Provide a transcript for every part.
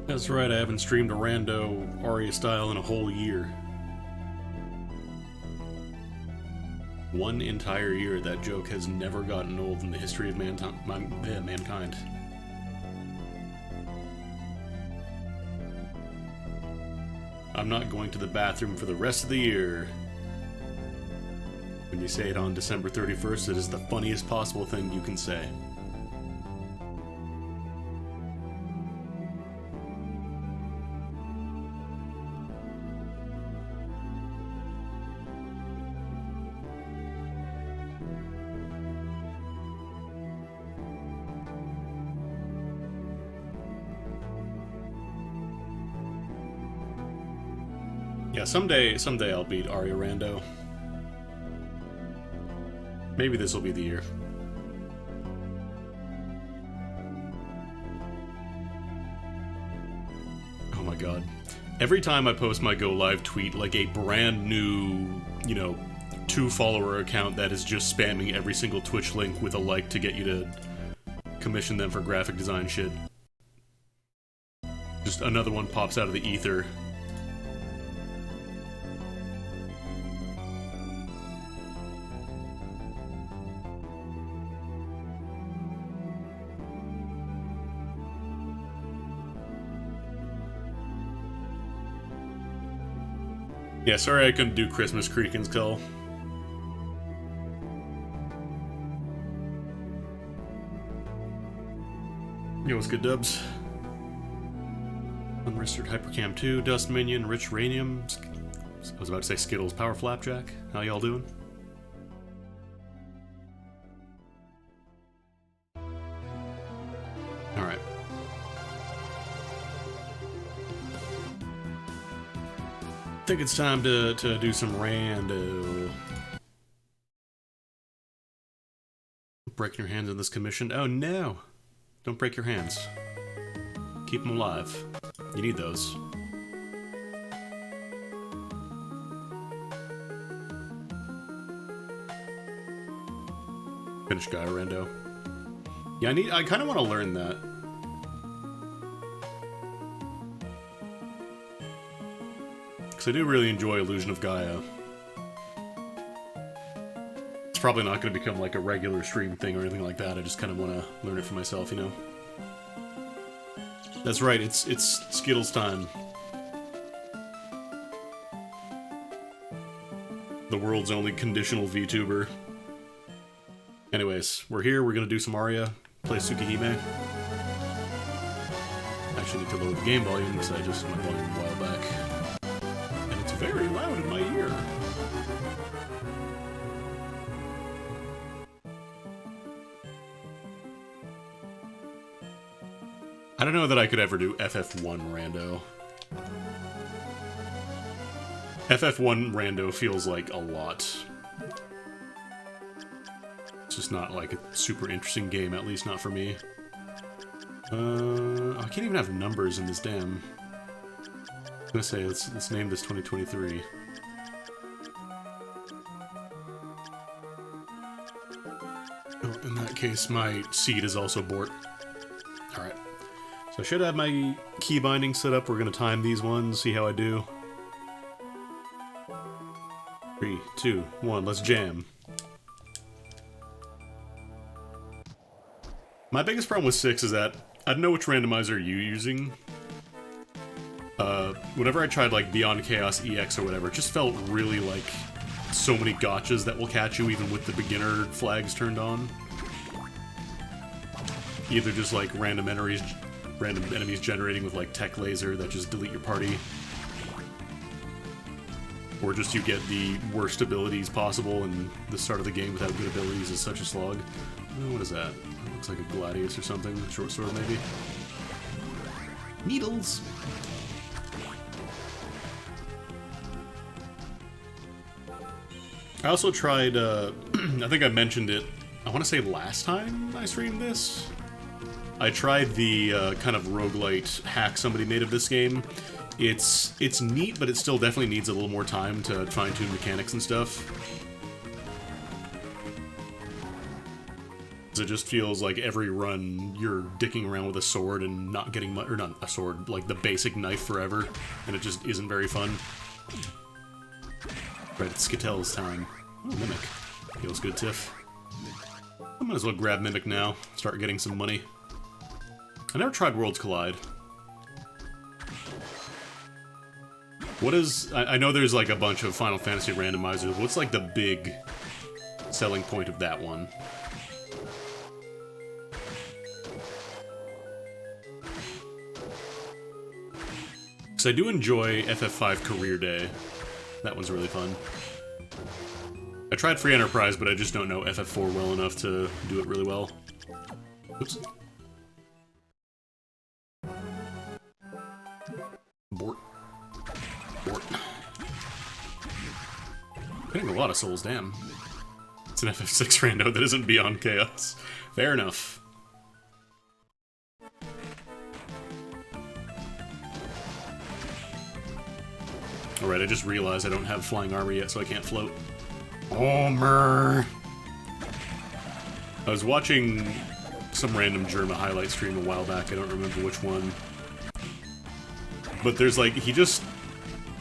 That's right, I haven't streamed a rando aria style in a whole year. One entire year. That joke has never gotten old in the history of mankind. I'm not going to the bathroom for the rest of the year. When you say it on December 31st, it is the funniest possible thing you can say. Yeah, someday I'll beat Aria Rando. Maybe this will be the year. Oh my god. Every time I post my Go Live tweet, like a brand new, 2-follower account that is just spamming every single Twitch link with a like to get you to commission them for graphic design shit. Just another one pops out of the ether. Yeah, sorry I couldn't do Christmas Creek and Skull. Yo, what's good, dubs? Unregistered Hypercam 2, Dust Minion, Rich Ranium. I was about to say Skittles, Power Flapjack. How y'all doing? Alright. I think it's time to do some rando. Breaking your hands in this commission? Oh no! Don't break your hands. Keep them alive. You need those. Finish Gaia Rando. Yeah, I kind of want to learn that. I do really enjoy Illusion of Gaia. It's probably not going to become like a regular stream thing or anything like that. I just kind of want to learn it for myself, you know? That's right, it's Skittles time. The world's only conditional VTuber. Anyways, we're here, we're going to do some Aria, play Tsukihime. I actually need to lower the game volume because I adjusted my volume a while back. Very loud in my ear. I don't know that I could ever do FF1 rando. FF1 rando feels like a lot. It's just not like a super interesting game, at least not for me. I can't even have numbers in this damn... I was gonna say, let's name this 2023. Oh, in that case, my seed is also abort. Alright. So I should have my key binding set up. We're gonna time these ones, see how I do. 3, 2, 1, let's jam. My biggest problem with 6 is that I don't know which randomizer you're using. Whenever I tried, like, Beyond Chaos EX or whatever, it just felt really like so many gotchas that will catch you even with the beginner flags turned on. Either just, like, random enemies generating with, like, tech laser that just delete your party. Or just you get the worst abilities possible and the start of the game without good abilities is such a slog. Oh, what is that? That looks like a Gladius or something. Short sword, maybe? Needles! I also tried, I think I mentioned it, I want to say last time I streamed this? I tried the kind of roguelite hack somebody made of this game. It's neat, but it still definitely needs a little more time to fine-tune mechanics and stuff. It just feels like every run you're dicking around with a sword and not getting much, or not a sword, like the basic knife forever, and it just isn't very fun. Right, it's Skittel's time. Oh, Mimic. Feels good, Tiff. I might as well grab Mimic now, start getting some money. I never tried Worlds Collide. What is... I know there's like a bunch of Final Fantasy randomizers. What's like the big selling point of that one? Because I do enjoy FF5 Career Day. That one's really fun. I tried Free Enterprise, but I just don't know FF4 well enough to do it really well. Oops. Abort. Abort. Getting a lot of souls, damn. It's an FF6 rando that isn't Beyond Chaos. Fair enough. Alright, I just realized I don't have flying armor yet, so I can't float. Homer! I was watching some random Germa highlight stream a while back, I don't remember which one. But there's like, he just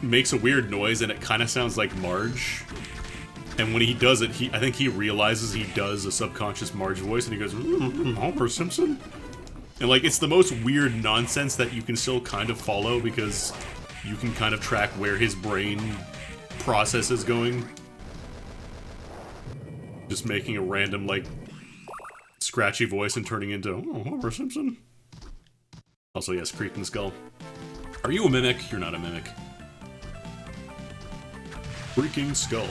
makes a weird noise and it kind of sounds like Marge. And when he does it, I think he realizes he does a subconscious Marge voice and he goes, Homer Simpson? And like, it's the most weird nonsense that you can still kind of follow because you can kind of track where his brain process is going. Just making a random, like, scratchy voice and turning into, oh, Homer Simpson. Also, yes, Creeping Skull. Are you a mimic? You're not a mimic. Freaking Skull.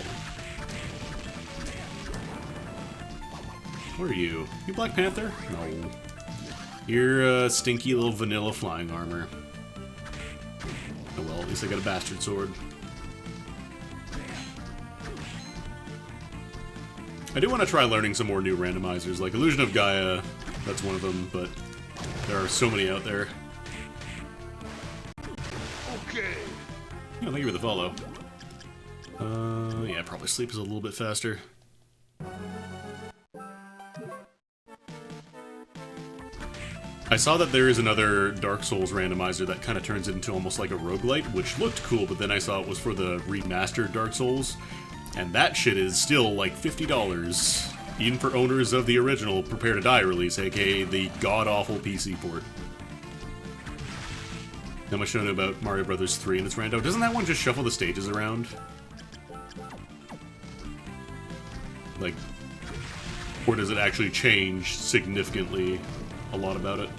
Where are you? You Black Panther? No. You're stinky little vanilla flying armor. Oh well, at least I got a bastard sword. I do want to try learning some more new randomizers, like Illusion of Gaia, that's one of them, but there are so many out there. Okay. Yeah, thank you for the follow. Yeah, probably sleep is a little bit faster. I saw that there is another Dark Souls randomizer that kind of turns it into almost like a roguelite, which looked cool, but then I saw it was for the remastered Dark Souls, and that shit is still like $50, even for owners of the original Prepare to Die release, aka the god-awful PC port. How much do I know about Mario Bros. 3 and its rando? Doesn't that one just shuffle the stages around? Like, or does it actually change significantly a lot about it?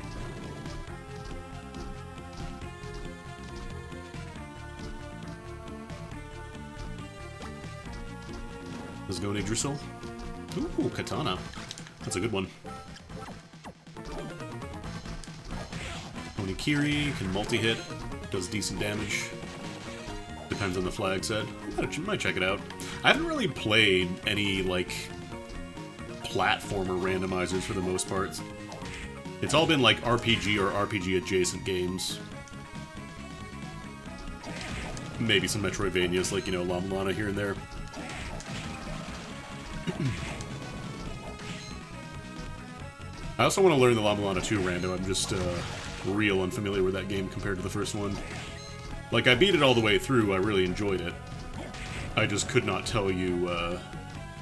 Let's go Yggdrasil. Ooh, Katana. That's a good one. Onikiri can multi-hit, does decent damage. Depends on the flag set. I might check it out. I haven't really played any, like, platformer randomizers for the most part. It's all been, like, RPG or RPG-adjacent games. Maybe some Metroidvanias, like, you know, La Mulana here and there. I also want to learn the La Mulana 2 rando. I'm just real unfamiliar with that game compared to the first one. Like, I beat it all the way through, I really enjoyed it. I just could not tell you,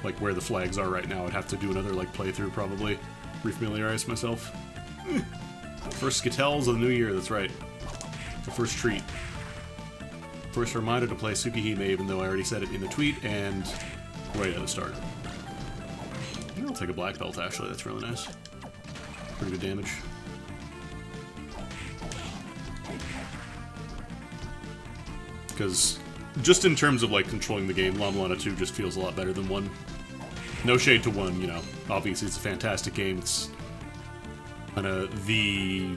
like, where the flags are right now. I'd have to do another, like, playthrough, probably. Refamiliarize myself. First Skittels of the new year, that's right. The first treat. First reminder to play Tsukihime, even though I already said it in the tweet, and right at the start. I'll take a black belt, actually, that's really nice. Pretty good damage. Because, just in terms of, like, controlling the game, La Mulana 2 just feels a lot better than 1. No shade to 1, you know. Obviously, it's a fantastic game. It's kind of the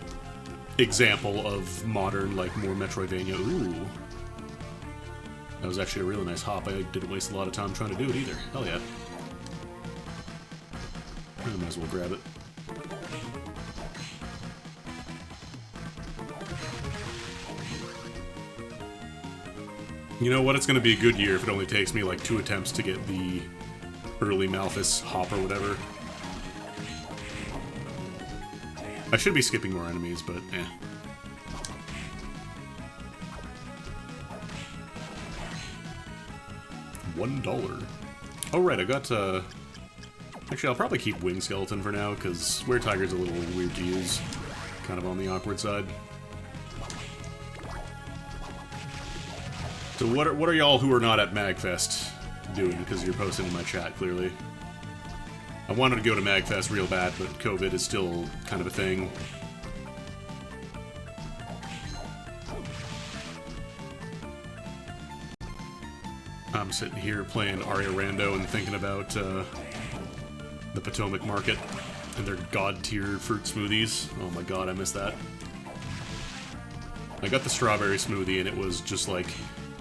example of modern, like, more Metroidvania. Ooh. That was actually a really nice hop. I didn't waste a lot of time trying to do it either. Hell yeah. I might as well grab it. You know what? It's going to be a good year if it only takes me like 2 attempts to get the early Malphus hop or whatever. I should be skipping more enemies, but eh. $1. Oh, right, I got, actually, I'll probably keep Wing Skeleton for now, because Were Tiger's a little weird to use. Kind of on the awkward side. So what are y'all who are not at MagFest doing? Because you're posting in my chat, clearly. I wanted to go to MagFest real bad, but COVID is still kind of a thing. I'm sitting here playing Aria Rando and thinking about the Potomac Market and their god-tier fruit smoothies. Oh my god, I miss that. I got the strawberry smoothie and it was just like,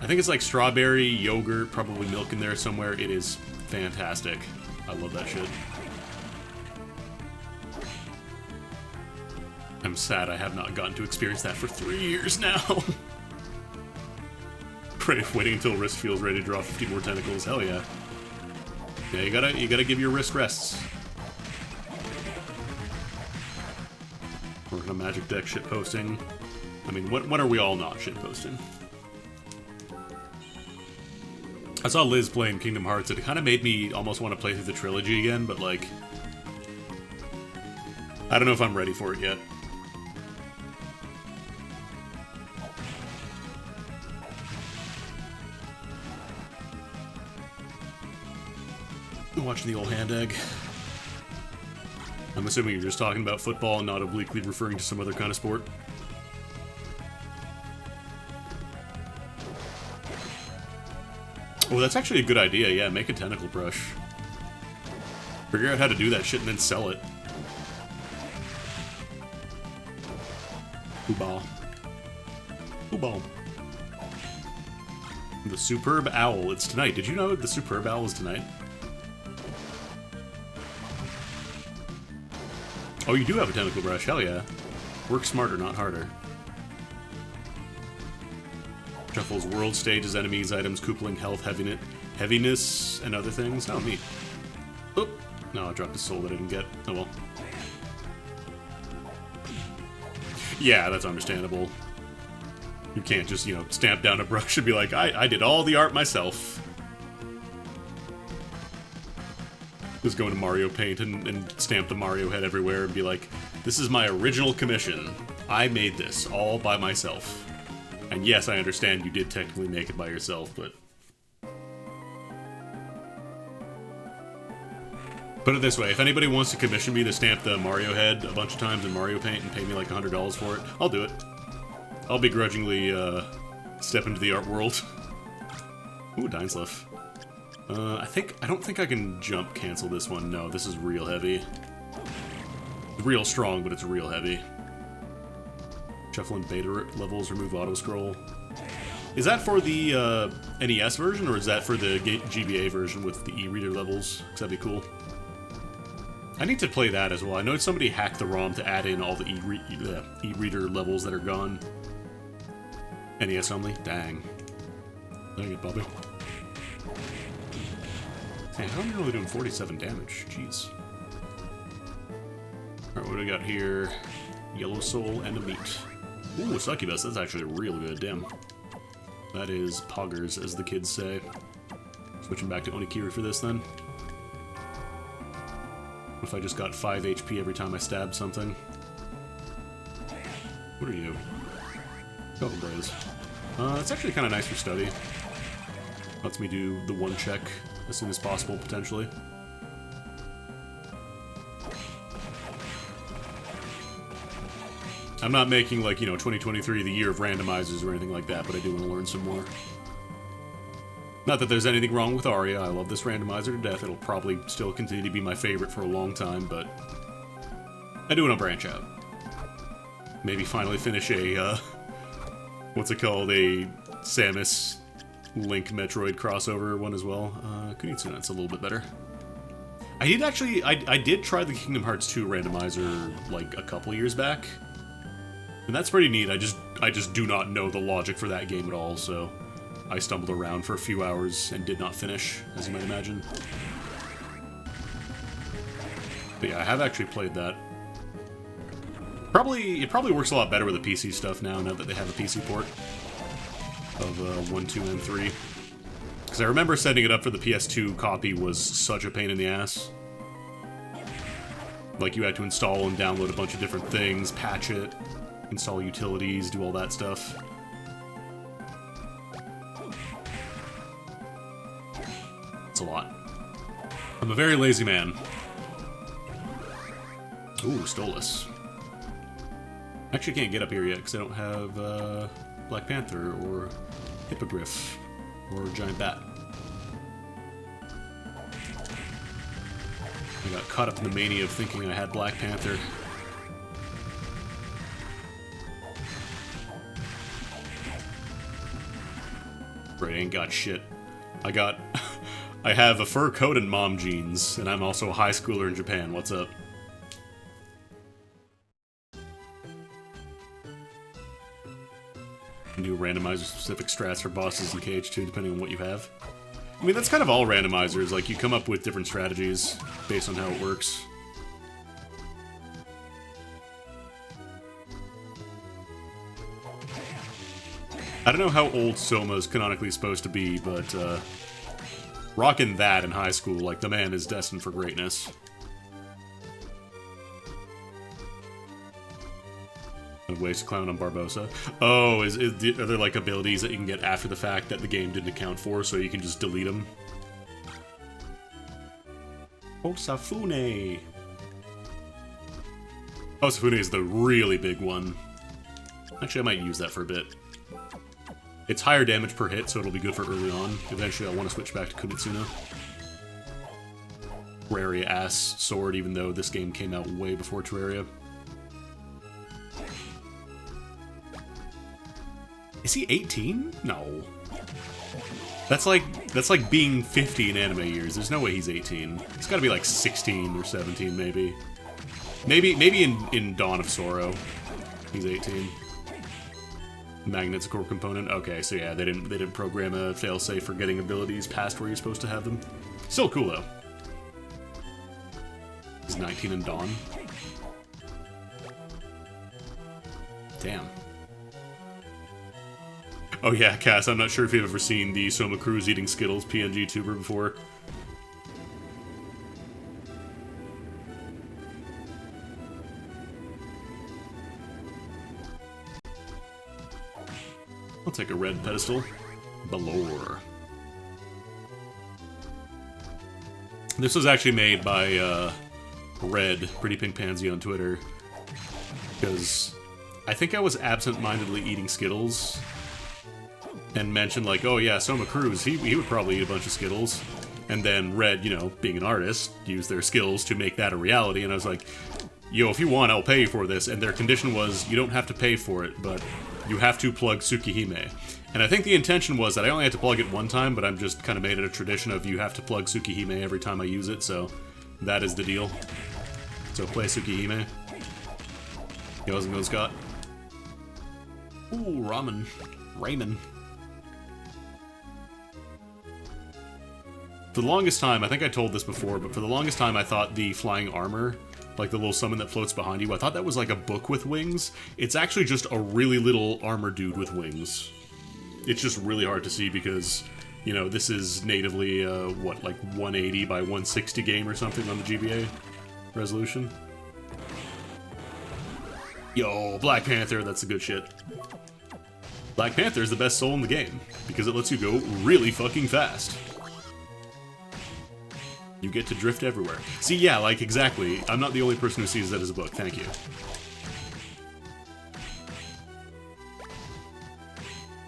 I think it's like strawberry, yogurt, probably milk in there somewhere. It is fantastic. I love that shit. I'm sad I have not gotten to experience that for 3 years now. Waiting until wrist feels ready to draw 50 more tentacles. Hell yeah. Yeah, you gotta give your wrist rests. Working on Magic Deck shitposting. I mean, when are we all not shitposting? I saw Liz playing Kingdom Hearts, and it kind of made me almost want to play through the trilogy again, but like, I don't know if I'm ready for it yet. Watching the old hand egg. I'm assuming you're just talking about football and not obliquely referring to some other kind of sport. Oh, that's actually a good idea, yeah, make a tentacle brush. Figure out how to do that shit and then sell it. Hooball. Hooball. The Superb Owl, it's tonight. Did you know the Superb Owl is tonight? Oh, you do have a tentacle brush, hell yeah. Work smarter, not harder. Shuffles world stages, enemies, items, coupling, health, heaviness, and other things. Oh, neat. Oop. No, I dropped a soul that I didn't get. Oh well. Yeah, that's understandable. You can't just, you know, stamp down a brush and be like, I did all the art myself. Just go into Mario Paint and stamp the Mario head everywhere and be like, this is my original commission. I made this all by myself. And yes, I understand you did technically make it by yourself, but... Put it this way, if anybody wants to commission me to stamp the Mario head a bunch of times in Mario Paint and pay me like $100 for it, I'll do it. I'll begrudgingly, step into the art world. Ooh, Dainsleif. I don't think I can jump cancel this one. No, this is real heavy. It's real strong, but it's real heavy. Shuffle and beta levels, remove auto-scroll. Is that for the NES version, or is that for the GBA version with the e-reader levels? Because that'd be cool. I need to play that as well. I know somebody hacked the ROM to add in all the e-reader levels that are gone. NES only? Dang. Dang it, Bobby. Man, how am I only doing 47 damage? Jeez. Alright, what do we got here? Yellow Soul and a meat. Ooh, Succubus, that's actually real good, damn. That is poggers, as the kids say. Switching back to Onikiri for this, then. What if I just got 5 HP every time I stabbed something? What are you? Golden Blaze. It's actually kind of nice for study. Lets me do the one check as soon as possible, potentially. I'm not making, like, you know, 2023 the year of randomizers or anything like that, but I do want to learn some more. Not that there's anything wrong with Aria, I love this randomizer to death, it'll probably still continue to be my favorite for a long time, but I do want to branch out. Maybe finally finish a, what's it called, a Samus Link Metroid crossover one as well. Kunitsu, that's a little bit better. I did actually, I did try the Kingdom Hearts 2 randomizer, like, a couple years back. And that's pretty neat, I just do not know the logic for that game at all, so I stumbled around for a few hours and did not finish, as you might imagine. But yeah, I have actually played that. It probably works a lot better with the PC stuff now that they have a PC port of 1, 2, and 3. Because I remember setting it up for the PS2 copy was such a pain in the ass. Like, you had to install and download a bunch of different things, patch it, install utilities, do all that stuff. It's a lot. I'm a very lazy man. Ooh, Stolas. Actually, I can't get up here yet because I don't have Black Panther or Hippogriff or Giant Bat. I got caught up in the mania of thinking I had Black Panther. Right, ain't got shit. I have a fur coat and mom jeans, and I'm also a high schooler in Japan. What's up? Do randomizer-specific strats for bosses in KH2, depending on what you have. I mean, that's kind of all randomizers. Like, you come up with different strategies based on how it works. I don't know how old Soma is canonically supposed to be, but, rocking that in high school, like, the man is destined for greatness. Ways to clown on Barbosa. Oh, are there like abilities that you can get after the fact that the game didn't account for, so you can just delete them? Osafune. Osafune is the really big one. Actually, I might use that for a bit. It's higher damage per hit, so it'll be good for early on. Eventually, I'll want to switch back to Kunitsuna. Terraria-ass sword, even though this game came out way before Terraria. Is he 18? No. That's like being 50 in anime years. There's no way he's 18. He's gotta be like 16 or 17, maybe. Maybe in Dawn of Sorrow, he's 18. Magnet's a core component. Okay, so yeah, they didn't program a failsafe for getting abilities past where you're supposed to have them. Still cool though. He's 19 in Dawn. Damn. Oh yeah, Cass, I'm not sure if you've ever seen the Soma Cruz eating Skittles PNG tuber before. I'll take a red pedestal. Balor. This was actually made by Red, Pretty Pink Pansy on Twitter, because I think I was absent-mindedly eating Skittles and mentioned, like, oh yeah, Soma Cruz, he would probably eat a bunch of Skittles. And then Red, you know, being an artist, used their skills to make that a reality, and I was like, yo, if you want, I'll pay you for this. And their condition was, you don't have to pay for it, but you have to plug Tsukihime. And I think the intention was that I only had to plug it one time, but I'm just kind of made it a tradition of you have to plug Tsukihime every time I use it, so that is the deal. So play Tsukihime. Yours and go, Scott. Ooh, ramen. Ramen. For the longest time, I think I told this before, but for the longest time I thought the flying armor, like the little summon that floats behind you, I thought that was like a book with wings. It's actually just a really little armor dude with wings. It's just really hard to see because, you know, this is natively, what, like 180 by 160 game or something on the GBA resolution. Yo, Black Panther, that's the good shit. Black Panther is the best soul in the game, because it lets you go really fucking fast. You get to drift everywhere. See, yeah, like, exactly. I'm not the only person who sees that as a book. Thank you.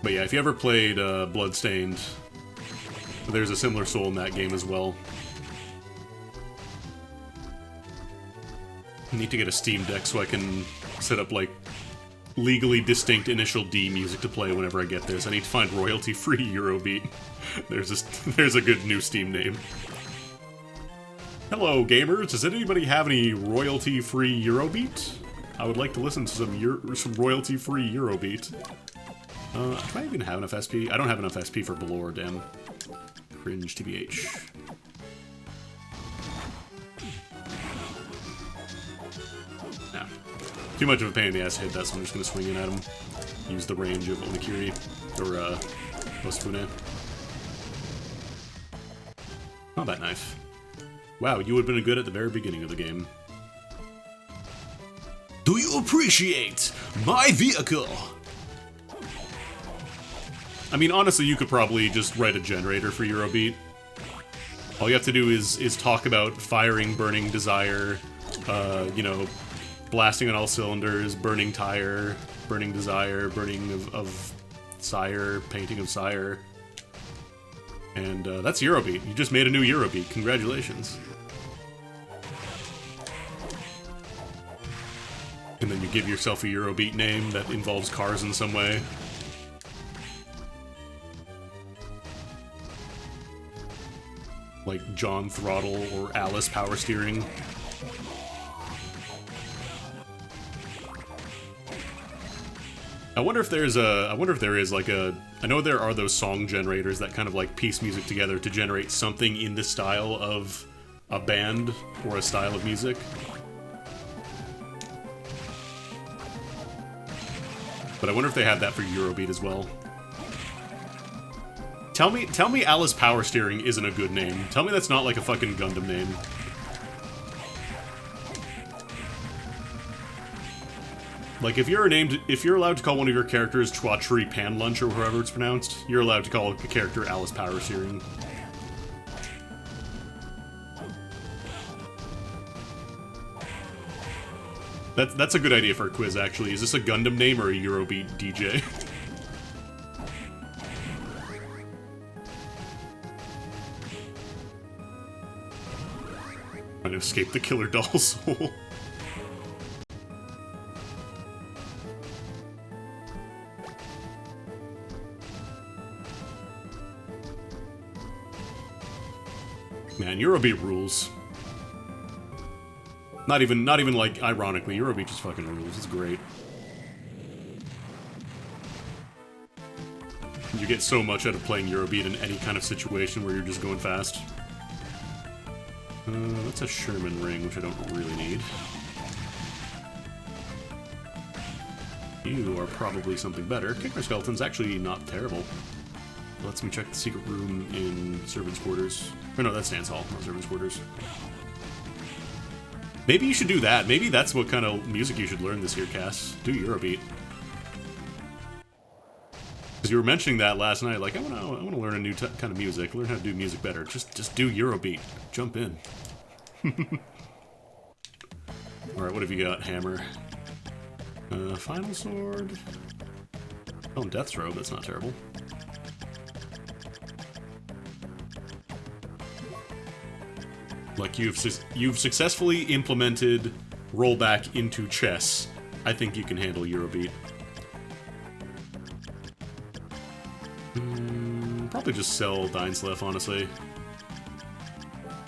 But yeah, if you ever played Bloodstained, there's a similar soul in that game as well. I need to get a Steam Deck so I can set up, like, legally distinct Initial D music to play whenever I get this. I need to find royalty-free Eurobeat. There's a good new Steam name. Hello, gamers. Does anybody have any royalty-free Eurobeat? I would like to listen to some royalty-free Eurobeat. Do I even have enough SP? I don't have enough SP for Balor, damn. Cringe, TBH. Yeah. Too much of a pain in the ass to hit that, so I'm just gonna swing in at him. Use the range of Onikiri, or, Osufune. Combat knife. Wow, you would have been good at the very beginning of the game. Do you appreciate my vehicle? I mean, honestly, you could probably just write a generator for Eurobeat. All you have to do is talk about firing, burning desire, you know, blasting on all cylinders, burning tire, burning desire, burning of sire, painting of sire. And that's Eurobeat. You just made a new Eurobeat. Congratulations. And then you give yourself a Eurobeat name that involves cars in some way. Like John Throttle or Alice Power Steering. I wonder if there is like a... I know there are those song generators that kind of like piece music together to generate something in the style of a band or a style of music. But I wonder if they have that for Eurobeat as well. Tell me Alice Power Steering isn't a good name. Tell me that's not like a fucking Gundam name. Like, if you're allowed to call one of your characters Chwatri Pan Lunch or however it's pronounced, you're allowed to call a character Alice Power Steering. That's a good idea for a quiz, actually. Is this a Gundam name or a Eurobeat DJ? Trying to escape the killer doll soul. Man, Eurobeat rules. Not even like ironically, Eurobeat just fucking rules. It's great. You get so much out of playing Eurobeat in any kind of situation where you're just going fast. That's a Sherman ring, which I don't really need. You are probably something better. Kicker Skeleton's actually not terrible. Lets me check the secret room in servants' quarters. Or no, that's Dance Hall, not servants' quarters. Maybe you should do that. Maybe that's what kind of music you should learn this year, Cass. Do Eurobeat. Because you were mentioning that last night, like, I want to learn a new kind of music, learn how to do music better. Just do Eurobeat. Jump in. Alright, what have you got, Hammer? Final Sword. Oh, and Death's Robe, that's not terrible. Like, you've successfully implemented rollback into chess. I think you can handle Eurobeat. Probably just sell Dainsleff, honestly.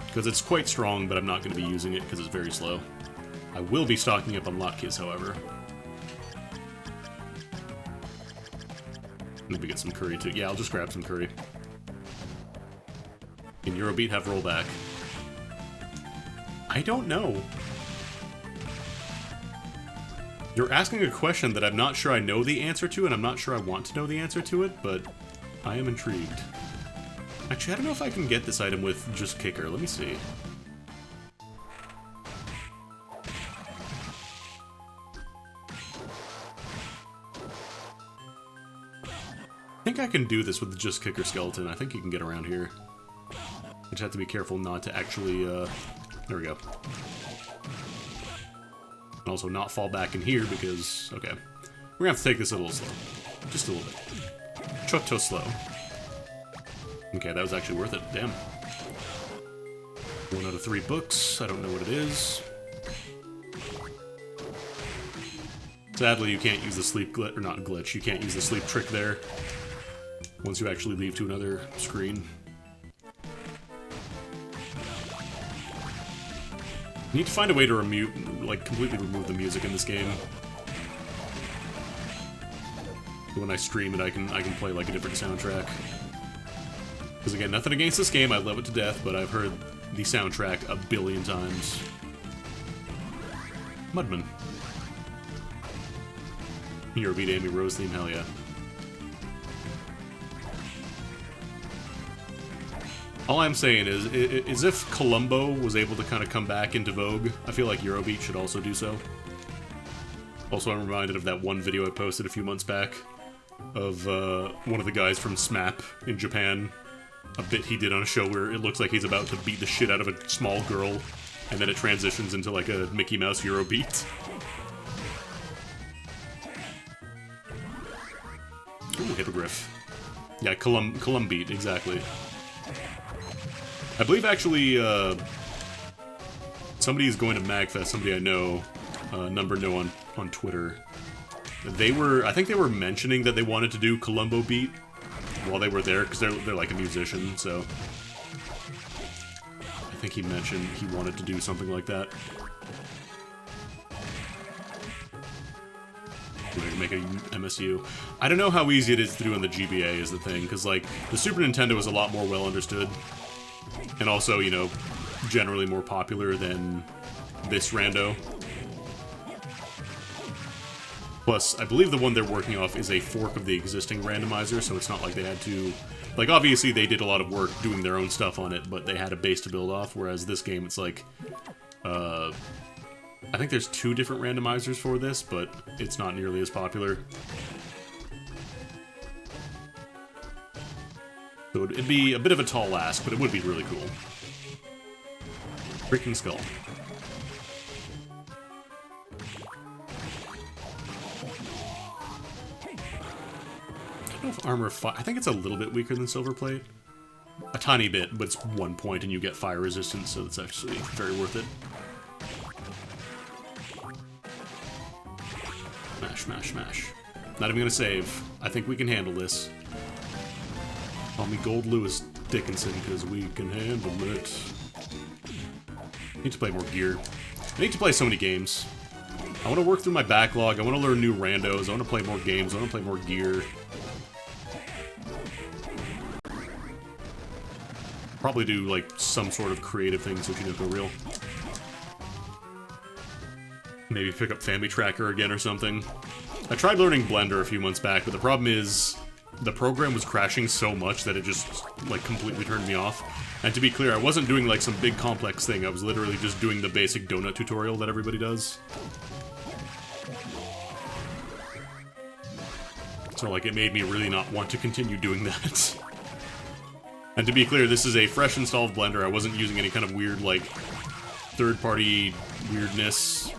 Because it's quite strong, but I'm not going to be using it because it's very slow. I will be stocking up on Latkes, however. Maybe get some curry too. Yeah, I'll just grab some curry. Can Eurobeat have rollback? I don't know. You're asking a question that I'm not sure I know the answer to, and I'm not sure I want to know the answer to it, but I am intrigued. Actually, I don't know if I can get this item with just Kicker. Let me see. I think I can do this with just Kicker Skeleton. I think you can get around here. I just have to be careful not to actually, there we go. And also not fall back in here because, okay. We're gonna have to take this a little slow. Just a little bit. Chotto slow. Okay, that was actually worth it. Damn. 1 out of 3 books. I don't know what it is. Sadly, you can't use the sleep glitch, or not glitch, you can't use the sleep trick there. Once you actually leave to another screen. You need to find a way to completely remove the music in this game. When I stream it, I can play like a different soundtrack. Because again, nothing against this game, I love it to death, but I've heard the soundtrack a billion times. Mudman. Eurobeat Amy Rose theme, hell yeah. All I'm saying is if Columbo was able to kind of come back into vogue, I feel like Eurobeat should also do so. Also, I'm reminded of that one video I posted a few months back of one of the guys from SMAP in Japan. A bit he did on a show where it looks like he's about to beat the shit out of a small girl, and then it transitions into like a Mickey Mouse Eurobeat. Ooh, Hippogriff. Yeah, Columbeat, exactly. I believe actually somebody is going to MagFest, somebody I know, number no on Twitter. I think they were mentioning that they wanted to do Columbo Beat while they were there, because they're like a musician, so I think he mentioned he wanted to do something like that. Make a MSU. I don't know how easy it is to do on the GBA is the thing, because like the Super Nintendo is a lot more well understood, and also, you know, generally more popular than this rando. Plus, I believe the one they're working off is a fork of the existing randomizer, so it's not like they had to... Like, obviously they did a lot of work doing their own stuff on it, but they had a base to build off, whereas this game, it's like... I think there's 2 different randomizers for this, but it's not nearly as popular. So it'd be a bit of a tall ask, but it would be really cool. Freaking skull. I don't know if armor... I think it's a little bit weaker than silver plate. A tiny bit, but it's 1 point and you get fire resistance, so it's actually very worth it. Smash, smash, smash. Not even gonna save. I think we can handle this. Call me Gold Lewis Dickinson, because we can handle it. I need to play more Gear. I need to play so many games. I want to work through my backlog. I want to learn new randos. I want to play more games. I want to play more Gear. Probably do, like, some sort of creative thing so she doesn't go real. Maybe pick up Family Tracker again or something. I tried learning Blender a few months back, but the problem is the program was crashing so much that it just, like, completely turned me off. And to be clear, I wasn't doing, like, some big complex thing. I was literally just doing the basic donut tutorial that everybody does. So, like, it made me really not want to continue doing that. And to be clear, this is a fresh installed Blender. I wasn't using any kind of weird, like, third-party weirdness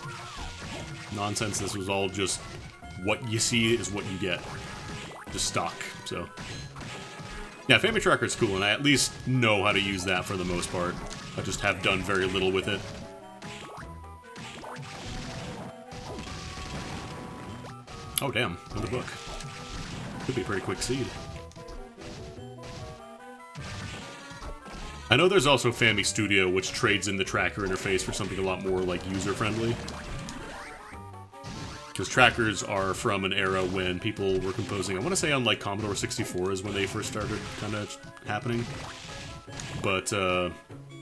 nonsense. This was all just what you see is what you get. Just stock, so. Yeah, Family Tracker is cool, and I at least know how to use that for the most part. I just have done very little with it. Oh, damn. Another book. Could be a pretty quick seed. I know there's also Family Studio, which trades in the tracker interface for something a lot more, like, user-friendly. Because trackers are from an era when people were composing, I want to say on, like, Commodore 64 is when they first started kind of happening. But,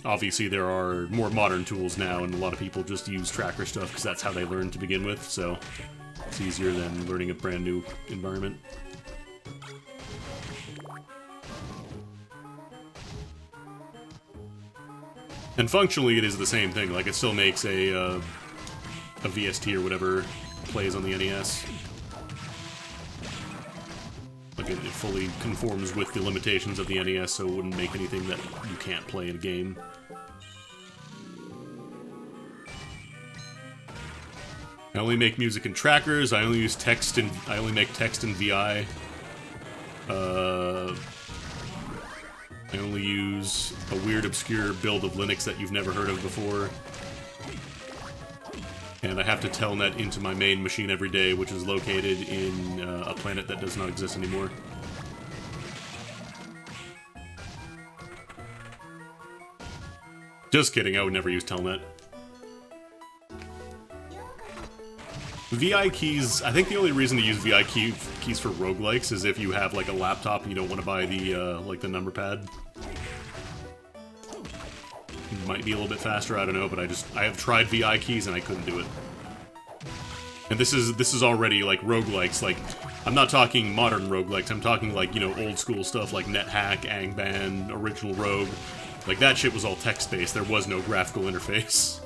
obviously there are more modern tools now, and a lot of people just use tracker stuff because that's how they learned to begin with, so it's easier than learning a brand new environment. And functionally, it is the same thing. Like, it still makes a VST or whatever plays on the NES. Like, it fully conforms with the limitations of the NES, so it wouldn't make anything that you can't play in a game. I only make music in trackers. I only use text in. I only make text in VI. I only use a weird, obscure build of Linux that you've never heard of before. And I have to telnet into my main machine every day, which is located in a planet that does not exist anymore. Just kidding, I would never use telnet. VI keys, I think the only reason to use VI keys for roguelikes is if you have, like, a laptop and you don't want to buy the, like, the number pad. It might be a little bit faster, I don't know, but I have tried VI keys and I couldn't do it. And this is already, like, roguelikes. Like, I'm not talking modern roguelikes, I'm talking, like, you know, old school stuff like NetHack, Angband, Original Rogue. Like, that shit was all text-based, there was no graphical interface.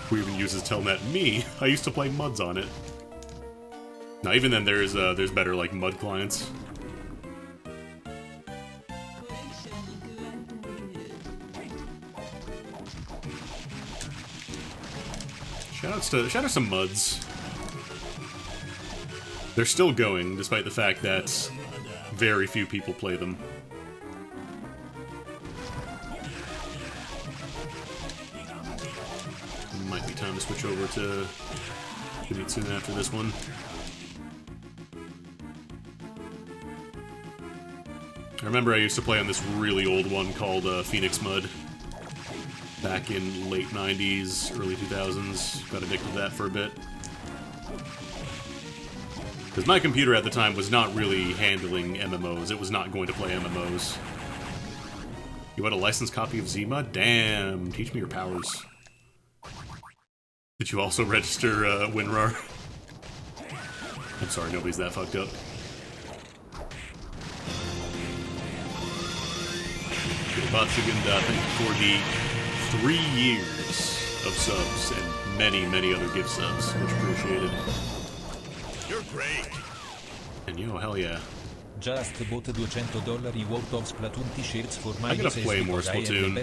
Who even uses Telnet? Me! I used to play MUDs on it. Now, even then, there's better, like, MUD clients. Shoutouts to MUDs. They're still going, despite the fact that very few people play them. Might be time to switch over to soon after this one. I remember I used to play on this really old one called Phoenix Mud. Back in late 90s, early 2000s. Got addicted to that for a bit. Because my computer at the time was not really handling MMOs. It was not going to play MMOs. You had a licensed copy of Zima? Damn, teach me your powers. Did you also register WinRAR? I'm sorry, nobody's that fucked up. Batsuganda, thank you for the 3 years of subs and many, many other gift subs. Much appreciated. You're great. And yo, hell yeah. Just bought $200 worth of Splatoon t-shirts for my I gotta play more Splatoon.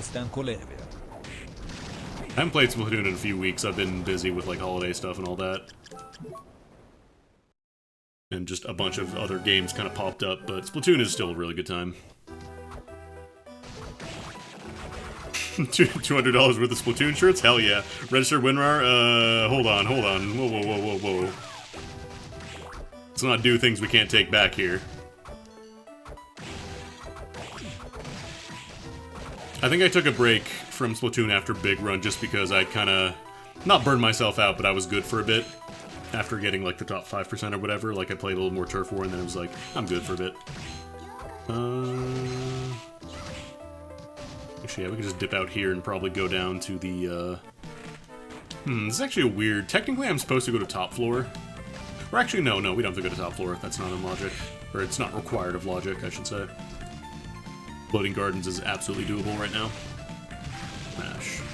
I haven't played Splatoon in a few weeks. I've been busy with like holiday stuff and all that. And just a bunch of other games kind of popped up, but Splatoon is still a really good time. $200 worth of Splatoon shirts? Hell yeah. Register WinRAR? Hold on. Whoa. Let's not do things we can't take back here. I think I took a break from Splatoon after Big Run just because I'd kinda... not burned myself out, but I was good for a bit. After getting, like, the top 5% or whatever. Like, I played a little more Turf War and then it was like, I'm good for a bit. Actually, yeah, we can just dip out here and probably go down to the, this is actually a weird... Technically, I'm supposed to go to top floor. Or actually, no, we don't have to go to top floor. That's not in logic. Or it's not required of logic, I should say. Floating Gardens is absolutely doable right now.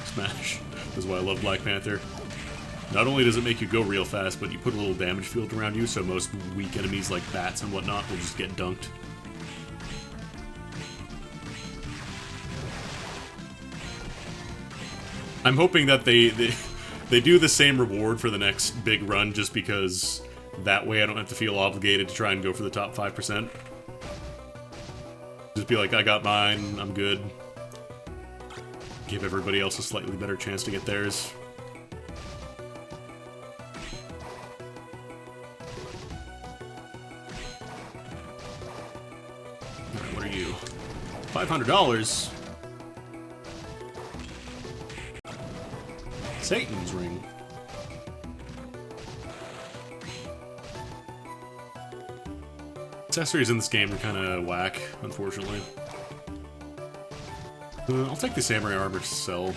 Smash. This is why I love Black Panther. Not only does it make you go real fast, but you put a little damage field around you, so most weak enemies like bats and whatnot will just get dunked. I'm hoping that they do the same reward for the next big run, just because that way I don't have to feel obligated to try and go for the top 5%. Just be like, I got mine, I'm good. Give everybody else a slightly better chance to get theirs. Alright, what are you? $500? Satan's Ring. Accessories in this game are kind of whack, unfortunately. I'll take the samurai armor to sell.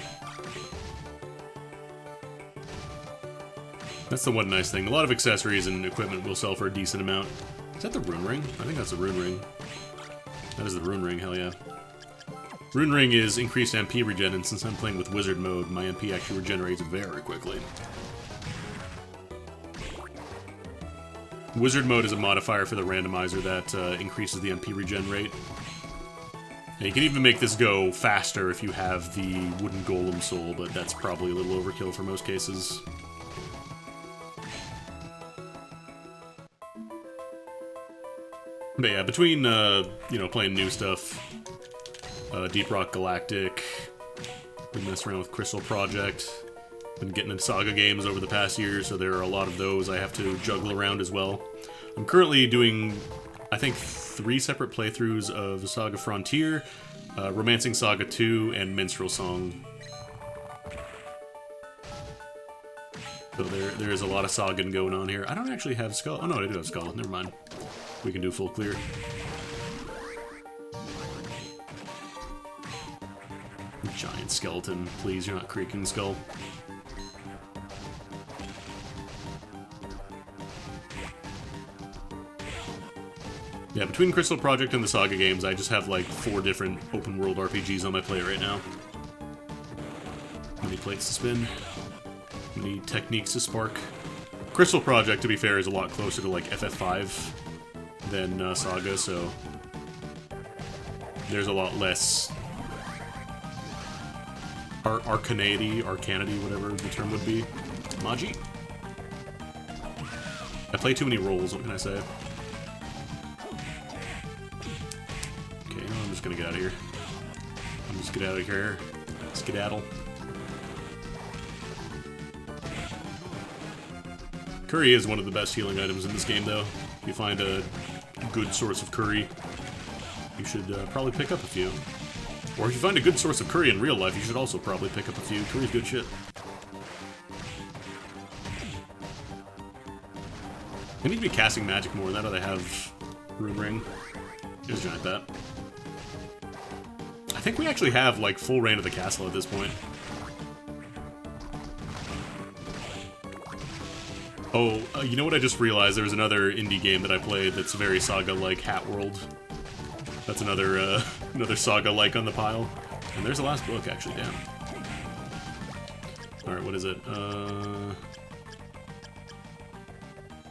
That's the one nice thing. A lot of accessories and equipment will sell for a decent amount. Is that the rune ring? I think that's the rune ring. That is the rune ring, hell yeah. Rune ring is increased MP regen, and since I'm playing with wizard mode, my MP actually regenerates very quickly. Wizard mode is a modifier for the randomizer that increases the MP regen rate. And you can even make this go faster if you have the wooden golem soul, but that's probably a little overkill for most cases. But yeah, between, you know, playing new stuff, Deep Rock Galactic, been messing around with Crystal Project, been getting into Saga games over the past year, so there are a lot of those I have to juggle around as well. I'm currently doing, I think, 3 separate playthroughs of Saga Frontier, Romancing Saga 2, and Minstrel Song. So there is a lot of Sagan going on here. I don't actually have Skull. Oh no, I do have Skull. Never mind. We can do full clear. Giant skeleton. Please, you're not creaking Skull. Yeah, between Crystal Project and the Saga games, I just have like 4 different open-world RPGs on my plate right now. Many plates to spin. Many techniques to spark. Crystal Project, to be fair, is a lot closer to like FF5 than Saga, so there's a lot less arcanity, whatever the term would be. Magi? I play too many roles, what can I say? Okay, no, I'm just gonna get out of here. I'm just get out of here. Skedaddle. Curry is one of the best healing items in this game, though. If you find a good source of curry, you should probably pick up a few. Or if you find a good source of curry in real life, you should also probably pick up a few. Curry's good shit. I need to be casting magic more now that I have Rune Ring. There's a giant bat. I think we actually have, like, full reign of the castle at this point. Oh, you know what I just realized? There was another indie game that I played that's very Saga-like, Hat World. That's another, another Saga-like on the pile. And there's the last book, actually, damn. Alright, what is it?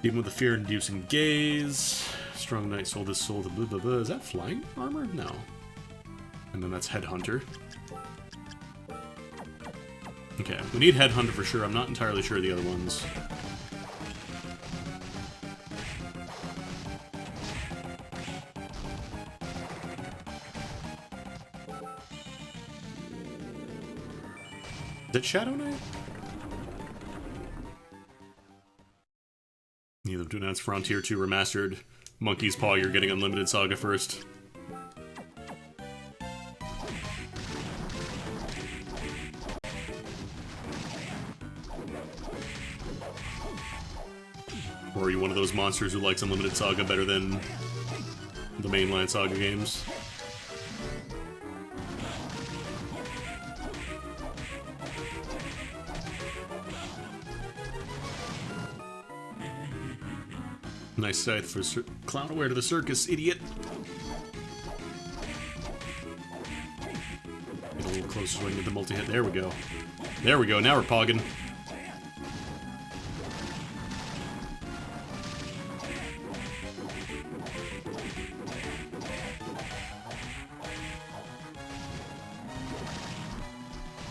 Even with the fear-inducing gaze. Strong knight sold his soul to blah blah blah. Is that flying armor? No. And then that's Headhunter. Okay, we need Headhunter for sure. I'm not entirely sure of the other ones. Is it Shadow Knight? Neither to announce Frontier 2 Remastered. Monkey's Paw, you're getting Unlimited Saga first. Or are you one of those monsters who likes Unlimited Saga better than the mainline Saga games? Nice scythe for Clown aware to the circus, idiot. Get a little closer so I can get the multi-hit. There we go. There we go, now we're pogging.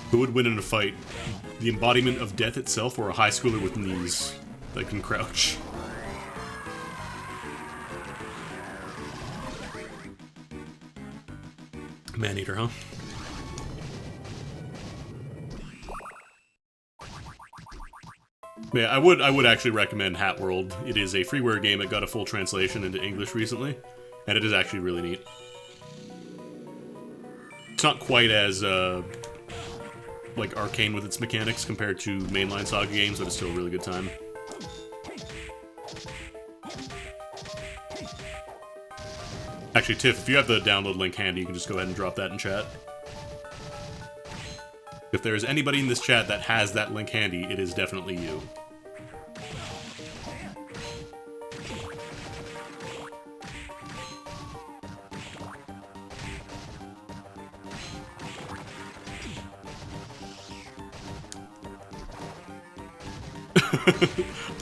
Who would win in a fight? The embodiment of death itself or a high schooler with knees that can crouch? Maneater, huh? Yeah, I would actually recommend Hat World. It is a freeware game. It got a full translation into English recently, and it is actually really neat. It's not quite as like arcane with its mechanics compared to mainline Saga games, but it's still a really good time. Actually, Tiff, if you have the download link handy, you can just go ahead and drop that in chat. If there is anybody in this chat that has that link handy, it is definitely you.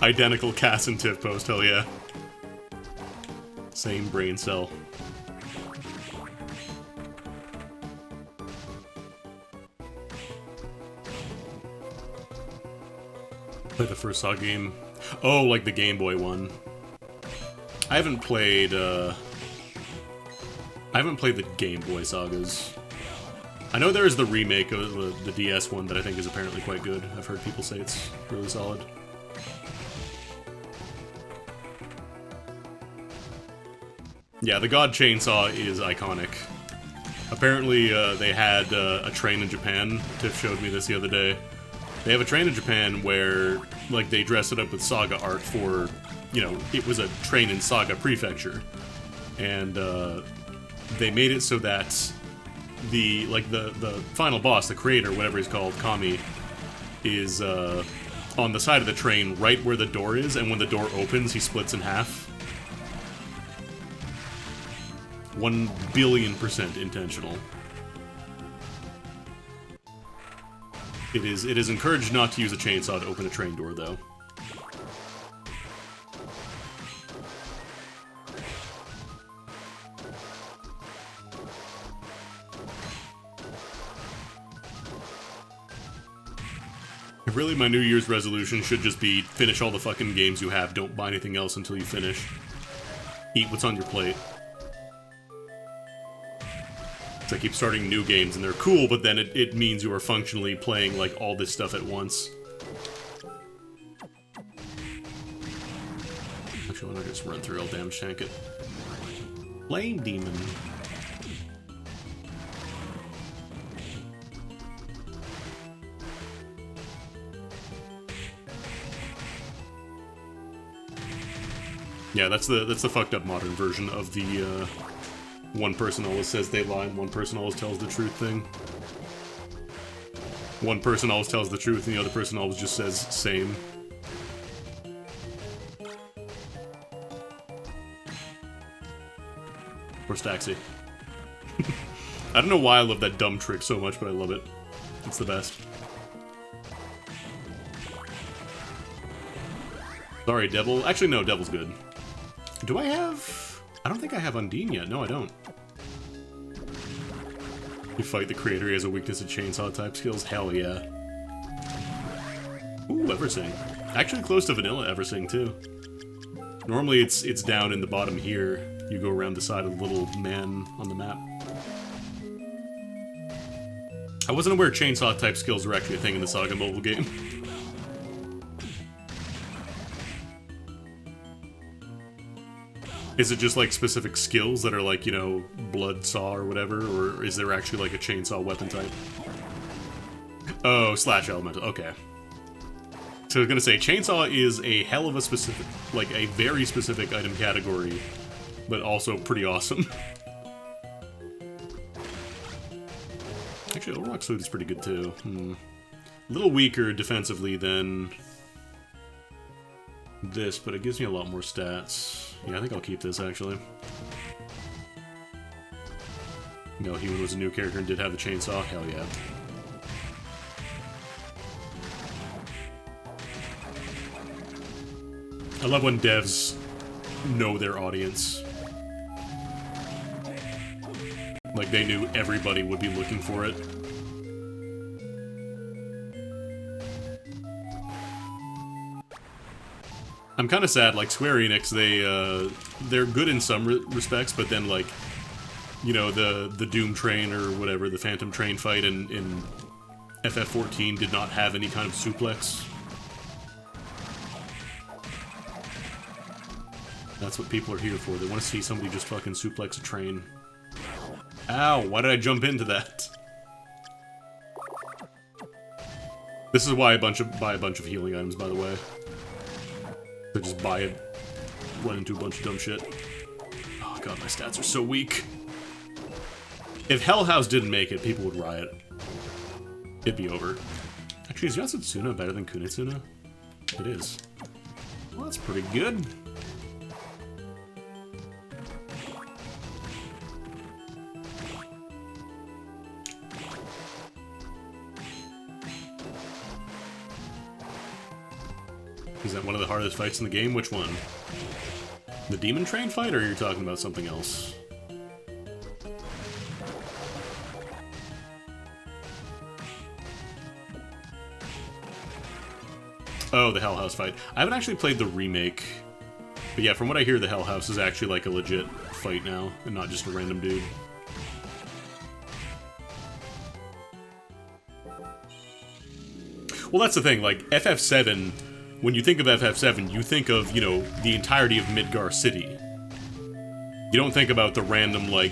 Identical Cass and Tiff post, hell yeah. Same brain cell. Play the first Saga game. Oh, like the Game Boy one. I haven't played the Game Boy Sagas. I know there is the remake of the DS one that I think is apparently quite good. I've heard people say it's really solid. Yeah, the God Chainsaw is iconic. Apparently, they had a train in Japan. Tiff showed me this the other day. They have a train in Japan where, like, they dress it up with Saga art for, you know, it was a train in Saga Prefecture. And, they made it so that the final boss, the creator, whatever he's called, Kami, is, on the side of the train right where the door is, and when the door opens, he splits in half. 1,000,000,000% intentional. It is encouraged not to use a chainsaw to open a train door, though. Really, my New Year's resolution should just be finish all the fucking games you have, don't buy anything else until you finish. Eat what's on your plate. So I keep starting new games and they're cool, but then it means you are functionally playing like all this stuff at once. Actually, why don't I just run through, I'll damage tank it. Flame Demon. Yeah, that's the fucked up modern version of the one person always says they lie and one person always tells the truth thing. One person always tells the truth and the other person always just says same. Or Staxy. I don't know why I love that dumb trick so much, but I love it. It's the best. Sorry, Devil. Actually, no, Devil's good. Do I have... I don't think I have Undine yet. No, I don't. You fight the creator, he has a weakness to chainsaw-type skills? Hell yeah. Ooh, Eversing. Actually close to vanilla Eversing, too. Normally it's down in the bottom here. You go around the side of the little man on the map. I wasn't aware chainsaw-type skills were actually a thing in the Saga mobile game. Is it just like specific skills that are like, you know, blood saw or whatever, or is there actually like a chainsaw weapon type? Oh, slash elemental, okay. So I was gonna say, chainsaw is a hell of a specific, like a very specific item category, but also pretty awesome. Actually, Rock Salute is pretty good too. A little weaker defensively than this, but it gives me a lot more stats. Yeah, I think I'll keep this, actually. No, he was a new character and did have the chainsaw? Hell yeah. I love when devs know their audience. Like, they knew everybody would be looking for it. I'm kind of sad, like, Square Enix, they're good in some respects, but then, like, you know, the Doom Train or whatever, the Phantom Train fight in FF14 did not have any kind of suplex. That's what people are here for. They want to see somebody just fucking suplex a train. Ow, why did I jump into that? This is why I buy a bunch of healing items, by the way. So just buy it, run into a bunch of dumb shit. Oh god, my stats are so weak. If Hell House didn't make it, people would riot. It'd be over. Actually, is Yasutsuna better than Kunitsuna? It is. Well, that's pretty good. Is that one of the hardest fights in the game? Which one? The Demon Train fight, or are you talking about something else? Oh, the Hell House fight. I haven't actually played the remake. But yeah, from what I hear, the Hell House is actually like a legit fight now, and not just a random dude. Well, that's the thing, like, FF7... When you think of FF7, you think of, you know, the entirety of Midgar City. You don't think about the random, like,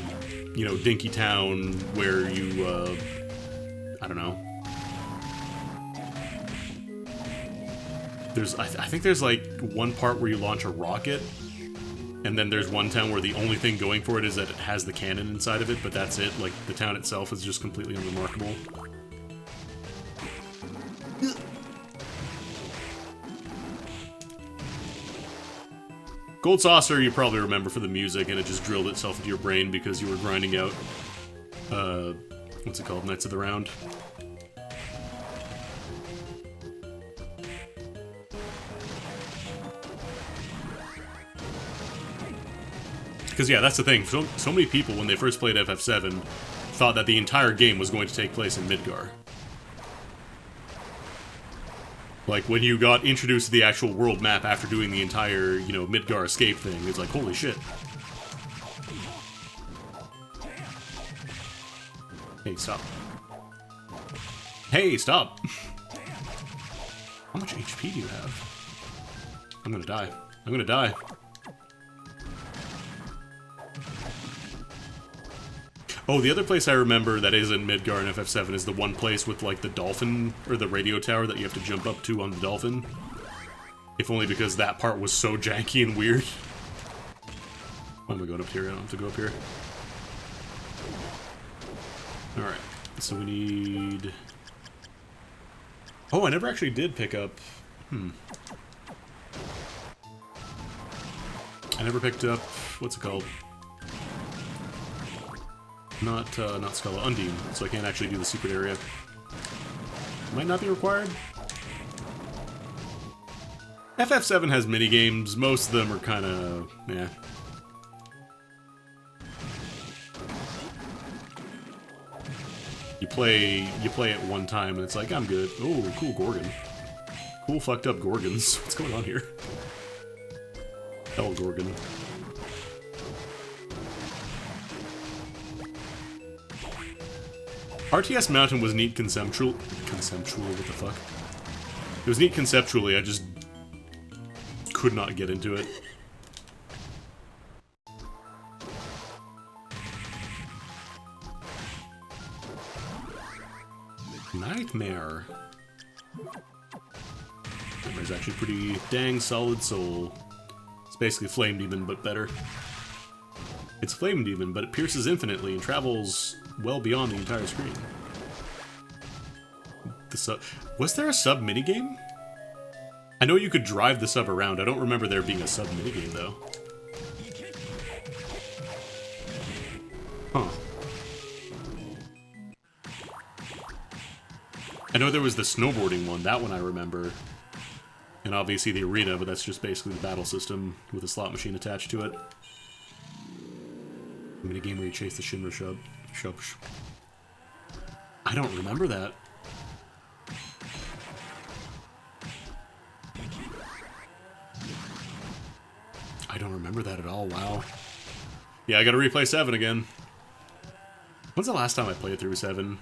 you know, dinky town where you, I don't know. I think there's, like, one part where you launch a rocket, and then there's one town where the only thing going for it is that it has the cannon inside of it, but that's it. Like, the town itself is just completely unremarkable. Gold Saucer you probably remember for the music, and it just drilled itself into your brain because you were grinding out, what's it called, Knights of the Round. Because, yeah, that's the thing. So many people, when they first played FF7, thought that the entire game was going to take place in Midgar. Like, when you got introduced to the actual world map after doing the entire, you know, Midgar escape thing, it's like, holy shit. Hey, stop. Hey, stop! How much HP do you have? I'm gonna die. I'm gonna die. Oh, the other place I remember that is in Midgar and FF7 is the one place with, like, the dolphin, or the radio tower that you have to jump up to on the dolphin. If only because that part was so janky and weird. Oh, am I going up here? I don't have to go up here. Alright, so we need... Oh, I never actually did pick up... I never picked up... What's it called? Not Scala, Undine, so I can't actually do the secret area. Might not be required. FF7 has minigames, most of them are kinda... yeah. You play it one time and it's like, I'm good. Oh, cool Gorgon. Cool fucked up Gorgons. What's going on here? Hell Gorgon. RTS Mountain was neat conceptual. Conceptual, what the fuck? It was neat conceptually, I just could not get into it. Nightmare. Nightmare's actually pretty dang solid soul. It's basically Flame Demon, but better. It's Flame Demon, but it pierces infinitely and travels well beyond the entire screen. Was there a sub minigame? I know you could drive the sub around. I don't remember there being a sub minigame, though. Huh. I know there was the snowboarding one. That one I remember. And obviously the arena, but that's just basically the battle system with a slot machine attached to it. A minigame where you chase the Shinra Shub. I don't remember that. I don't remember that at all, wow. Yeah, I gotta replay 7 again. When's the last time I played through 7?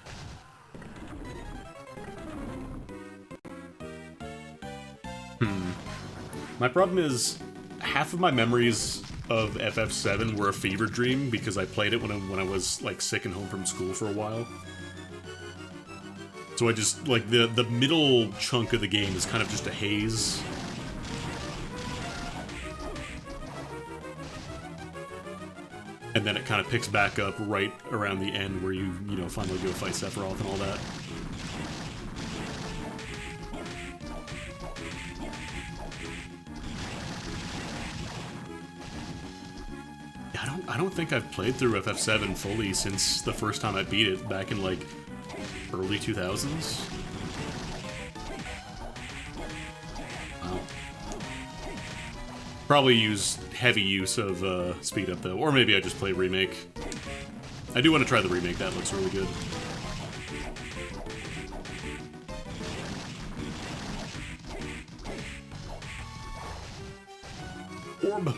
My problem is, half of my memories of FF7 were a fever dream because I played it when I was, like, sick and home from school for a while. So I just, like, the middle chunk of the game is kind of just a haze. And then it kind of picks back up right around the end where you know, finally go fight Sephiroth and all that. I don't think I've played through FF7 fully since the first time I beat it back in, like, early 2000s. Wow. Probably use heavy use of speed up though, or maybe I just play remake. I do want to try the remake, that looks really good. Orb.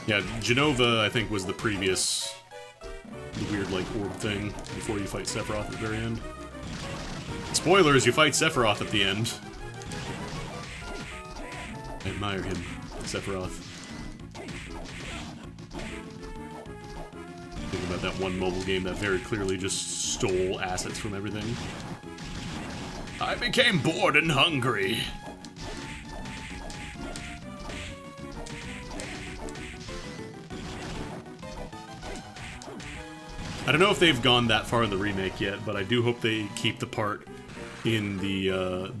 Yeah, Genova, I think, was the previous weird, like, orb thing before you fight Sephiroth at the very end. Spoilers, you fight Sephiroth at the end. I admire him, Sephiroth. Think about that one mobile game that very clearly just stole assets from everything. I became bored and hungry. I don't know if they've gone that far in the remake yet, but I do hope they keep the part in the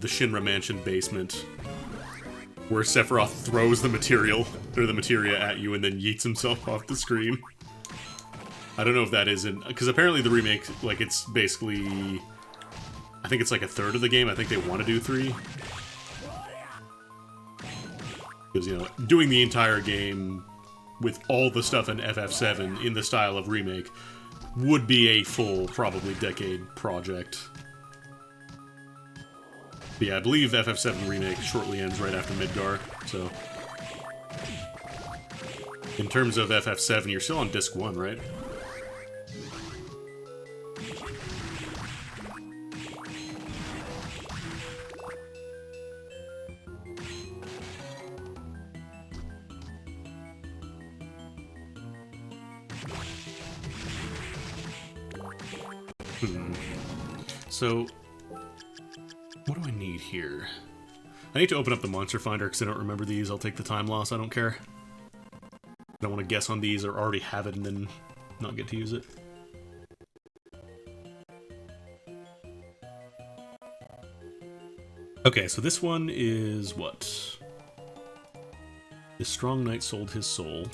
Shinra Mansion basement where Sephiroth throws the material, or the materia at you and then yeets himself off the screen. I don't know if that isn't, because apparently the remake, like, it's basically, I think it's like a third of the game. I think they want to do 3. Because, you know, doing the entire game with all the stuff in FF7 in the style of remake would be a full, probably decade project. But yeah, I believe FF7 Remake shortly ends right after Midgar, so... In terms of FF7, you're still on Disc 1, right? So... what do I need here? I need to open up the Monster Finder because I don't remember these. I'll take the time loss, I don't care. I don't want to guess on these or already have it and then not get to use it. Okay, so this one is what? This Strong Knight sold his soul.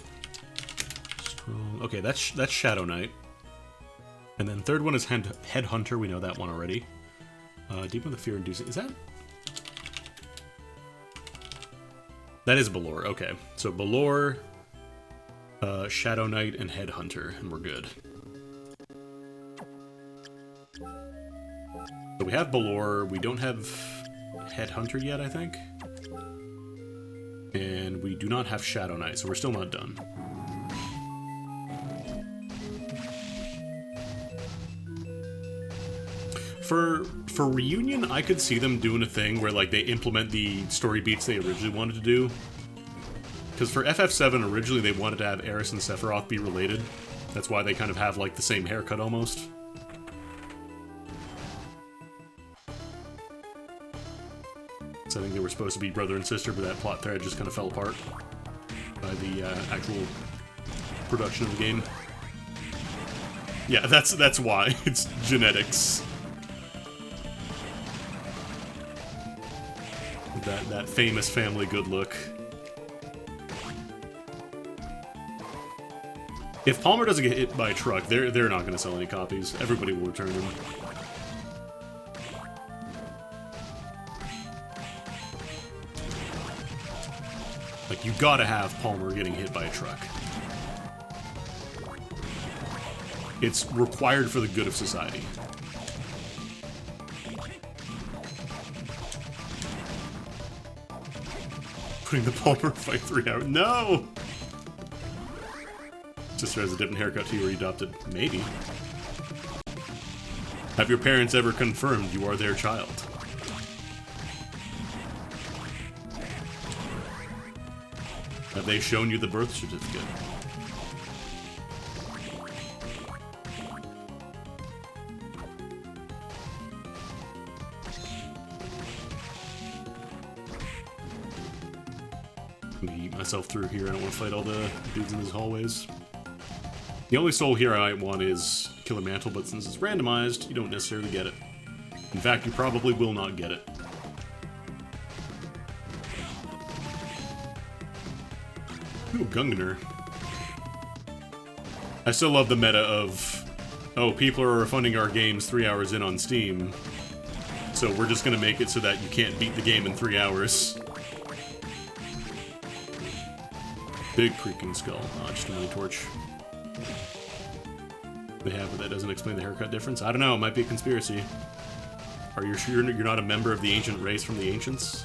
Strong... okay, that's Shadow Knight. And then third one is Headhunter, we know that one already. Deepen the fear-inducing... is that... that is Balor, okay. So Balor, Shadow Knight, and Headhunter, and we're good. So we have Balor, we don't have Headhunter yet, I think. And we do not have Shadow Knight, so we're still not done. For Reunion, I could see them doing a thing where, like, they implement the story beats they originally wanted to do. Because for FF7, originally they wanted to have Aeris and Sephiroth be related. That's why they kind of have, like, the same haircut almost. So I think they were supposed to be brother and sister, but that plot thread just kind of fell apart by the actual production of the game. Yeah, that's why. It's genetics. That famous family good look. If Palmer doesn't get hit by a truck, they're not going to sell any copies. Everybody will return them. Like, you gotta have Palmer getting hit by a truck. It's required for the good of society. Putting the Palmer fight 3 hours. No! Sister has a different haircut to you, or you adopted. Maybe. Have your parents ever confirmed you are their child? Have they shown you the birth certificate? Let me eat myself through here. I don't want to fight all the dudes in these hallways. The only soul here I might want is Killer Mantle, but since it's randomized, you don't necessarily get it. In fact, you probably will not get it. Ooh, Gungnir. I still love the meta of, oh, people are refunding our games 3 hours in on Steam, so we're just gonna make it so that you can't beat the game in 3 hours. Big creaking skull. Oh, just a money torch. They have, but that doesn't explain the haircut difference. I don't know, it might be a conspiracy. Are you sure you're not a member of the ancient race from the ancients?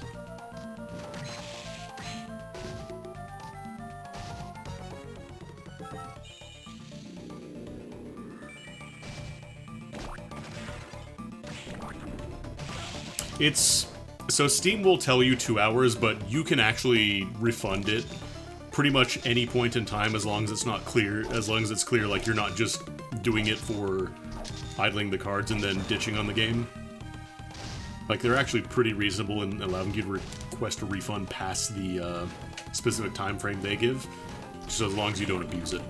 It's... so Steam will tell you 2 hours, but you can actually refund it pretty much any point in time as long as it's not clear, as long as it's clear, like, you're not just doing it for idling the cards and then ditching on the game. Like, they're actually pretty reasonable in allowing you to request a refund past the specific time frame they give, just as long as you don't abuse it.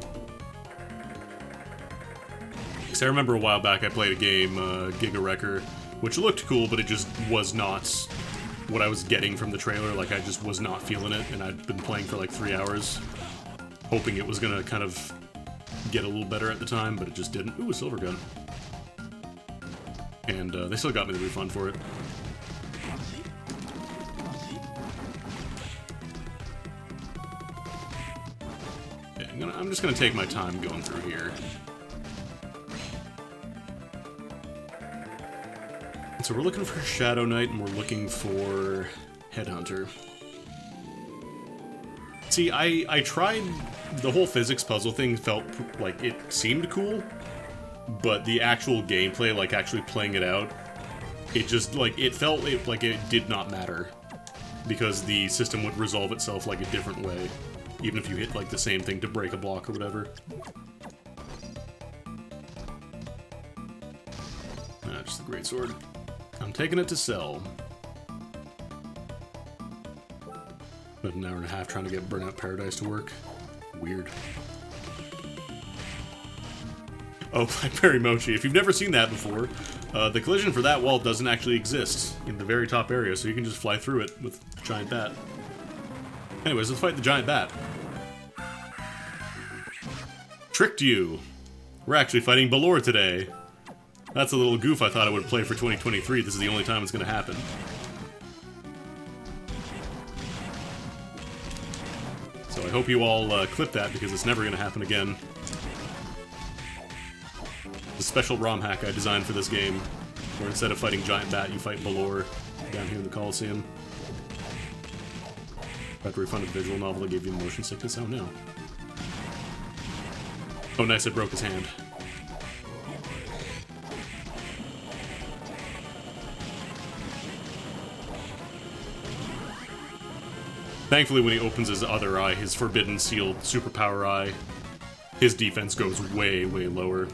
Because I remember a while back I played a game, Giga Wrecker, which looked cool, but it just was not what I was getting from the trailer. Like, I just was not feeling it, and I'd been playing for like 3 hours, hoping it was gonna kind of get a little better at the time, but it just didn't. Ooh, a silver gun. And they still got me the refund for it. Yeah, I'm just gonna take my time going through here. So we're looking for Shadow Knight, and we're looking for Headhunter. See, I tried... The whole physics puzzle thing felt like it seemed cool, but the actual gameplay, like actually playing it out, it just, like, it felt like it did not matter. Because the system would resolve itself, like, a different way. Even if you hit, like, the same thing to break a block or whatever. Ah, just the greatsword. I'm taking it to sell. But an hour and a half trying to get Burnout Paradise to work. Weird. Oh, Blackberry Mochi. If you've never seen that before, the collision for that wall doesn't actually exist in the very top area, so you can just fly through it with Giant Bat. Anyways, let's fight the Giant Bat. Tricked you. We're actually fighting Balor today. That's a little goof I thought I would play for 2023. This is the only time it's going to happen. So I hope you all clip that, because it's never going to happen again. The special ROM hack I designed for this game, where instead of fighting Giant Bat, you fight Balor down here in the Coliseum. Got to refund a visual novel that gave you motion sickness. Oh no. Oh nice, it broke his hand. Thankfully, when he opens his other eye, his forbidden sealed superpower eye, his defense goes way, way lower.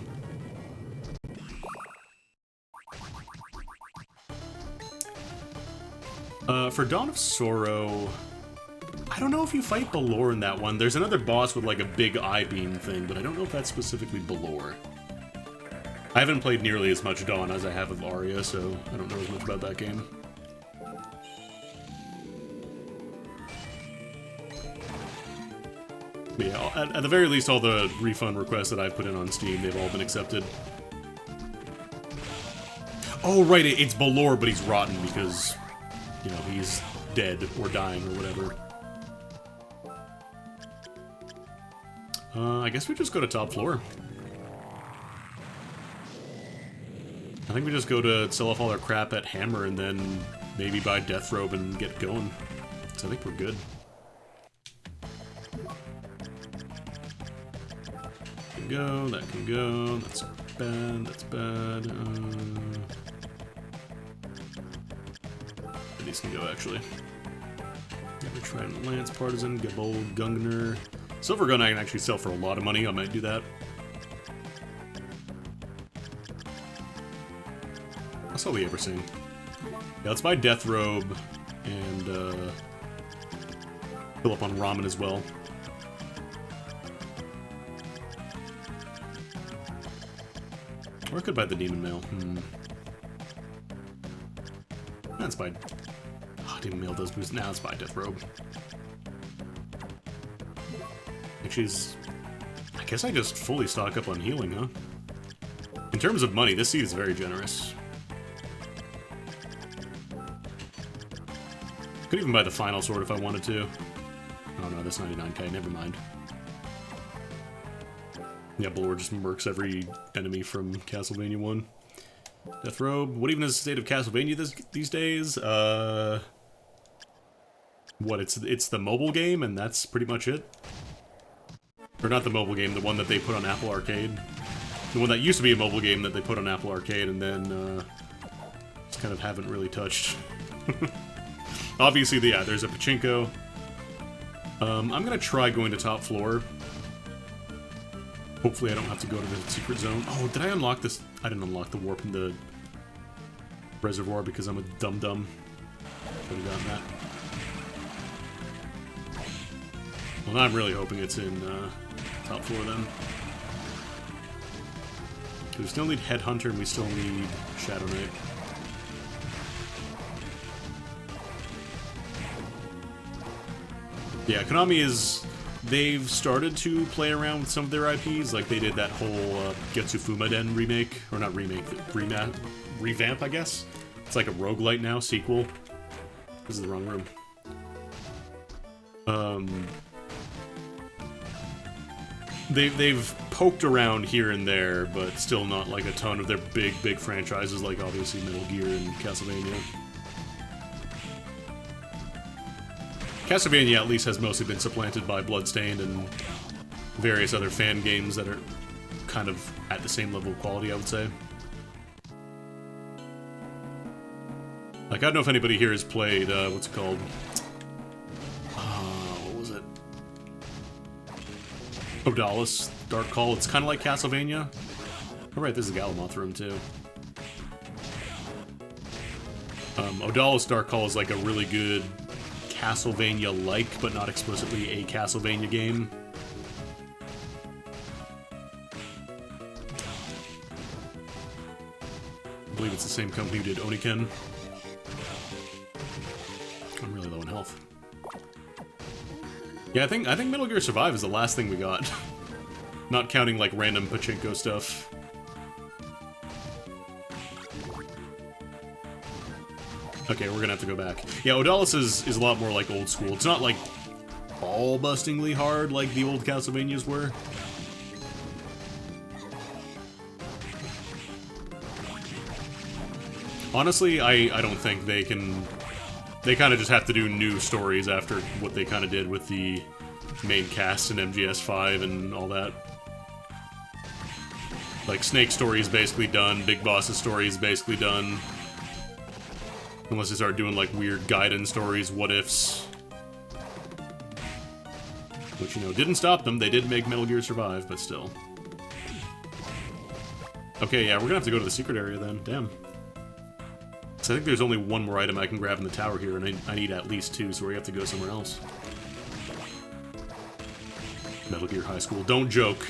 For Dawn of Sorrow, I don't know if you fight Balor in that one. There's another boss with like a big eye beam thing, but I don't know if that's specifically Balor. I haven't played nearly as much Dawn as I have of Aria, so I don't know as much about that game. But yeah, at the very least, all the refund requests that I put in on Steam, they've all been accepted. Oh, right, it's Balor, but he's rotten because, you know, he's dead or dying or whatever. I guess we just go to top floor. I think we just go to sell off all our crap at Hammer and then maybe buy Deathrobe and get going. So I think we're good. Go, that can go, that's bad, that's bad. These can go, actually. Got a Trident Lance, Partisan, Gabold, Gungnir. Silver Gun I can actually sell for a lot of money, I might do that. That's all we ever sing. Yeah, let's buy Deathrobe and fill up on Ramen as well. Or I could buy the Demon Mail. Let's buy... Oh, Demon Mail does boost. Now let's buy Deathrobe. Actually, I guess I just fully stock up on healing, huh? In terms of money, this seed is very generous. Could even buy the Final Sword if I wanted to. Oh no, that's 99k, never mind. Yeah, Balor just murks every enemy from Castlevania 1. Deathrobe. What even is the state of Castlevania these days? What, it's the mobile game, and that's pretty much it? Or not the mobile game, the one that they put on Apple Arcade. The one that used to be a mobile game that they put on Apple Arcade, and then, just kind of haven't really touched. Obviously, yeah, there's a Pachinko. I'm gonna try going to top floor. Hopefully I don't have to go to the secret zone. Oh, did I unlock this? I didn't unlock the warp in the reservoir because I'm a dum-dum. Could have gotten that. Well, now I'm really hoping it's in top floor then. We still need Headhunter and we still need Shadow Knight. Yeah, Konami is... They've started to play around with some of their IPs, like they did that whole Getsu Fumaden remake, or not remake, revamp, I guess. It's like a roguelite now, sequel. This is the wrong room. They've poked around here and there, but still not like a ton of their big franchises, like obviously Metal Gear and Castlevania. Castlevania at least has mostly been supplanted by Bloodstained and various other fan games that are kind of at the same level of quality, I would say. Like, I don't know if anybody here has played, what's it called? What was it? Odalis Dark Call. It's kind of like Castlevania. Oh, right, there's a Galamoth room, too. Odalis Dark Call is like a really good Castlevania-like, but not explicitly a Castlevania game. I believe it's the same company who did Oniken. I'm really low in health. Yeah, I think Metal Gear Survive is the last thing we got. Not counting, like, random pachinko stuff. Okay, we're gonna have to go back. Yeah, Odalis is a lot more like old school. It's not, like, ball-bustingly hard like the old Castlevanias were. Honestly, I don't think they can... They kind of just have to do new stories after what they kind of did with the main cast in MGS5 and all that. Like, Snake's story is basically done, Big Boss's story is basically done. Unless they start doing, like, weird Gaiden stories, what-ifs. Which, you know, didn't stop them. They did make Metal Gear Survive, but still. Okay, yeah, we're gonna have to go to the secret area then. Damn. So I think there's only one more item I can grab in the tower here, and I need at least two, so we have to go somewhere else. Metal Gear High School. Don't joke.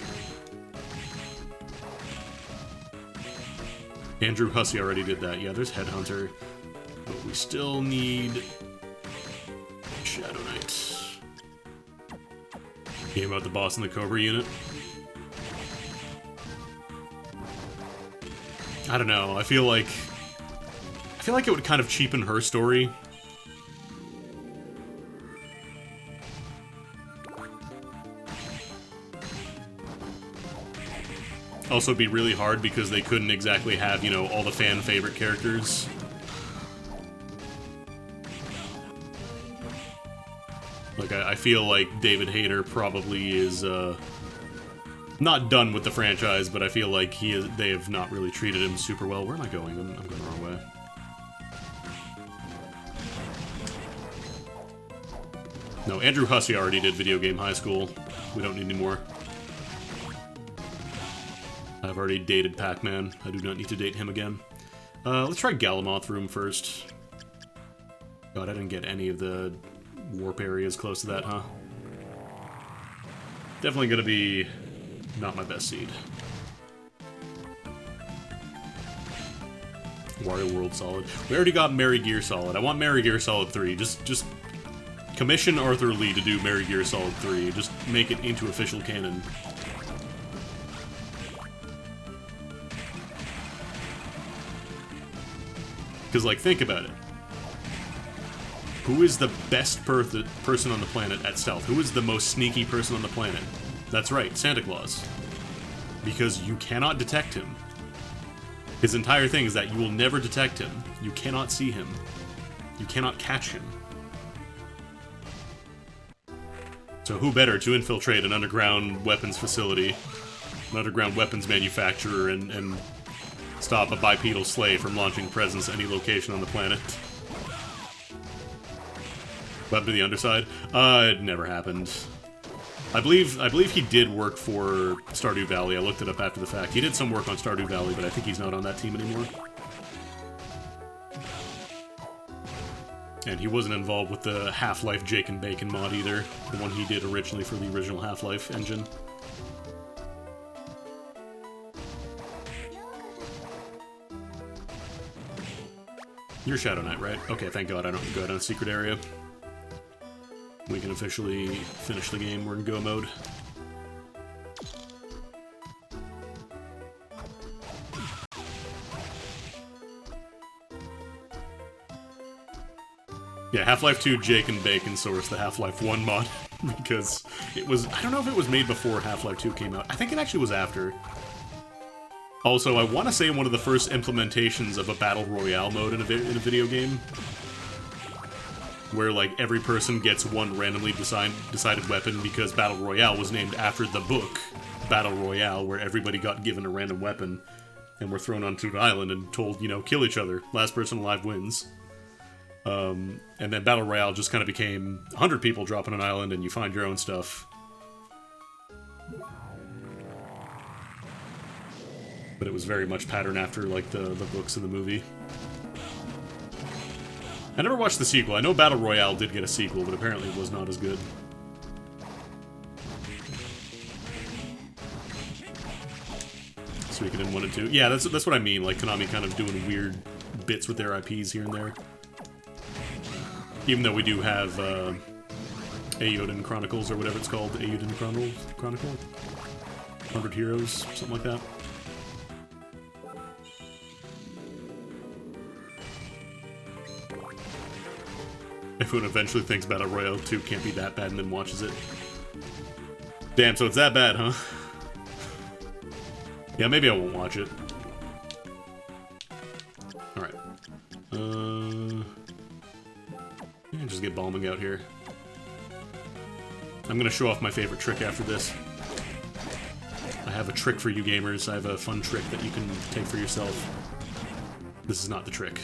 Andrew Hussey already did that. Yeah, there's Headhunter. But we still need... Shadow Knight. Game about the boss in the Cobra unit. I don't know, I feel like it would kind of cheapen her story. Also, it'd be really hard because they couldn't exactly have, you know, all the fan favorite characters. Like, I feel like David Hayter probably is, not done with the franchise, but I feel like they have not really treated him super well. Where am I going? I'm going the wrong way. No, Andrew Hussey already did Video Game High School. We don't need any more. I've already dated Pac-Man. I do not need to date him again. Let's try Galamoth Room first. God, I didn't get any of the warp areas close to that, huh? Definitely gonna be not my best seed. Wario World Solid. We already got Merry Gear Solid. I want Merry Gear Solid 3. Just commission Arthur Lee to do Merry Gear Solid 3. Just make it into official canon. Because, like, think about it. Who is the best person on the planet at stealth? Who is the most sneaky person on the planet? That's right, Santa Claus. Because you cannot detect him. His entire thing is that you will never detect him. You cannot see him. You cannot catch him. So who better to infiltrate an underground weapons facility, an underground weapons manufacturer, and stop a bipedal sleigh from launching presents any location on the planet? What happened to the underside? It never happened. I believe he did work for Stardew Valley. I looked it up after the fact. He did some work on Stardew Valley, but I think he's not on that team anymore. And he wasn't involved with the Half-Life Jake and Bacon mod either, the one he did originally for the original Half-Life engine. You're Shadow Knight, right? Okay, thank God I don't go down a secret area. we can officially finish the game. We're in go mode. Yeah, Half-Life 2 Jake and Bacon sourced the Half-Life 1 mod because it was... I don't know if it was made before Half-Life 2 came out. I think it actually was after. Also, I want to say one of the first implementations of a Battle Royale mode in a video game, where, like, every person gets one randomly decided weapon because Battle Royale was named after the book Battle Royale, where everybody got given a random weapon and were thrown onto an island and told, you know, kill each other. Last person alive wins. And then Battle Royale just kind of became 100 people drop on an island and you find your own stuff. But it was very much patterned after, like, the books in the movie. I never watched the sequel. I know Battle Royale did get a sequel, but apparently it was not as good. Suikoden 1 and 2. Yeah, that's what I mean, like Konami kind of doing weird bits with their IPs here and there. Even though we do have Eiyuden Chronicles, or whatever it's called, Eiyuden Chronicle? 100 Heroes, something like that. Everyone eventually thinks Battle Royale 2 can't be that bad and then watches it. Damn, so it's that bad, huh? Yeah, maybe I won't watch it. Alright. Yeah, just get bombing out here. I'm gonna show off my favorite trick after this. I have a trick for you gamers. I have a fun trick that you can take for yourself. This is not the trick.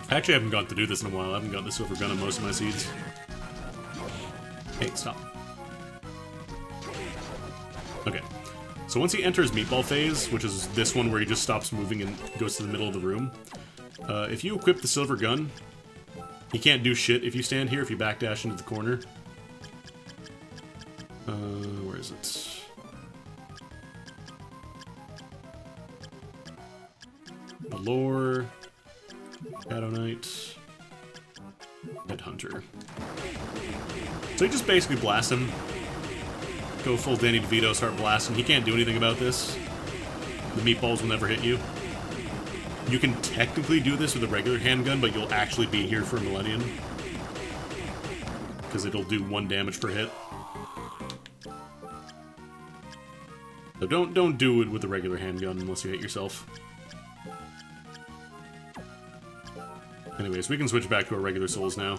I actually haven't gotten to do this in a while. I haven't gotten the silver gun on most of my seeds. Hey, stop. Okay. So once he enters Meatball Phase, which is this one where he just stops moving and goes to the middle of the room, if you equip the silver gun, he can't do shit if you stand here, if you backdash into the corner. Where is it? The lore... Shadow Knight... Headhunter. So you just basically blast him. Go full Danny DeVito, start blasting. He can't do anything about this. The meatballs will never hit you. You can technically do this with a regular handgun, but you'll actually be here for a millennium. Because it'll do 1 damage per hit. So don't do it with a regular handgun unless you hit yourself. Anyways, we can switch back to our regular souls now.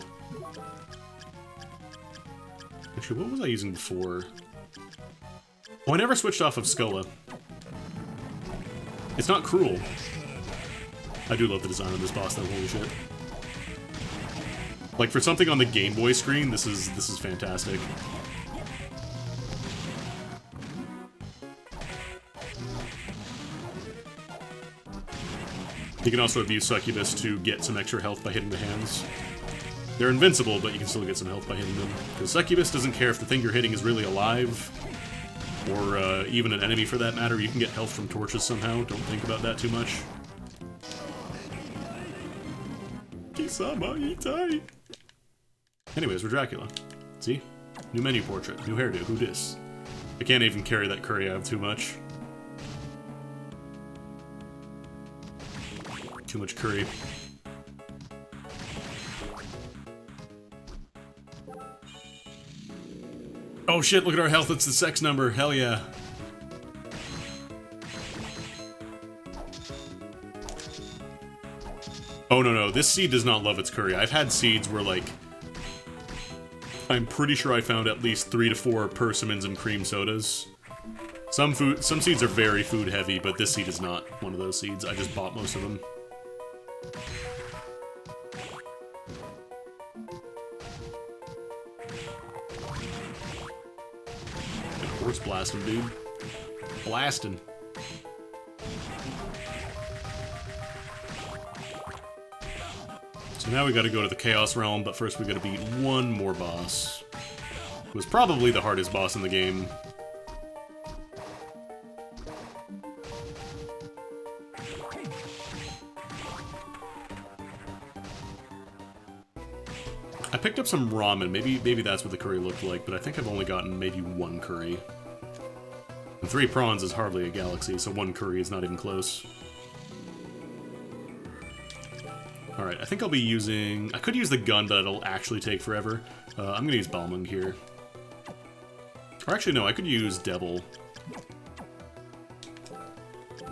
Actually, what was I using before? Oh, I never switched off of Sculla. It's not cruel. I do love the design of this boss, though. Holy shit! Like for something on the Game Boy screen, this is fantastic. You can also abuse Succubus to get some extra health by hitting the hands. They're invincible, but you can still get some health by hitting them. Because Succubus doesn't care if the thing you're hitting is really alive, or even an enemy for that matter. You can get health from torches somehow. Don't think about that too much. Kisama Itai! Anyways, we're Dracula. See? New menu portrait, new hairdo, who dis? I can't even carry that curry I have too much. Too much curry. Oh shit, look at our health, it's the sex number, hell yeah. Oh no, this seed does not love its curry. I've had seeds where, like, I'm pretty sure I found at least 3 to 4 persimmons and cream sodas. Some seeds are very food heavy, but this seed is not one of those seeds. I just bought most of them. Horse blasting, dude. Blasting. So now we gotta go to the Chaos Realm, but first we gotta beat one more boss. It was probably the hardest boss in the game. I picked up some ramen. Maybe that's what the curry looked like, but I think I've only gotten maybe one curry. And 3 prawns is hardly a galaxy, so 1 curry is not even close. Alright, I think I'll be using... I could use the gun, but it'll actually take forever. I'm gonna use Balmung here. Or actually, no, I could use Devil.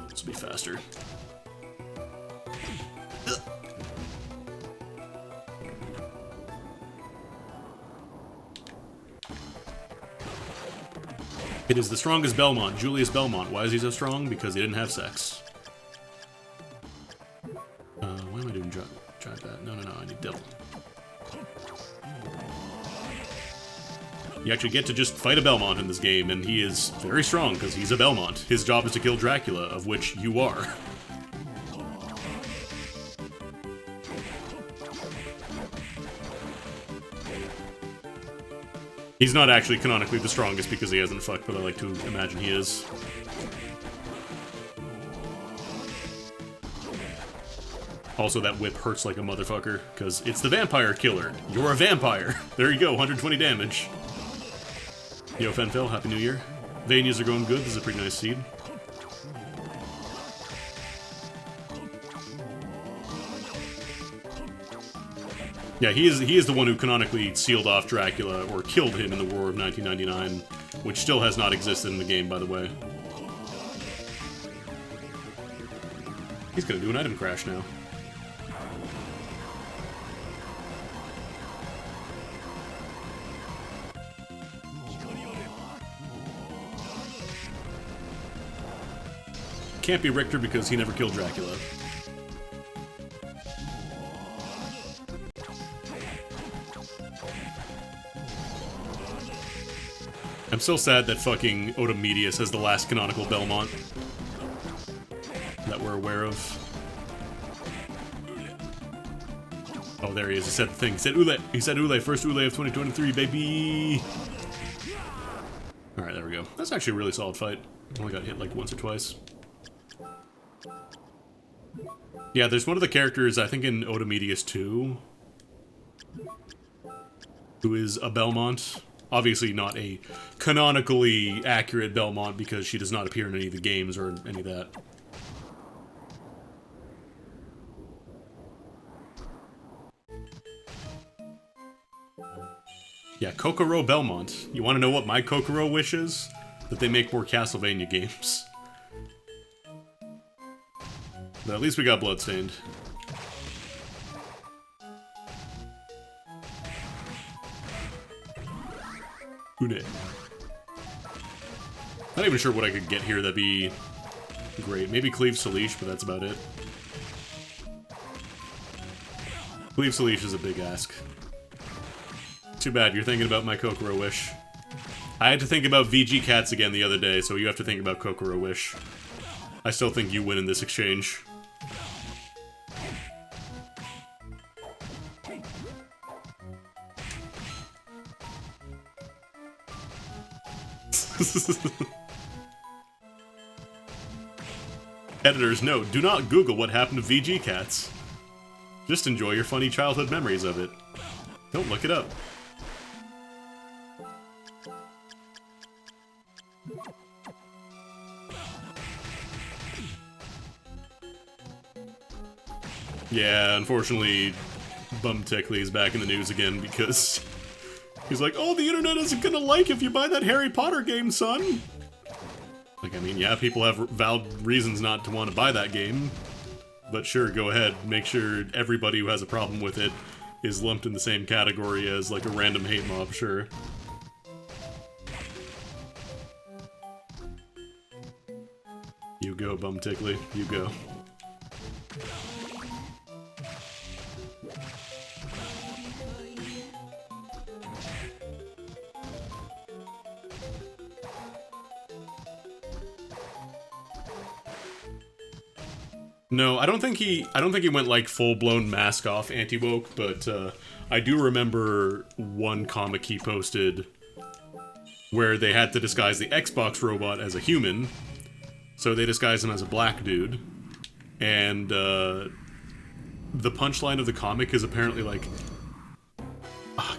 This will be faster. It is the strongest Belmont, Julius Belmont. Why is he so strong? Because he didn't have sex. Why am I doing drive that? No, I need Devil. You actually get to just fight a Belmont in this game, and he is very strong, because he's a Belmont. His job is to kill Dracula, of which you are. He's not actually canonically the strongest because he hasn't fucked, but I like to imagine he is. Also, that whip hurts like a motherfucker, because it's the vampire killer. You're a vampire. There you go, 120 damage. Yo, Fenfil, Happy New Year. Vanias are going good, this is a pretty nice seed. Yeah, he is the one who canonically sealed off Dracula, or killed him in the War of 1999, which still has not existed in the game, by the way. He's gonna do an item crash now. Can't be Richter because he never killed Dracula. I'm so sad that fucking Odomedius has the last canonical Belmont that we're aware of. Oh, there he is. He said the thing. He said Ule. He said Ule. First Ule of 2023, baby. Alright, there we go. That's actually a really solid fight. Only got hit like once or twice. Yeah, there's one of the characters, I think in Odomedius 2, who is a Belmont. Obviously not a canonically accurate Belmont because she does not appear in any of the games or any of that. Yeah, Kokoro Belmont. You want to know what my Kokoro wish is? That they make more Castlevania games. But at least we got Bloodstained. Not even sure what I could get here that'd be great. Maybe Cleave Salish, but that's about it. Cleave Salish is a big ask. Too bad, you're thinking about my Kokoro wish. I had to think about VG Cats again the other day, so you have to think about Kokoro wish. I still think you win in this exchange. Editor's note, do not Google what happened to VG Cats. Just enjoy your funny childhood memories of it. Don't look it up. Yeah, unfortunately, Bum Tickley is back in the news again because he's like, oh, the internet isn't gonna like if you buy that Harry Potter game, son! Like, I mean, yeah, people have valid reasons not to want to buy that game, but sure, go ahead. Make sure everybody who has a problem with it is lumped in the same category as, like, a random hate mob, sure. You go, Bum Tickley. You go. No, I don't think he went like full-blown mask off anti-woke, but I do remember one comic he posted where they had to disguise the Xbox robot as a human, so they disguised him as a black dude, and the punchline of the comic is apparently like,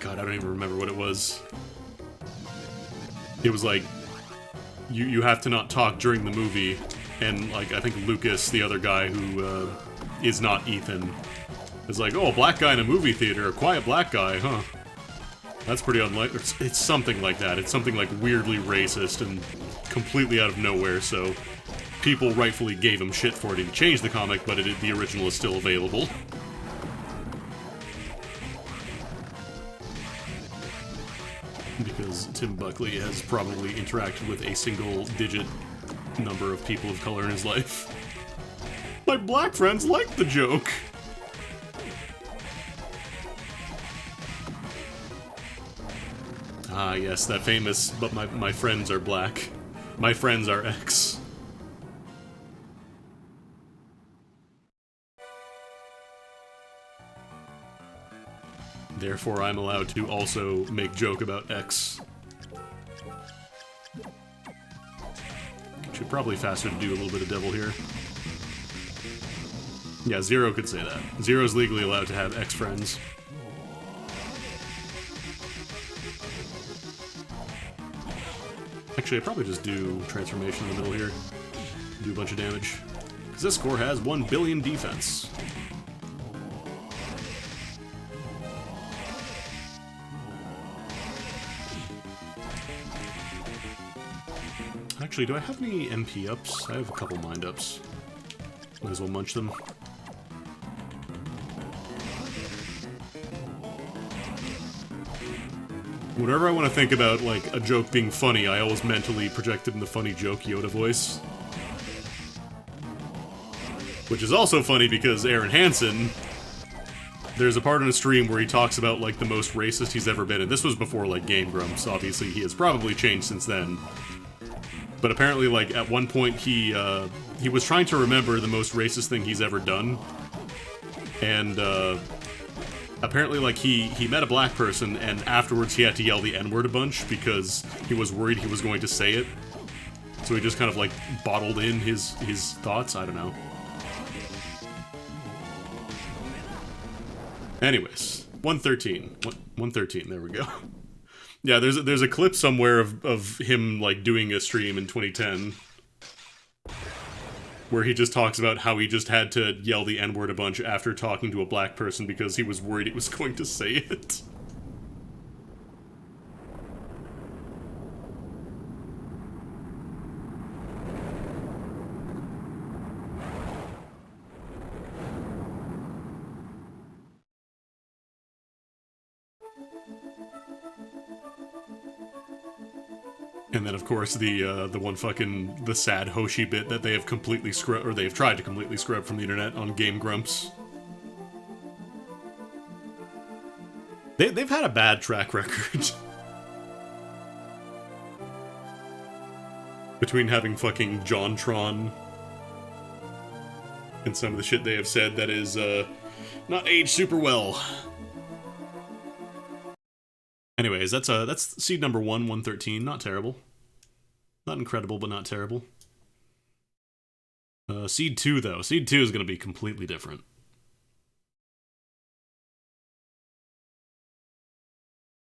God, I don't even remember what it was. It was like, you have to not talk during the movie, and like, I think Lucas, the other guy who is not Ethan, is like, oh, a black guy in a movie theater, a quiet black guy, huh? That's pretty unlikely. It's something like that. It's something like weirdly racist and completely out of nowhere, so people rightfully gave him shit for it. He changed the comic, but the original is still available. Because Tim Buckley has probably interacted with a single-digit number of people of color in his life. My black friends liked the joke! Ah, yes, that famous, but my friends are black. My friends are X. Therefore, I'm allowed to also make joke about X. Should probably faster to do a little bit of devil here. Yeah, Zero could say that. Zero's legally allowed to have X friends. Actually, I'd probably just do transformation in the middle here. Do a bunch of damage. Because this score has 1 billion defense. Actually, do I have any MP ups? I have a couple mind ups. Might as well munch them. Whenever I want to think about, like, a joke being funny, I always mentally project it in the funny joke Yoda voice. Which is also funny because Aaron Hansen, there's a part in a stream where he talks about, like, the most racist he's ever been, and this was before, like, Game Grumps. Obviously, he has probably changed since then. But apparently, like, at one point he was trying to remember the most racist thing he's ever done. And, apparently, like, he met a black person, and afterwards he had to yell the N-word a bunch because he was worried he was going to say it. So he just kind of, like, bottled in his thoughts. I don't know. Anyways, 113. 113, there we go. Yeah, there's a clip somewhere of him, like, doing a stream in 2010 where he just talks about how he just had to yell the N-word a bunch after talking to a black person because he was worried he was going to say it. And then, of course, the one fucking, the sad Hoshi bit that they have completely scrubbed, or they've tried to completely scrub from the internet on Game Grumps. They've had a bad track record. Between having fucking JonTron and some of the shit they have said that is, not aged super well. Anyways, that's seed number 113. Not terrible. Not incredible, but not terrible. Seed 2, though. Seed 2 is going to be completely different.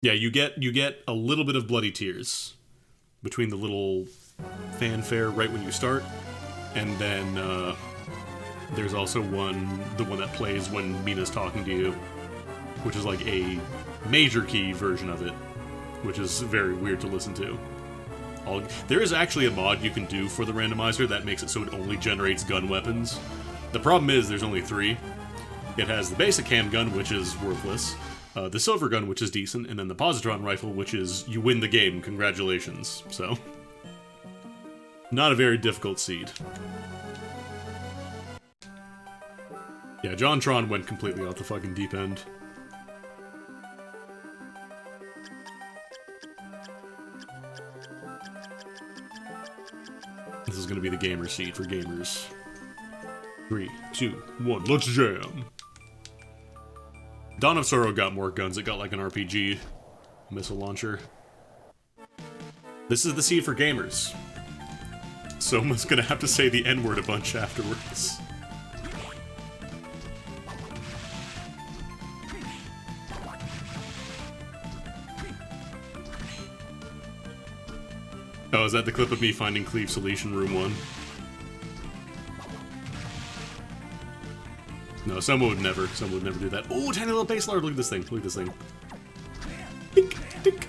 Yeah, you get a little bit of bloody tears between the little fanfare right when you start, and then there's also the one that plays when Mina's talking to you, which is like a major key version of it, which is very weird to listen to. There is actually a mod you can do for the randomizer that makes it so it only generates gun weapons. The problem is there's only 3. It has the basic handgun, which is worthless, the silver gun, which is decent, and then the positron rifle, which is you win the game, congratulations. So, not a very difficult seed. Yeah, JonTron went completely off the fucking deep end. This is gonna be the gamer seed for gamers. 3, 2, 1, let's jam! Dawn of Sorrow got more guns. It got like an RPG missile launcher. This is the seed for gamers. Soma's gonna have to say the N-word a bunch afterwards. Oh, is that the clip of me finding Cleve Salish in room 1? No, someone would never do that. Oh, tiny little base lord, look at this thing, look at this thing. Dink, dink.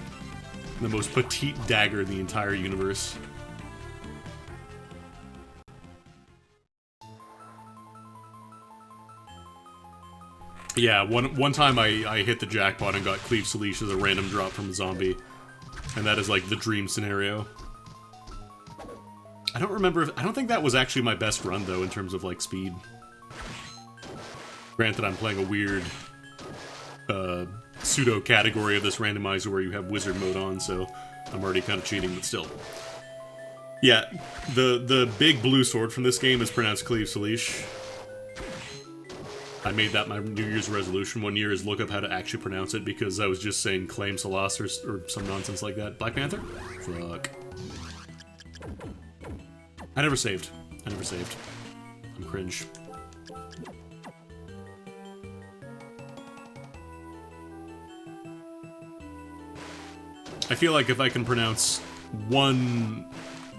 The most petite dagger in the entire universe. Yeah, one time I hit the jackpot and got Cleve Salish as a random drop from a zombie. And that is like the dream scenario. I don't think that was actually my best run though in terms of like speed. Granted, I'm playing a weird pseudo category of this randomizer where you have wizard mode on, so I'm already kind of cheating, but still. Yeah, the big blue sword from this game is pronounced Cleve Salish. I made that my New Year's resolution one year, is look up how to actually pronounce it, because I was just saying Claim Salas or some nonsense like that. Black Panther? Fuck. I never saved. I'm cringe. I feel like if I can pronounce one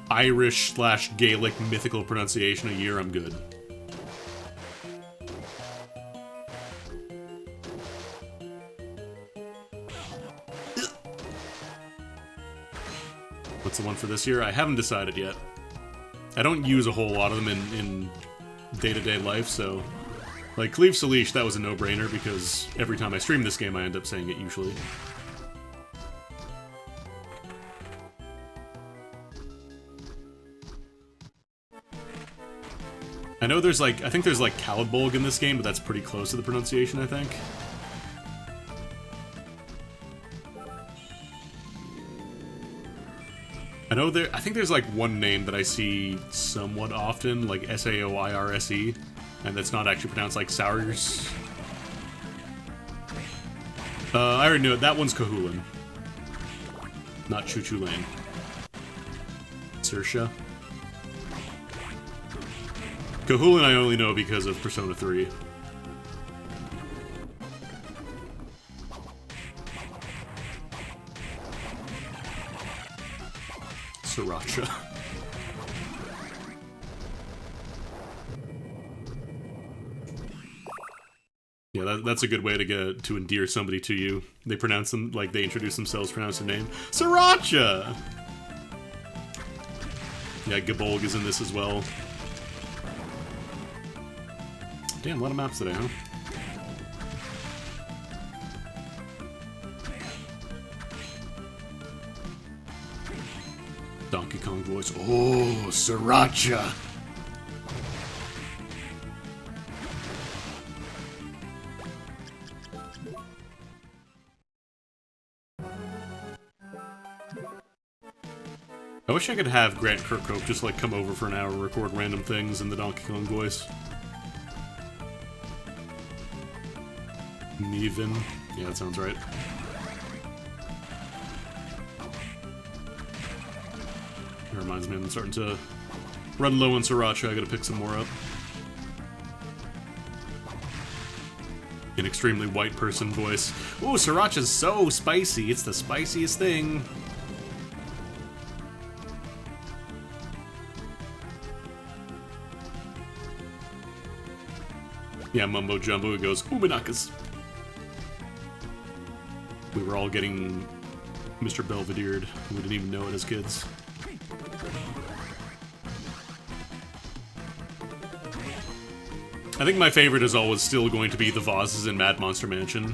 Irish/Gaelic mythical pronunciation a year, I'm good. What's the one for this year? I haven't decided yet. I don't use a whole lot of them in day-to-day life, so... Like, Cleve Salish, that was a no-brainer, because every time I stream this game, I end up saying it, usually. I know there's like, I think there's like Cowlbolg in this game, but that's pretty close to the pronunciation, I think. I think there's like one name that I see somewhat often, like Saoirse, and that's not actually pronounced like Sauriers. I already knew it. That one's Kahulin. Not Choo Choo Lane. Saoirse. Kahulin I only know because of Persona 3. Sriracha. Yeah, that's a good way to endear somebody to you. They pronounce them like they introduce themselves, pronounce their name. Sriracha! Yeah, Gabolg is in this as well. Damn, a lot of maps today, huh? Donkey Kong voice. Oh, Sriracha! I wish I could have Grant Kirkhope just like come over for an hour and record random things in the Donkey Kong voice. Neven. Yeah, that sounds right. It reminds me I'm starting to run low on Sriracha. I gotta pick some more up. An extremely white person voice. Ooh, Sriracha's so spicy. It's the spiciest thing. Yeah, Mumbo Jumbo, it goes, Ubinakas. We were all getting Mr. Belvedere'd. We didn't even know it as kids. I think my favorite is always still going to be the Vozes in Mad Monster Mansion.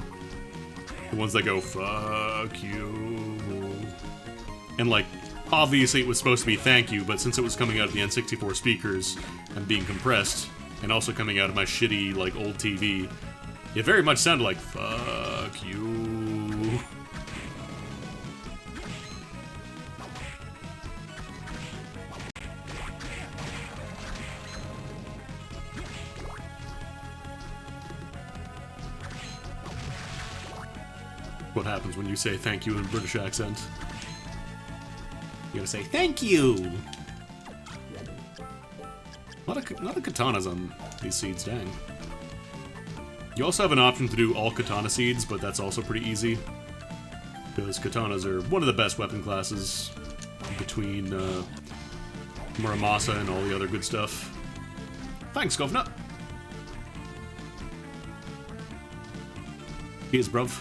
The ones that go, fuck you. And like, obviously it was supposed to be thank you, but since it was coming out of the N64 speakers and being compressed, and also coming out of my shitty, like, old TV, it very much sounded like, fuck you. What happens when you say thank you in a British accent? You gotta say, thank you! A lot of katanas on these seeds, dang. You also have an option to do all katana seeds, but that's also pretty easy. Because katanas are one of the best weapon classes between Muramasa and all the other good stuff. Thanks, Governor. Cheers, bruv.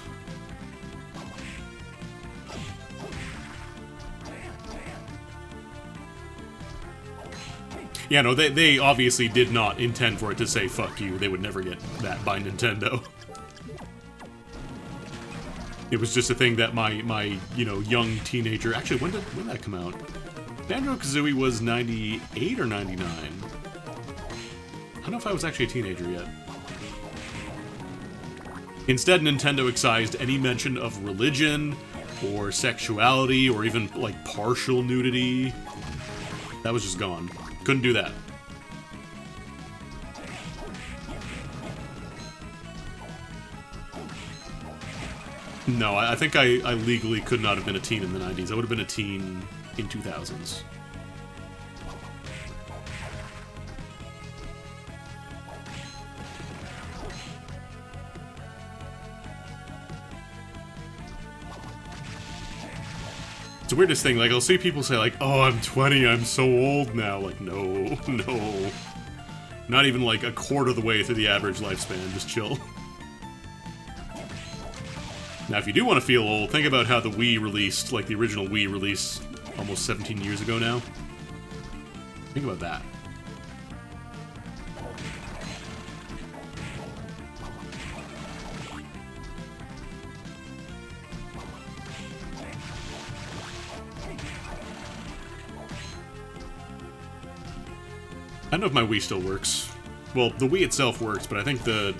Yeah, no, they obviously did not intend for it to say fuck you. They would never get that by Nintendo. It was just a thing that my you know, young teenager... Actually, when did that come out? Banjo-Kazooie was 98 or 99? I don't know if I was actually a teenager yet. Instead, Nintendo excised any mention of religion, or sexuality, or even, like, partial nudity. That was just gone. Couldn't do that. No, I think I legally could not have been a teen in the 90s. I would have been a teen in 2000s. It's the weirdest thing, like, I'll see people say, like, oh, I'm 20, I'm so old now. Like, no, no. Not even, like, a quarter of the way through the average lifespan, just chill. Now, if you do want to feel old, think about how the Wii released, like, the original Wii released almost 17 years ago now. Think about that. I don't know if my Wii still works. Well, the Wii itself works, but I think the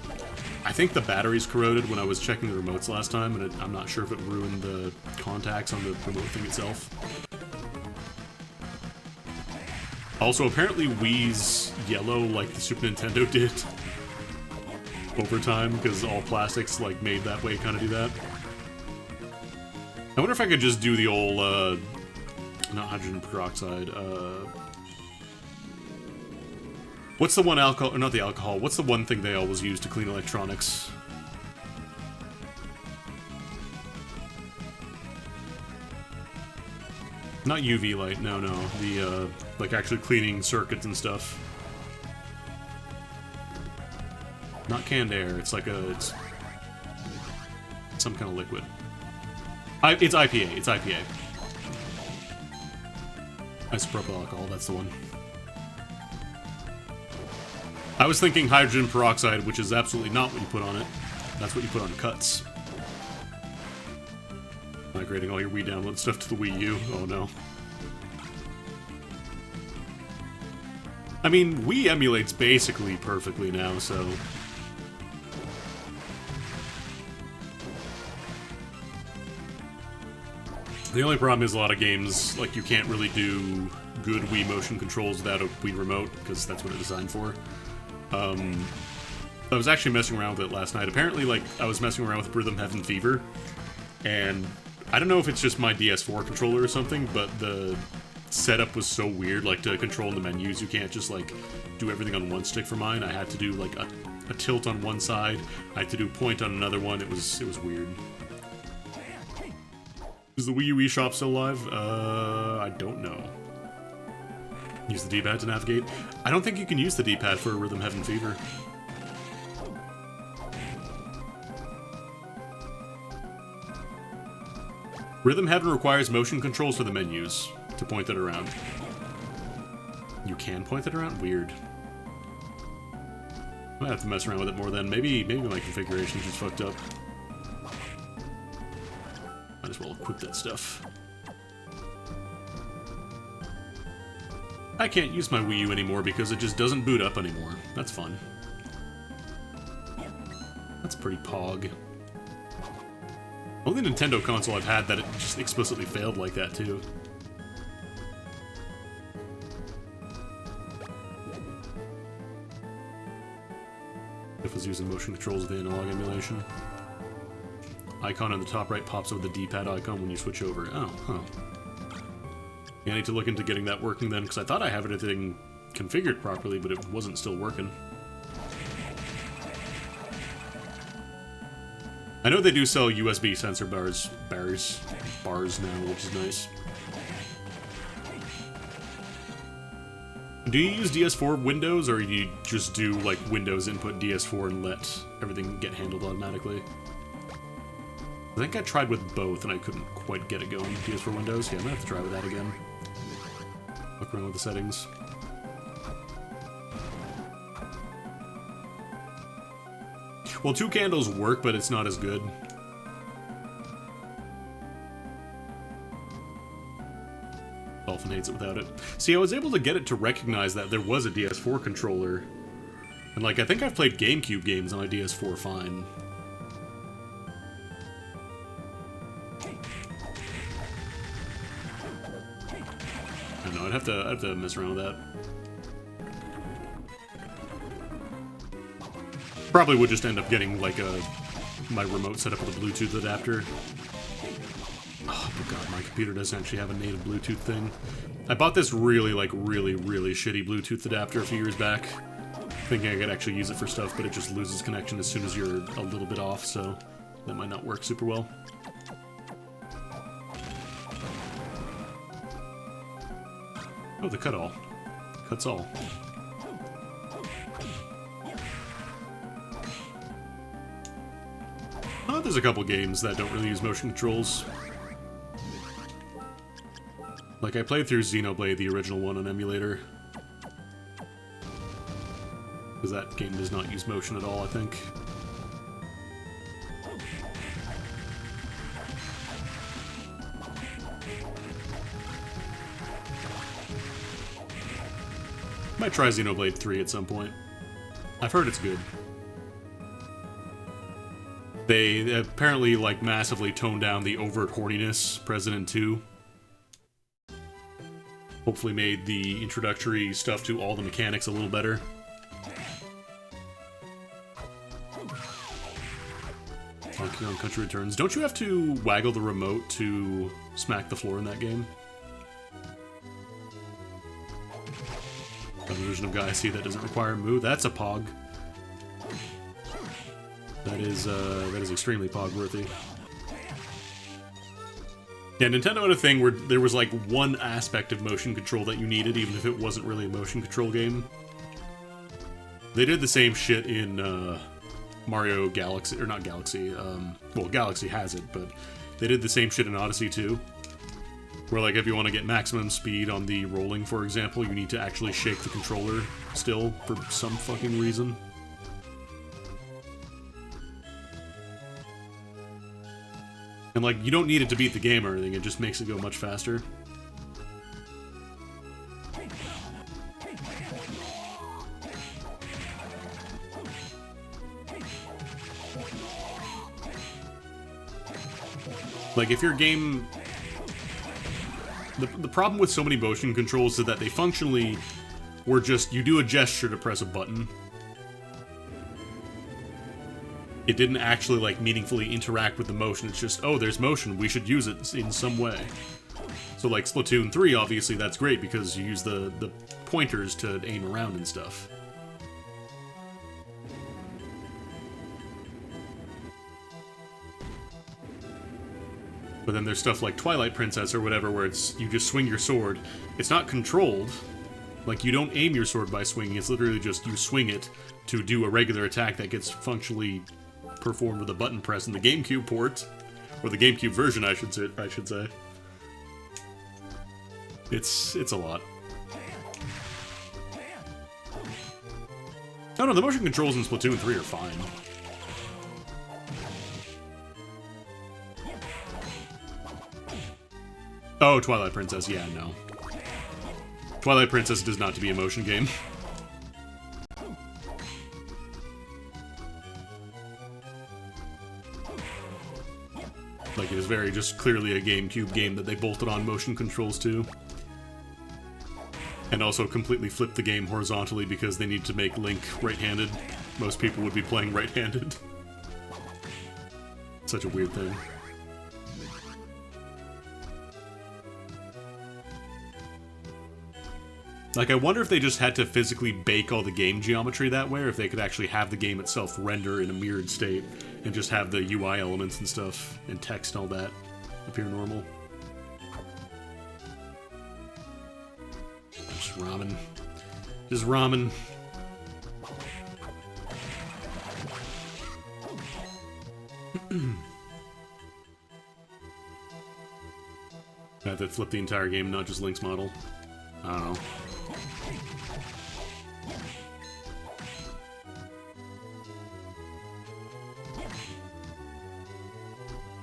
batteries corroded when I was checking the remotes last time, and I'm not sure if it ruined the contacts on the remote thing itself. Also, apparently Wii's yellow, like the Super Nintendo did, over time, because all plastics, like, made that way kind of do that. I wonder if I could just do the old, not hydrogen peroxide, what's the one alcohol, or not the alcohol, what's the one thing they always use to clean electronics? Not UV light, no, the, like actually cleaning circuits and stuff. Not canned air, it's like it's some kind of liquid. It's IPA. Isopropyl alcohol, that's the one. I was thinking hydrogen peroxide, which is absolutely not what you put on it. That's what you put on cuts. Migrating all your Wii download stuff to the Wii U. Oh no. I mean, Wii emulates basically perfectly now, so... The only problem is a lot of games, like, you can't really do good Wii motion controls without a Wii remote, because that's what it's designed for. I was actually messing around with it last night. Apparently, like, I was messing around with Rhythm Heaven Fever, and I don't know if it's just my DS4 controller or something, but the setup was so weird, like, to control the menus, you can't just, like, do everything on one stick for mine. I had to do, like, a tilt on one side, I had to do point on another one. It was weird. Is the Wii U eShop still live? I don't know. Use the D-pad to navigate? I don't think you can use the D-pad for Rhythm Heaven Fever. Rhythm Heaven requires motion controls for the menus to point it around. You can point it around? Weird. I might have to mess around with it more then. Maybe my configuration's just fucked up. Might as well equip that stuff. I can't use my Wii U anymore because it just doesn't boot up anymore. That's fun. That's pretty pog. Only Nintendo console I've had that it just explicitly failed like that, too. If I was using motion controls with the analog emulation. Icon on the top right pops over the D-pad icon when you switch over. Oh, huh. Yeah, I need to look into getting that working then, because I thought I have everything configured properly, but it wasn't still working. I know they do sell USB sensor bars now, which is nice. Do you use DS4 Windows, or do you just do, like, Windows input DS4 and let everything get handled automatically? I think I tried with both, and I couldn't quite get it going with DS4 Windows. Yeah, I'm gonna have to try with that again. Look around with the settings. Well, 2 candles work, but it's not as good. Dolphin hates it without it. See, I was able to get it to recognize that there was a DS4 controller. And, like, I think I've played GameCube games on my DS4 fine. I don't know, I'd have to mess around with that. Probably would just end up getting, like, my remote set up with a Bluetooth adapter. Oh, but god, my computer doesn't actually have a native Bluetooth thing. I bought this really shitty Bluetooth adapter a few years back, thinking I could actually use it for stuff, but it just loses connection as soon as you're a little bit off, so that might not work super well. Oh, the cut all. Cuts all. There's a couple games that don't really use motion controls. Like, I played through Xenoblade, the original one, on emulator. Because that game does not use motion at all, I think. Might try Xenoblade 3 at some point. I've heard it's good. They apparently, like, massively toned down the overt horniness present in 2. Hopefully made the introductory stuff to all the mechanics a little better. Donkey Kong Country Returns. Don't you have to waggle the remote to smack the floor in that game? Another version of Guy I see that doesn't require a move. That's a pog. That is extremely pog-worthy. Yeah, Nintendo had a thing where there was like one aspect of motion control that you needed, even if it wasn't really a motion control game. They did the same shit in Mario Galaxy, or not Galaxy, well, Galaxy has it, but they did the same shit in Odyssey too. Where, like, if you want to get maximum speed on the rolling, for example, you need to actually shake the controller still, for some fucking reason. And, like, you don't need it to beat the game or anything, it just makes it go much faster. Like, if your game... The problem with so many motion controls is that they functionally were just, you do a gesture to press a button. It didn't actually, like, meaningfully interact with the motion. It's just, oh, there's motion, we should use it in some way. So, like, Splatoon 3, obviously, that's great because you use the pointers to aim around and stuff. But then there's stuff like Twilight Princess or whatever where it's, you just swing your sword. It's not controlled. Like, you don't aim your sword by swinging, it's literally just you swing it to do a regular attack that gets functionally performed with a button press in the GameCube port. Or the GameCube version, I should say. It's a lot. Oh no, the motion controls in Splatoon 3 are fine. Oh, Twilight Princess, yeah, no. Twilight Princess does not to be a motion game. Like, it is very just clearly a GameCube game that they bolted on motion controls to. And also completely flipped the game horizontally because they need to make Link right-handed. Most people would be playing right-handed. Such a weird thing. Like, I wonder if they just had to physically bake all the game geometry that way, or if they could actually have the game itself render in a mirrored state, and just have the UI elements and stuff, and text and all that appear normal. Just ramen. Just ramen. That flipped the entire game, not just Link's model. I don't know.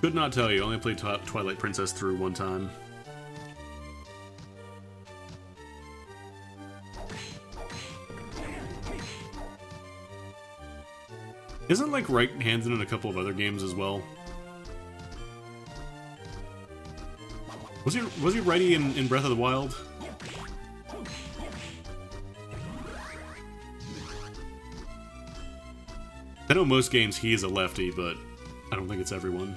Could not tell you. Only played Twilight Princess through one time. Isn't like right-handed in a couple of other games as well? Was he righty in Breath of the Wild? I know most games he is a lefty, but I don't think it's everyone.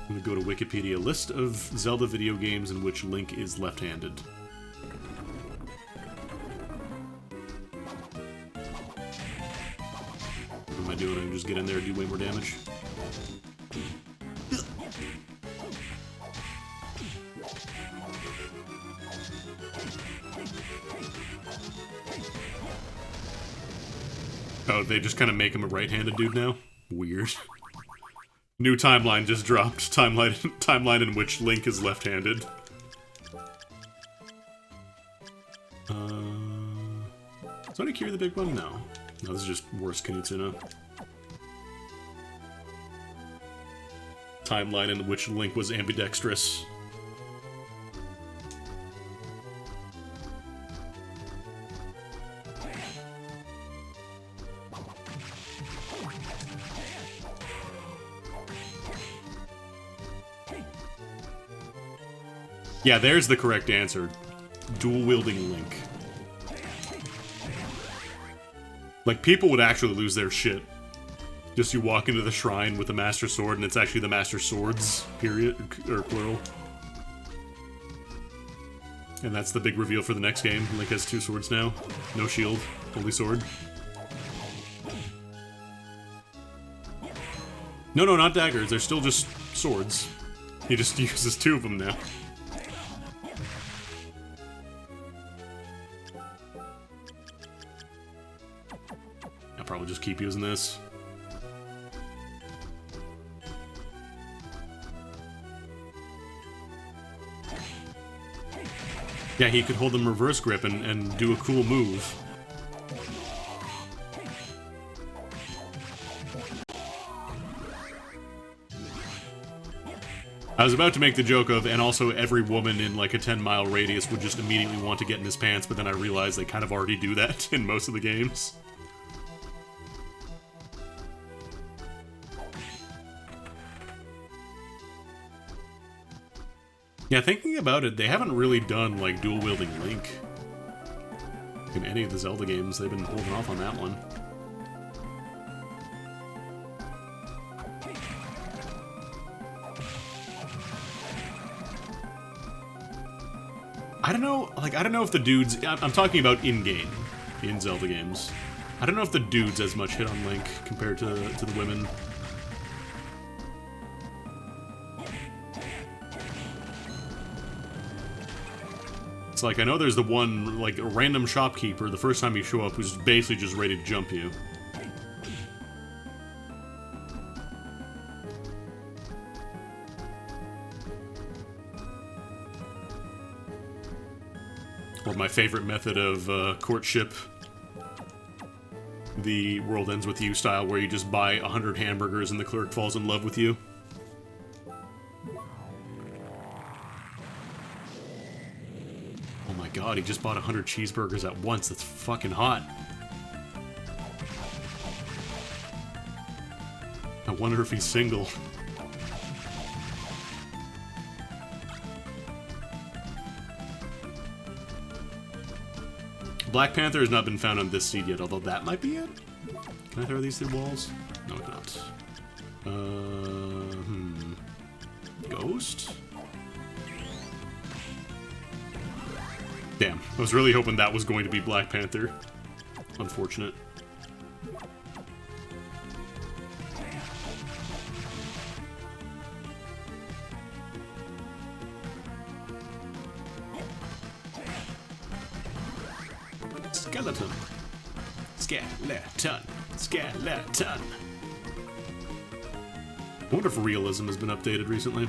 I'm gonna go to Wikipedia. List of Zelda video games in which Link is left-handed. What am I doing? I can just get in there and do way more damage. Oh, they just kind of make him a right-handed dude now? Weird. New timeline just dropped. Timeline in which Link is left-handed. Is Onikiri the big one? No. No, this is just worse Kinutsuna. Timeline in which Link was ambidextrous. Yeah, there's the correct answer. Dual-wielding Link. Like, people would actually lose their shit. Just you walk into the shrine with the Master Sword, and it's actually the Master Swords, period, or plural. And that's the big reveal for the next game. Link has 2 swords now. No shield, only sword. No, no, not daggers. They're still just swords. He just uses 2 of them now. I'll probably just keep using this. Yeah, he could hold them reverse grip and do a cool move. I was about to make the joke of, and also every woman in like a 10-mile radius would just immediately want to get in his pants, but then I realized they kind of already do that in most of the games. Yeah, thinking about it, they haven't really done, like, dual-wielding Link in any of the Zelda games. They've been holding off on that one. I don't know, like, I don't know if the dudes... I'm talking about in-game, in Zelda games. I don't know if the dudes as much hit on Link compared to the women. It's like, I know there's the one, like, a random shopkeeper, the first time you show up, who's basically just ready to jump you. Or my favorite method of courtship, the world ends with you style, where you just buy 100 hamburgers and the clerk falls in love with you. God, he just bought 100 cheeseburgers at once. That's fucking hot. I wonder if he's single. Black Panther has not been found on this seed yet, although that might be it. Can I throw these through walls? No, I cannot. Ghost? Damn, I was really hoping that was going to be Black Panther. Unfortunate. Skeleton. Skeleton. Skeleton. I wonder if realism has been updated recently.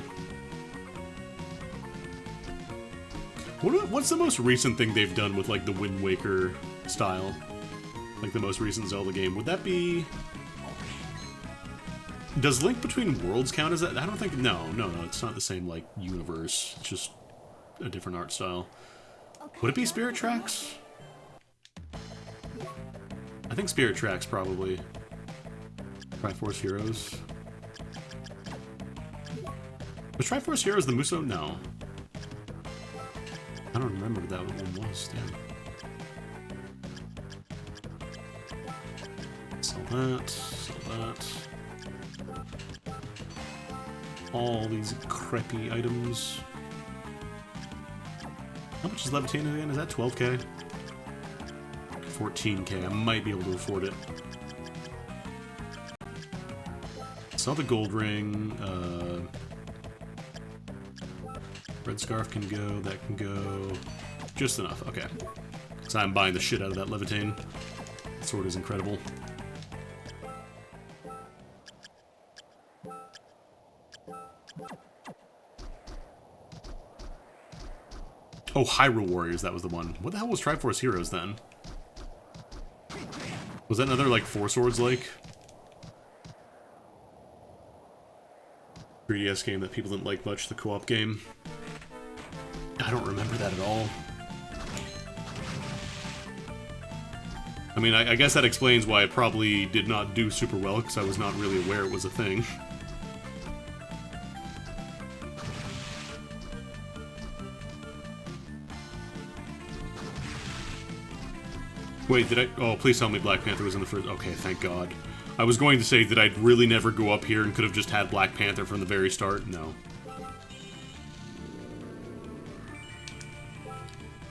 What's the most recent thing they've done with, like, the Wind Waker style? Like, the most recent Zelda game. Would that be... Does Link Between Worlds count as that? I don't think... No, it's not the same, like, universe. It's just a different art style. Would it be Spirit Tracks? I think Spirit Tracks, probably. Triforce Heroes. Was Triforce Heroes the Muso? No. I don't remember what that one was, damn. Sell that, sell that. All these crappy items. How much is Levitating again? Is that 12k? 14k. I might be able to afford it. Sell the gold ring. Red scarf can go. That can go. Just enough. Okay. So I'm buying the shit out of that Levitating. Sword is incredible. Oh, Hyrule Warriors, that was the one. What the hell was Triforce Heroes then? Was that another, like, Four Swords like 3DS game that people didn't like much, the co-op game? I don't remember that at all. I mean, I guess that explains why it probably did not do super well, because I was not really aware it was a thing. Wait, did I... Oh, please tell me Black Panther was in the first... Okay, thank God. I was going to say that I'd really never go up here and could have just had Black Panther from the very start. No.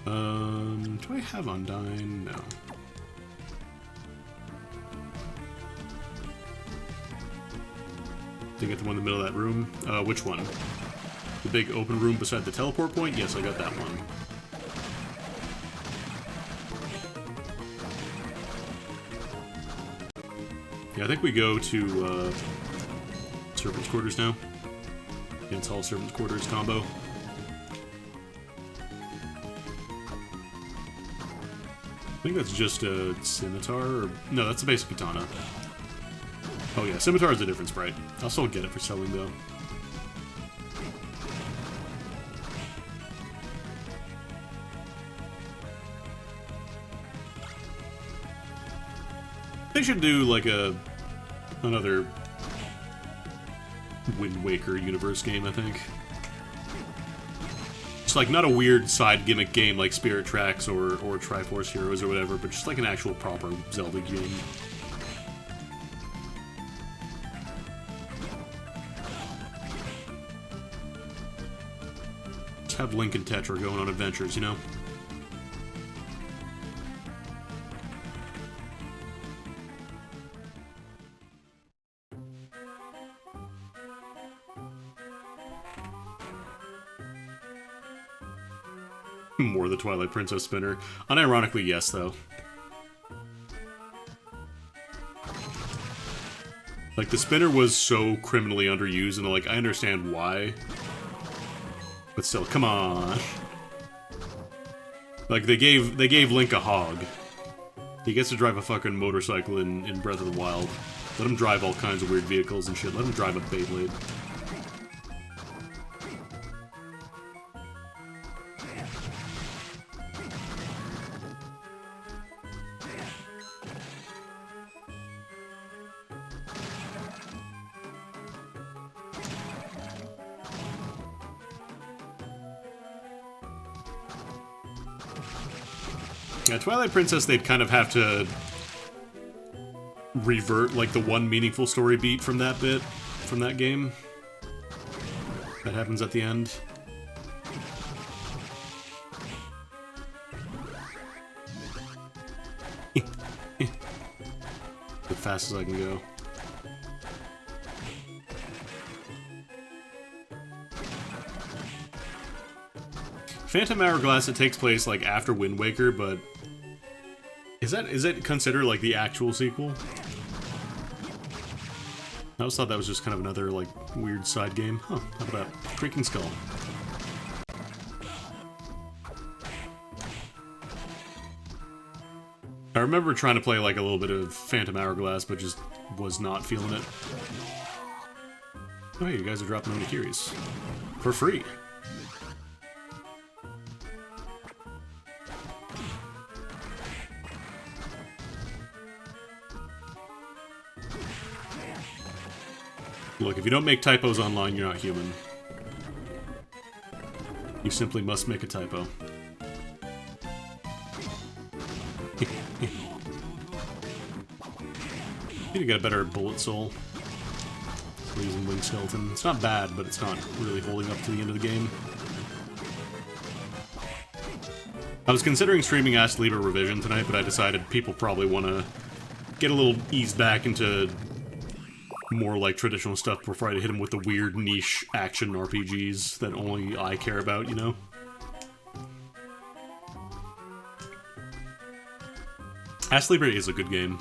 Do I have Undyne? No. Did I get the one in the middle of that room? Which one? The big open room beside the teleport point? Yes, I got that one. Yeah, I think we go to, Serpent's Quarters now. Against all Serpent's Quarters combo. I think that's just a scimitar, or... No, that's a basic katana. Oh yeah, scimitar is a different sprite. I'll still get it for selling, though. They should do, like, another Wind Waker universe game, I think. Just, like, not a weird side gimmick game like Spirit Tracks or Triforce Heroes or whatever, but just, like, an actual proper Zelda game. Just have Link and Tetra going on adventures, you know? More the Twilight Princess spinner. Unironically, yes, though. Like, the spinner was so criminally underused, and, like, I understand why. But still, come on. Like, they gave Link a hog. He gets to drive a fucking motorcycle in Breath of the Wild. Let him drive all kinds of weird vehicles and shit. Let him drive a Beyblade. Yeah, Twilight Princess, they'd kind of have to revert, like, the one meaningful story beat from that bit, from that game. That happens at the end. As fast as I can go. Phantom Hourglass, it takes place, like, after Wind Waker, but Is it considered like the actual sequel? I always thought that was just kind of another like weird side game. Huh, how about that? Creaking Skull. I remember trying to play like a little bit of Phantom Hourglass, but just was not feeling it. Oh hey, you guys are dropping Onikiris. For free. Look, if you don't make typos online, you're not human. You simply must make a typo. Need to get a better bullet soul. Using Wing Skeleton. It's not bad, but it's not really holding up to the end of the game. I was considering streaming Ask Lieber Revision tonight, but I decided people probably want to get a little eased back into more like traditional stuff before I hit them with the weird niche action RPGs that only I care about, you know? Ask Lieber is a good game.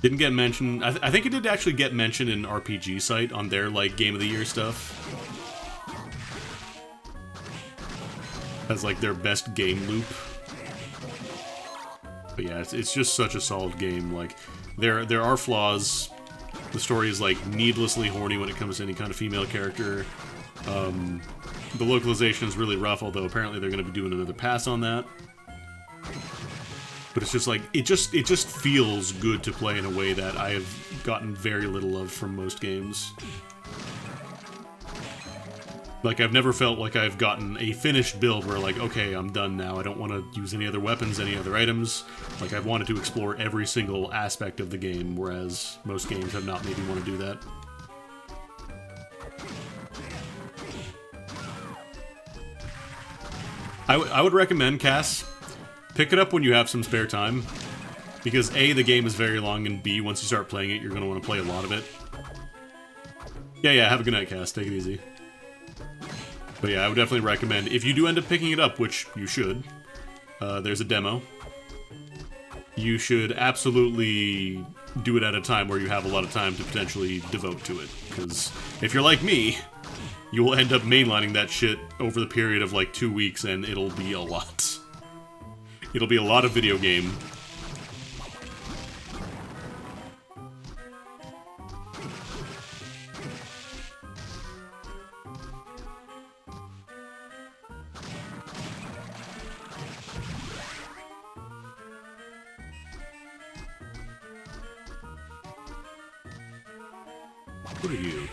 Didn't get mentioned. I think it did actually get mentioned in RPG Site on their like Game of the Year stuff. As like their best game loop. But yeah, it's just such a solid game. Like there are flaws. The story is like needlessly horny when it comes to any kind of female character. The localization is really rough, although apparently they're going to be doing another pass on that. But it's just like, it just feels good to play in a way that I have gotten very little of from most games. Like, I've never felt like I've gotten a finished build where like, okay, I'm done now, I don't want to use any other weapons, any other items. Like, I've wanted to explore every single aspect of the game, whereas most games have not made me want to do that. I would recommend, Cass, pick it up when you have some spare time, because A, the game is very long, and B, once you start playing it, you're going to want to play a lot of it. Yeah, have a good night, Cass. Take it easy. But yeah, I would definitely recommend, if you do end up picking it up, which you should, there's a demo. You should absolutely do it at a time where you have a lot of time to potentially devote to it, because if you're like me, you will end up mainlining that shit over the period of like 2 weeks, and it'll be a lot. It'll be a lot of video game. What are you?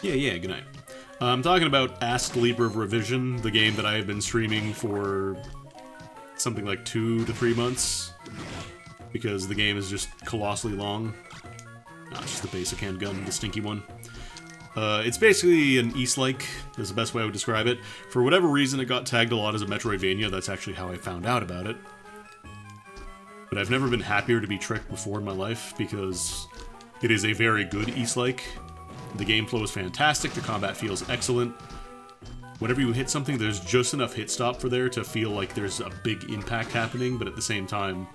Yeah, good night. I'm talking about Ask Lieber Revision, the game that I have been streaming for something like 2 to 3 months, because the game is just colossally long. It's just the basic handgun, the stinky one. It's basically an East-like, is the best way I would describe it. For whatever reason, it got tagged a lot as a Metroidvania. That's actually how I found out about it. But I've never been happier to be tricked before in my life, because it is a very good East-like. The game flow is fantastic, the combat feels excellent. Whenever you hit something, there's just enough hit stop for there to feel like there's a big impact happening, but at the same time,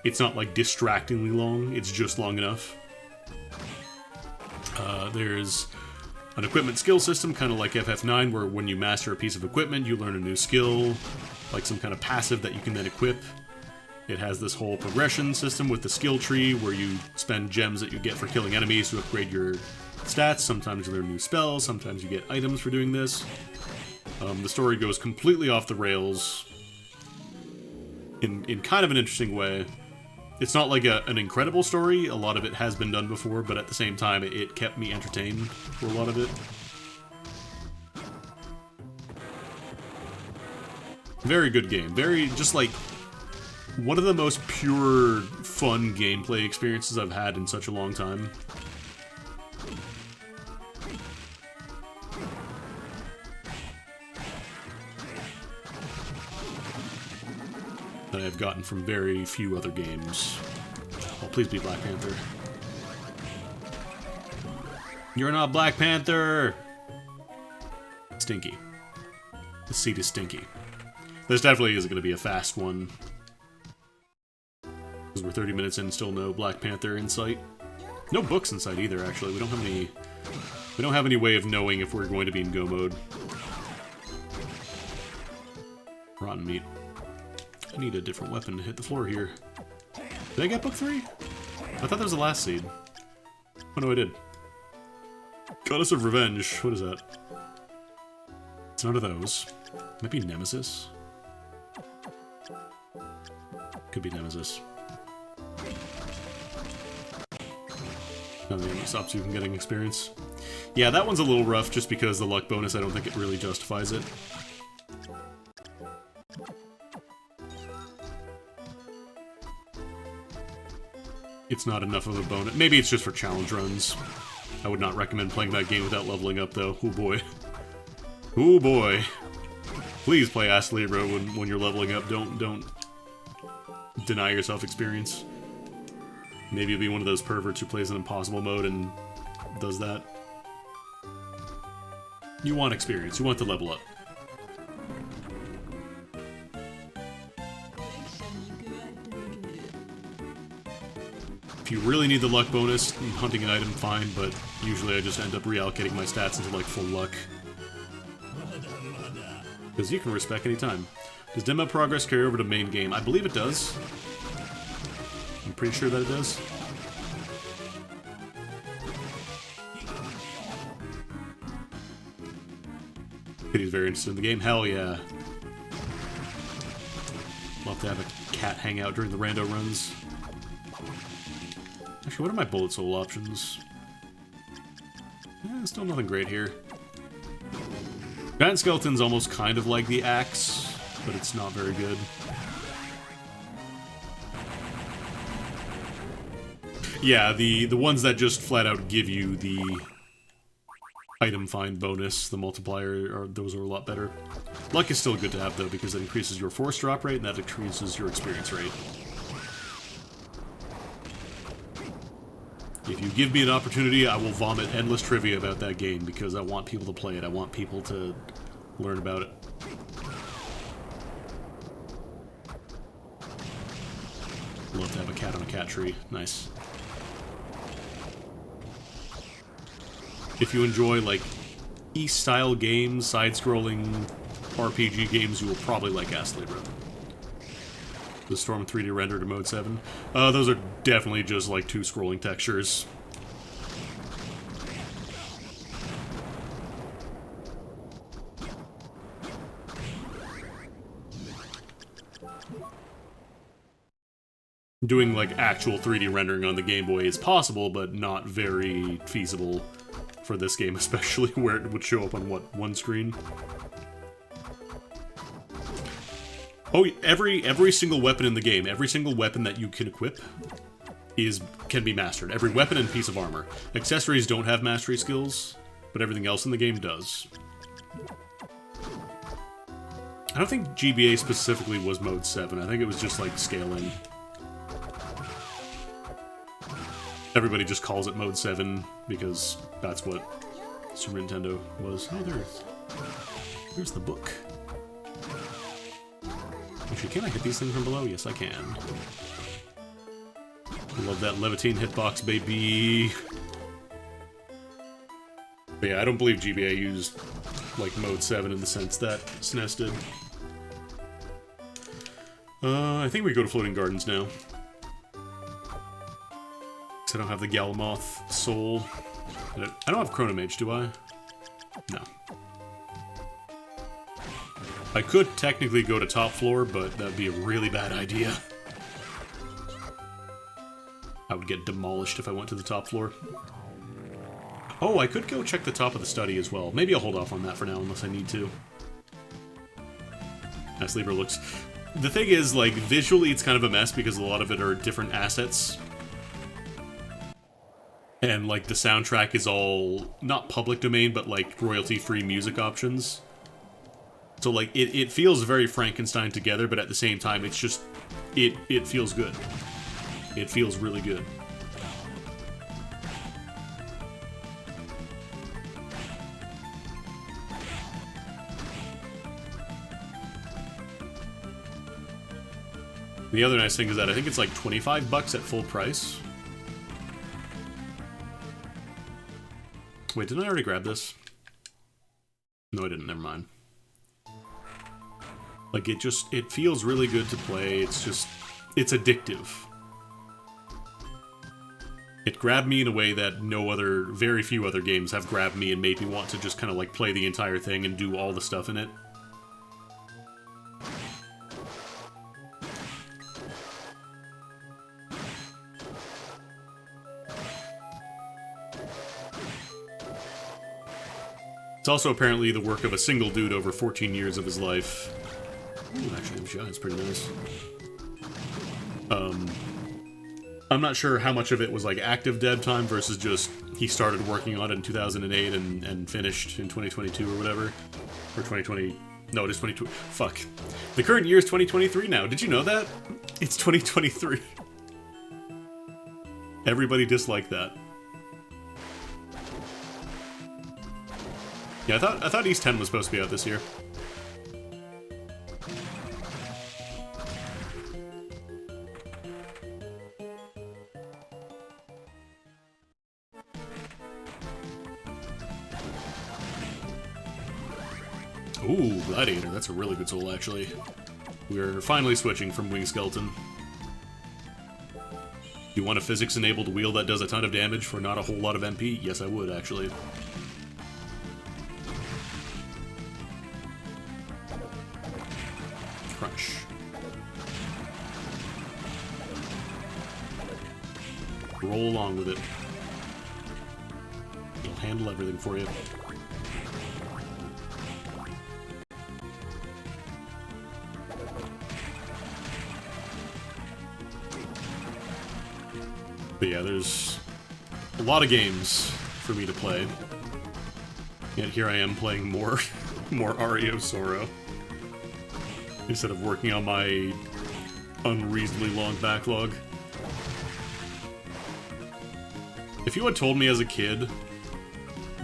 it's not like distractingly long, it's just long enough. There's an equipment skill system, kind of like FF9, where when you master a piece of equipment, you learn a new skill, like some kind of passive that you can then equip. It has this whole progression system with the skill tree, where you spend gems that you get for killing enemies to upgrade your stats. Sometimes you learn new spells, sometimes you get items for doing this. The story goes completely off the rails in kind of an interesting way. It's not like an incredible story, a lot of it has been done before, but at the same time it kept me entertained for a lot of it. Very good game, very, just like, one of the most pure, fun gameplay experiences I've had in such a long time. That I've gotten from very few other games. Oh, please be Black Panther. You're not Black Panther! Stinky. The seat is stinky. This definitely isn't going to be a fast one. Because we're 30 minutes in, still no Black Panther in sight. No books in sight either, actually. We don't have any way of knowing if we're going to be in go mode. Rotten meat. I need a different weapon to hit the floor here. Did I get book 3? I thought that was the last seed. Oh no, I did. Goddess of Revenge. What is that? It's none of those. Might be Nemesis. Could be Nemesis. Nothing stops you from getting experience. Yeah, that one's a little rough just because the luck bonus, I don't think it really justifies it. It's not enough of a bonus. Maybe it's just for challenge runs. I would not recommend playing that game without leveling up, though. Oh boy. Oh boy. Please play Ass Libra when you're leveling up. Don't deny yourself experience. Maybe you'll be one of those perverts who plays in impossible mode and does that. You want experience. You want to level up. If you really need the luck bonus, hunting an item, fine, but usually I just end up reallocating my stats into, like, full luck. Because you can respec anytime. Does demo progress carry over to main game? I believe it does. I'm pretty sure that it does. Kitty's very interested in the game. Hell yeah. Love to have a cat hang out during the rando runs. Actually, what are my bullet soul options? Still nothing great here. Giant Skeleton's almost kind of like the axe, but it's not very good. Yeah, the ones that just flat out give you the item find bonus, the multiplier, those are a lot better. Luck is still good to have, though, because it increases your force drop rate, and that increases your experience rate. If you give me an opportunity, I will vomit endless trivia about that game, because I want people to play it. I want people to learn about it. Love to have a cat on a cat tree. Nice. If you enjoy, like, East-style games, side-scrolling RPG games, you will probably like Ass Libra. The Storm 3D render to Mode 7. Those are definitely just, like, 2 scrolling textures. Doing, like, actual 3D rendering on the Game Boy is possible, but not very feasible for this game, especially where it would show up on, what, one screen? Oh, every single weapon in the game, every single weapon that you can equip can be mastered. Every weapon and piece of armor. Accessories don't have mastery skills, but everything else in the game does. I don't think GBA specifically was Mode 7. I think it was just, like, scaling. Everybody just calls it Mode 7 because that's what Super Nintendo was. Oh, there's the book. Actually, can I hit these things from below? Yes, I can. I love that Levitine hitbox, baby. But yeah, I don't believe GBA used, like, Mode 7 in the sense that SNES did. I think we go to Floating Gardens now. Because I don't have the Galamoth soul. I don't have Chronomage, do I? No. I could technically go to top floor, but that'd be a really bad idea. I would get demolished if I went to the top floor. Oh, I could go check the top of the study as well. Maybe I'll hold off on that for now, unless I need to. Ass Libra looks... The thing is, like, visually it's kind of a mess because a lot of it are different assets. And, like, the soundtrack is all, not public domain, but, like, royalty-free music options. So, like, it feels very Frankenstein together, but at the same time, it's just... It feels good. It feels really good. The other nice thing is that I think it's like 25 bucks at full price. Wait, didn't I already grab this? No, I didn't. Never mind. Like, it feels really good to play. It's it's addictive. It grabbed me in a way that very few other games have grabbed me and made me want to just kind of like play the entire thing and do all the stuff in it. It's also apparently the work of a single dude over 14 years of his life. Ooh, actually, MGI is pretty nice. I'm not sure how much of it was like active dev time versus just he started working on it in 2008 and finished in 2022 or whatever. Or 2020. No, it is 22. Fuck. The current year is 2023 now. Did you know that? It's 2023. Everybody disliked that. Yeah, I thought East 10 was supposed to be out this year. Ooh, Gladiator. That's a really good soul, actually. We're finally switching from Wing Skeleton. You want a physics-enabled wheel that does a ton of damage for not a whole lot of MP? Yes, I would, actually. Crunch. Roll along with it. It'll handle everything for you. But yeah, there's a lot of games for me to play. Yet here I am playing more Aria of Sorrow. Instead of working on my unreasonably long backlog. If you had told me as a kid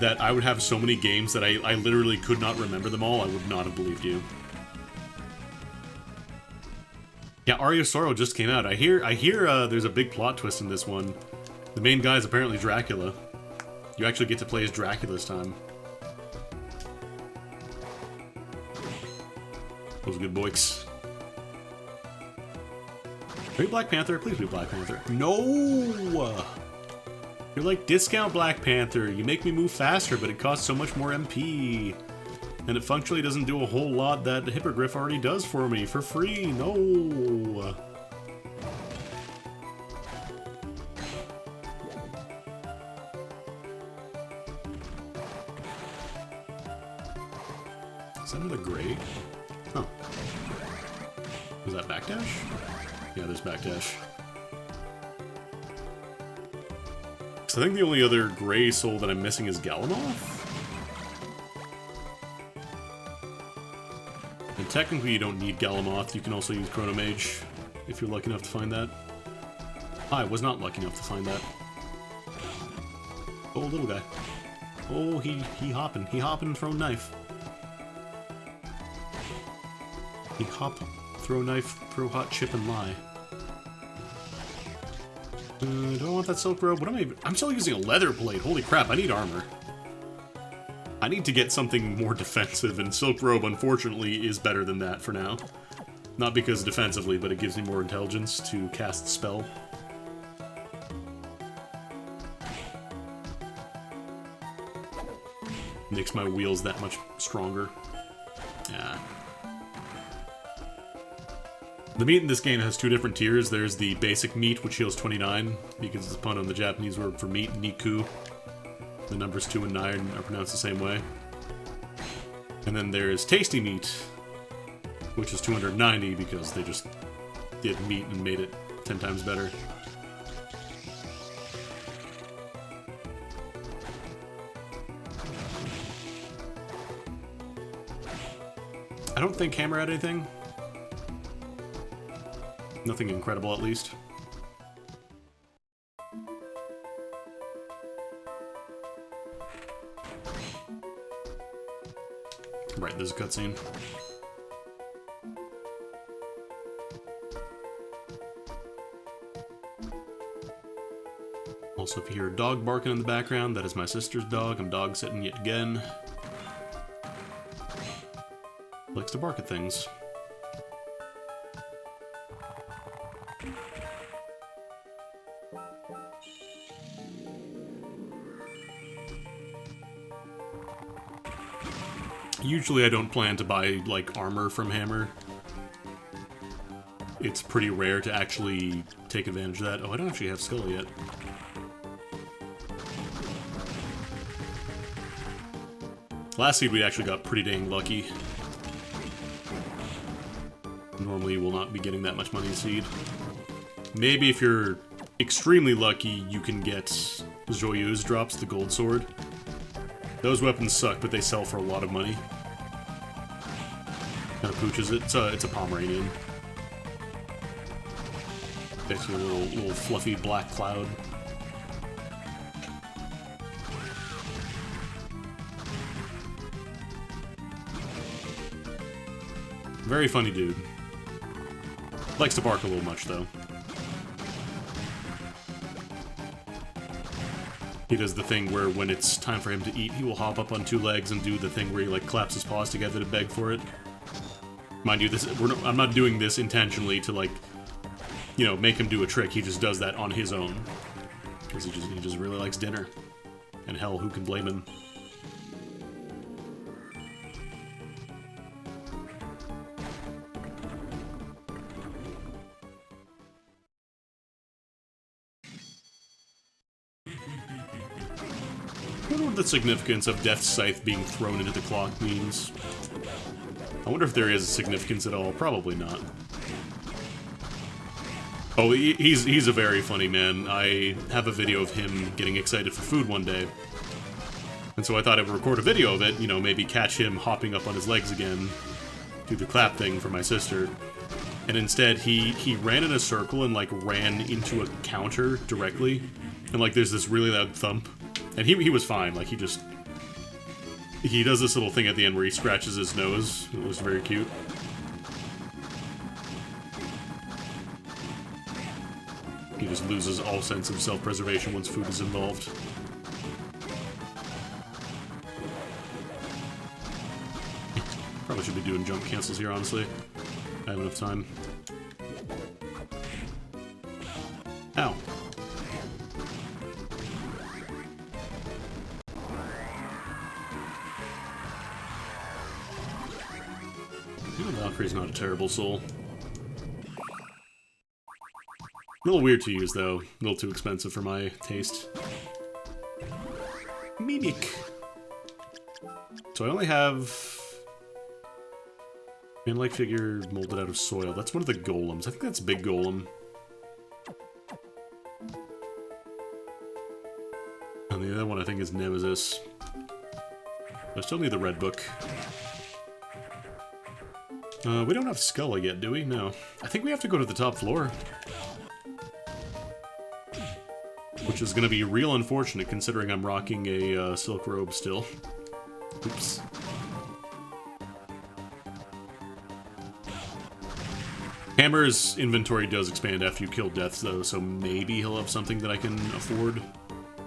that I would have so many games that I literally could not remember them all, I would not have believed you. Yeah, Aria of Sorrow just came out. I hear there's a big plot twist in this one. The main guy is apparently Dracula. You actually get to play as Dracula this time. Those good boys. Are you Black Panther? Please be Black Panther. No! You're like discount Black Panther. You make me move faster, but it costs so much more MP. And it functionally doesn't do a whole lot that Hippogriff already does for me for free. No! Is that another gray? Huh. Was that backdash? Yeah, there's backdash. So I think the only other gray soul that I'm missing is Galamoth? And technically you don't need Galamoth, you can also use Chrono Mage, if you're lucky enough to find that. I was not lucky enough to find that. Oh, little guy. Oh, he hopping throwing knife. He hop, throw knife, throw hot chip and lie. Do I want that silk robe? What am I? I'm still using a leather plate. Holy crap, I need armor. I need to get something more defensive, and silk robe, unfortunately, is better than that for now. Not because defensively, but it gives me more intelligence to cast the spell. Makes my wheels that much stronger. Yeah. The meat in this game has two different tiers. There's the basic meat, which heals 29, because it's a pun on the Japanese word for meat, Niku. The numbers 2 and 9 are pronounced the same way. And then there's tasty meat, which is 290, because they just did meat and made it 10 times better. I don't think Hammer had anything. Nothing incredible, at least. Right, there's a cutscene. Also, if you hear a dog barking in the background, that is my sister's dog. I'm dog sitting yet again. Likes to bark at things. Usually I don't plan to buy, like, armor from Hammer. It's pretty rare to actually take advantage of that. Oh, I don't actually have Skull yet. Last seed we actually got pretty dang lucky. Normally you will not be getting that much money in seed. Maybe if you're extremely lucky, you can get Joyeuse drops, the gold sword. Those weapons suck, but they sell for a lot of money. Kind of pooches it. It's a Pomeranian. Basically a little fluffy black cloud. Very funny dude. Likes to bark a little much, though. He does the thing where when it's time for him to eat, he will hop up on two legs and do the thing where he, like, claps his paws together to beg for it. Mind you, I'm not doing this intentionally to, like, you know, make him do a trick. He just does that on his own. Because he just really likes dinner. And hell, who can blame him? I wonder what the significance of Death's Scythe being thrown into the clock means. I wonder if there is a significance at all. Probably not. Oh, he's a very funny man. I have a video of him getting excited for food one day. And so I thought I would record a video of it, you know, maybe catch him hopping up on his legs again, do the clap thing for my sister. And instead, he ran in a circle and, like, ran into a counter directly. And, like, there's this really loud thump. And he was fine, like, he does this little thing at the end where he scratches his nose. It was very cute. He just loses all sense of self-preservation once food is involved. Probably should be doing jump cancels here, honestly. I have enough time. Ow. Valkyrie's not a terrible soul. A little weird to use, though. A little too expensive for my taste. Mimic. So I only have... man-like figure molded out of soil. That's one of the golems. I think that's Big Golem. And the other one I think is Nemesis. I still need the red book. We don't have Skull yet, do we? No. I think we have to go to the top floor. Which is going to be real unfortunate, considering I'm rocking a silk robe still. Oops. Hammer's inventory does expand after you kill deaths, though, so maybe he'll have something that I can afford.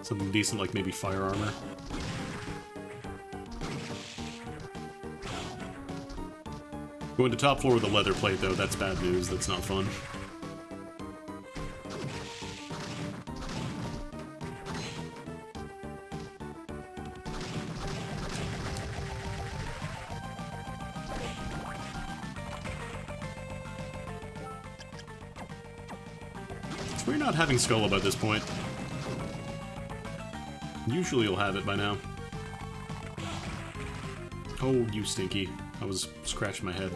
Something decent, like maybe fire armor. Going to top floor with a leather plate, though, that's bad news. That's not fun. We're not having Skull Up at this point. Usually you'll have it by now. Oh, you stinky. I was scratching my head.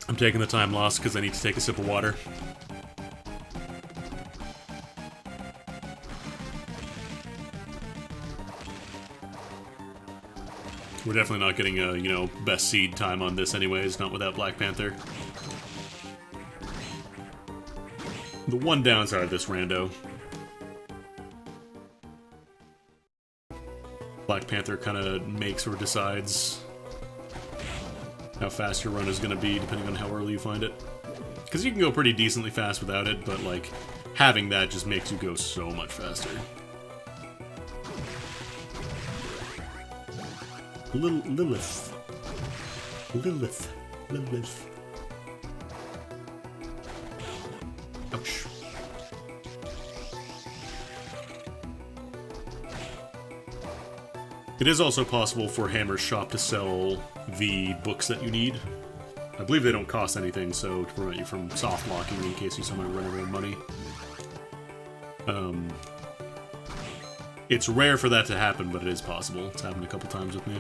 I'm taking the time loss because I need to take a sip of water. We're definitely not getting a, you know, best seed time on this anyways, not without Black Panther. The one downside of this rando. Black Panther kind of makes or decides how fast your run is going to be, depending on how early you find it. Because you can go pretty decently fast without it, but, like, having that just makes you go so much faster. Lilith. Ouch. It is also possible for Hammer's shop to sell the books that you need. I believe they don't cost anything, so to prevent you from soft locking in case you somehow run out of money. It's rare for that to happen, but it is possible. It's happened a couple times with me.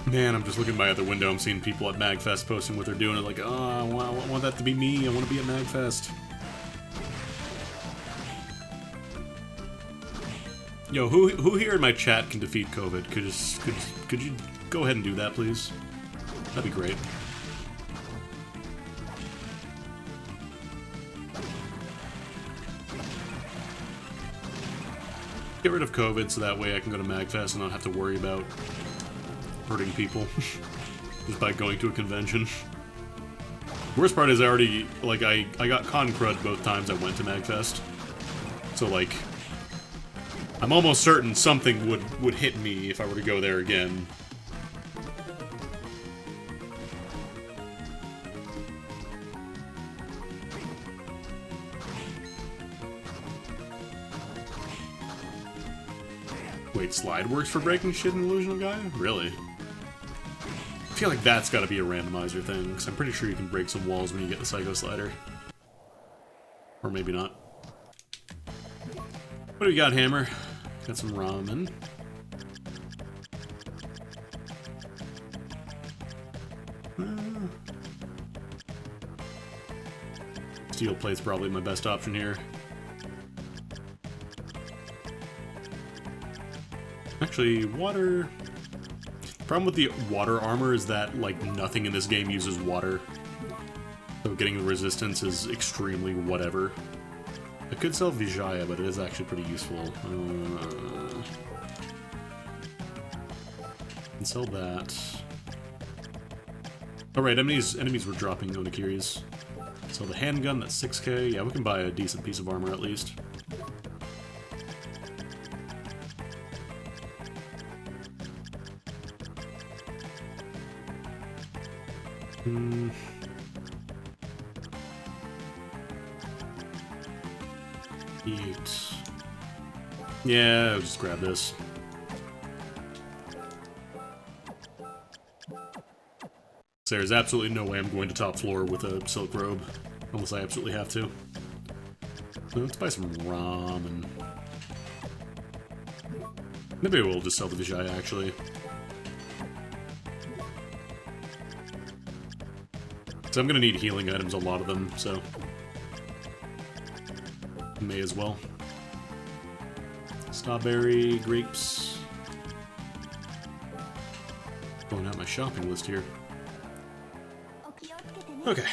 Man, I'm just looking at my other window. I'm seeing people at MagFest posting what they're doing. I'm like, oh, I want that to be me. I want to be at MagFest. Yo, who here in my chat can defeat COVID? Could you go ahead and do that, please? That'd be great. Get rid of COVID so that way I can go to MagFest and not have to worry about hurting people just by going to a convention. Worst part is I already, like, I got con crud both times I went to MagFest. So, like, I'm almost certain something would hit me if I were to go there again. Wait, slide works for breaking shit in Illusional Gaia? Really? I feel like that's gotta be a randomizer thing, because I'm pretty sure you can break some walls when you get the Psycho Slider. Or maybe not. What do we got, Hammer? Got some ramen. Steel plate's probably my best option here. Actually, water... The problem with the water armor is that, like, nothing in this game uses water. So getting the resistance is extremely whatever. I could sell Vijaya, but it is actually pretty useful. And sell that. Alright, enemies were dropping Onikiris. Sell the handgun, that's 6k. Yeah, we can buy a decent piece of armor at least. Eat. Yeah, I'll just grab this. There's absolutely no way I'm going to top floor with a silk robe, unless I absolutely have to. So let's buy some ramen. Maybe we'll just sell the Vijaya, actually. So I'm gonna need healing items, a lot of them, so... may as well. Strawberry, grapes... Going out my shopping list here. Okay.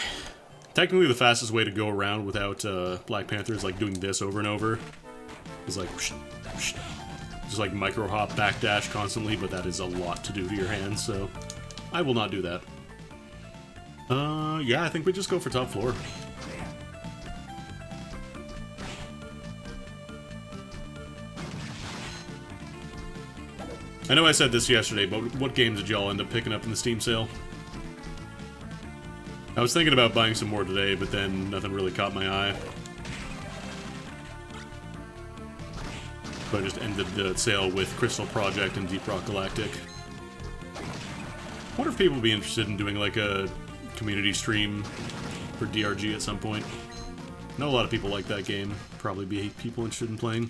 Technically the fastest way to go around without Black Panther is like doing this over and over. It's like... just like micro hop, backdash constantly, but that is a lot to do to your hands, so... I will not do that. Yeah, I think we just go for top floor. I know I said this yesterday, but what games did y'all end up picking up in the Steam sale? I was thinking about buying some more today, but then nothing really caught my eye. So I just ended the sale with Crystal Project and Deep Rock Galactic. I wonder if people would be interested in doing like a community stream for DRG at some point. I know a lot of people like that game. Probably be people interested in playing.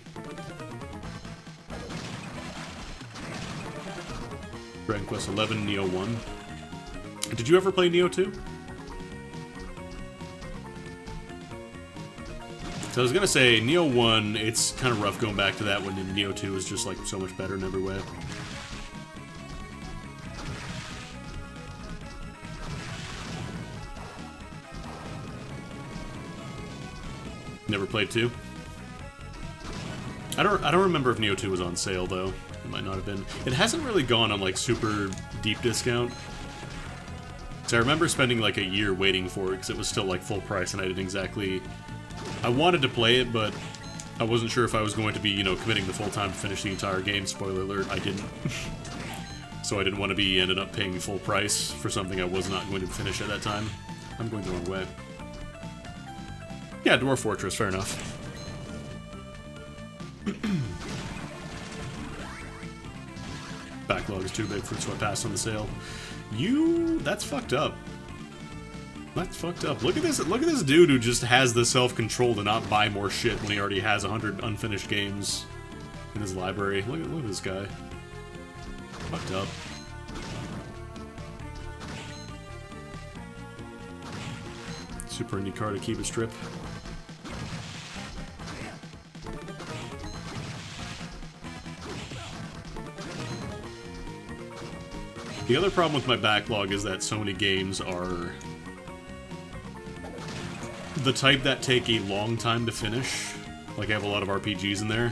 Dragon Quest XI, Neo 1. Did you ever play Neo 2? So I was gonna say, Neo 1, it's kind of rough going back to that when Neo 2 is just like so much better in every way. Never played 2? I don't remember if Neo 2 was on sale though. It might not have been. It hasn't really gone on like super deep discount. So I remember spending like a year waiting for it because it was still like full price and I didn't exactly... I wanted to play it, but I wasn't sure if I was going to be, you know, committing the full time to finish the entire game. Spoiler alert, I didn't. So I didn't want to be ended up paying full price for something I was not going to finish at that time. I'm going the wrong way. Yeah, Dwarf Fortress, fair enough. Backlog is too big for it, so I passed on the sale. That's fucked up. That's fucked up. Look at this dude who just has the self-control to not buy more shit when he already has 100 unfinished games in his library. Look at this guy. Fucked up. Super indie car to keep a strip. The other problem with my backlog is that so many games are the type that take a long time to finish. Like, I have a lot of RPGs in there.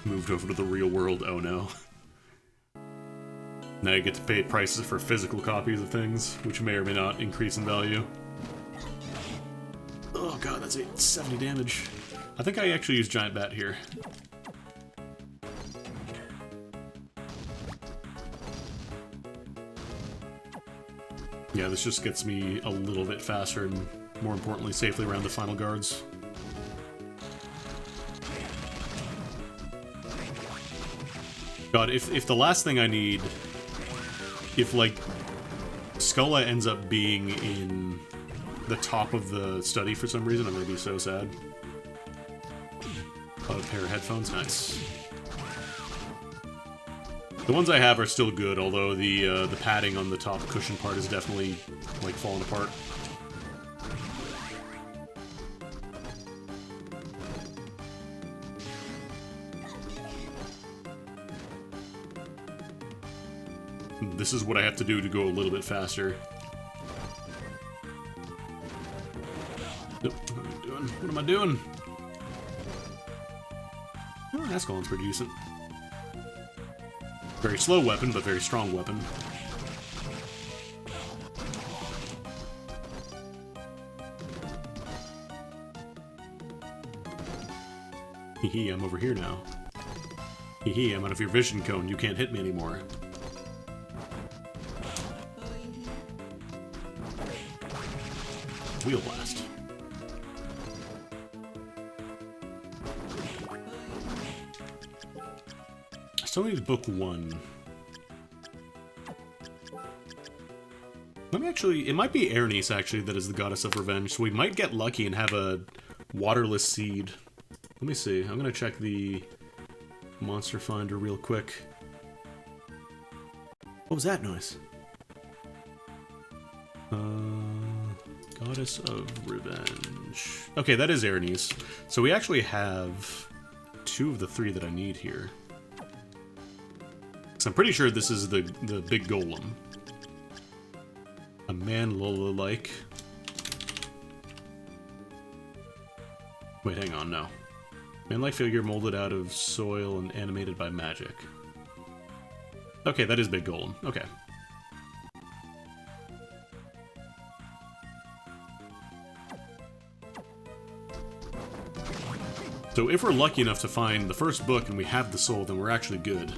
Moved over to the real world, oh no. Now you get to pay prices for physical copies of things, which may or may not increase in value. Oh god, that's 70 damage. I think I actually use Giant Bat here. Yeah, this just gets me a little bit faster and, more importantly, safely around the final guards. God, if the last thing I need... If, like, Skulla ends up being in the top of the study for some reason, I'm gonna be so sad. Oh, a pair of headphones, nice. The ones I have are still good, although the padding on the top cushion part is definitely, like, falling apart. This is what I have to do to go a little bit faster. Nope, what am I doing? What am I doing? Oh, Ascalon's pretty decent. Very slow weapon, but very strong weapon. Hee, I'm over here now. Hee, I'm out of your vision cone. You can't hit me anymore. Wheel blast. I still need book 1. Let me actually... It might be Ernice, actually, that is the goddess of revenge, so we might get lucky and have a waterless seed. Let me see. I'm gonna check the monster finder real quick. What was that noise? Goddess of Revenge. Okay, that is Ernice. So we actually have 2 of the 3 that I need here. So I'm pretty sure this is the big golem. A man Lola-like. Wait, hang on, no. Man-like figure molded out of soil and animated by magic. Okay, that is big golem. Okay. So if we're lucky enough to find the first book and we have the soul, then we're actually good.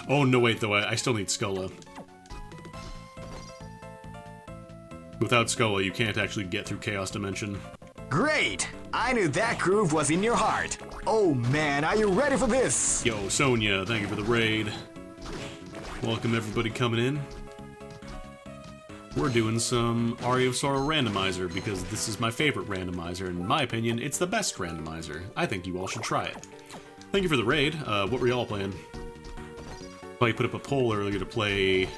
Oh, no, wait, though, I still need Skulla. Without Skulla, you can't actually get through Chaos Dimension. Great! I knew that groove was in your heart. Oh man, are you ready for this? Yo, Sonia, thank you for the raid. Welcome everybody coming in. We're doing some Aria of Sorrow randomizer because this is my favorite randomizer. In my opinion, it's the best randomizer. I think you all should try it. Thank you for the raid. What were y'all playing? I put up a poll earlier to play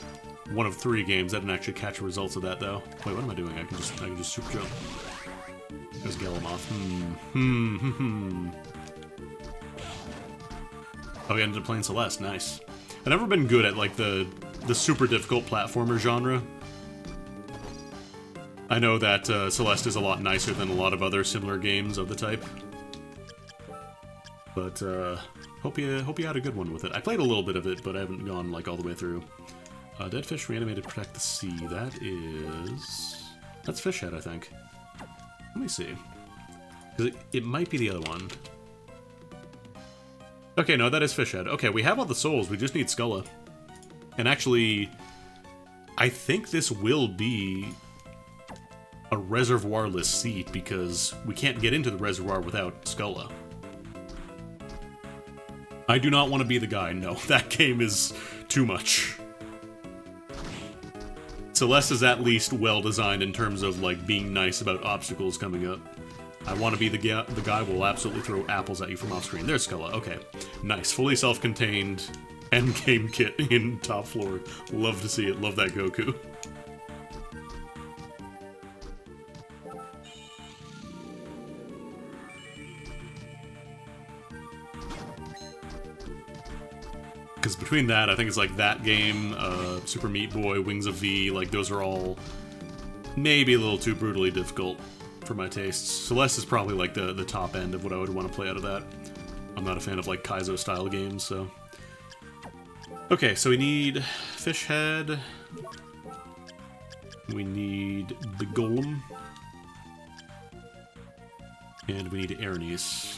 one of 3 games. I didn't actually catch the results of that though. Wait, what am I doing? I can just super jump. There's Galamoth. Oh, we ended up playing Celeste. Nice. I've never been good at like the super difficult platformer genre. I know that Celeste is a lot nicer than a lot of other similar games of the type. But, hope you had a good one with it. I played a little bit of it, but I haven't gone, like, all the way through. Dead fish reanimated to protect the sea. That's fish head, I think. Let me see. Because it might be the other one. Okay, no, that is fish head. Okay, we have all the souls, we just need Skulla. And actually, I think this will be a reservoir-less seat, because we can't get into the reservoir without Skulla. I do not want to be the guy, no. That game is too much. Celeste is at least well-designed in terms of, like, being nice about obstacles coming up. I want to be the guy who will absolutely throw apples at you from off-screen. There's Skulla, okay. Nice, fully self-contained endgame kit in top floor. Love to see it, love that Goku. Because between that, I think it's like that game, Super Meat Boy, Wings of V, like those are all maybe a little too brutally difficult for my tastes. Celeste is probably like the top end of what I would want to play out of that. I'm not a fan of like Kaizo-style games, so... Okay, so we need Fish Head. We need the Golem. And we need Aranese.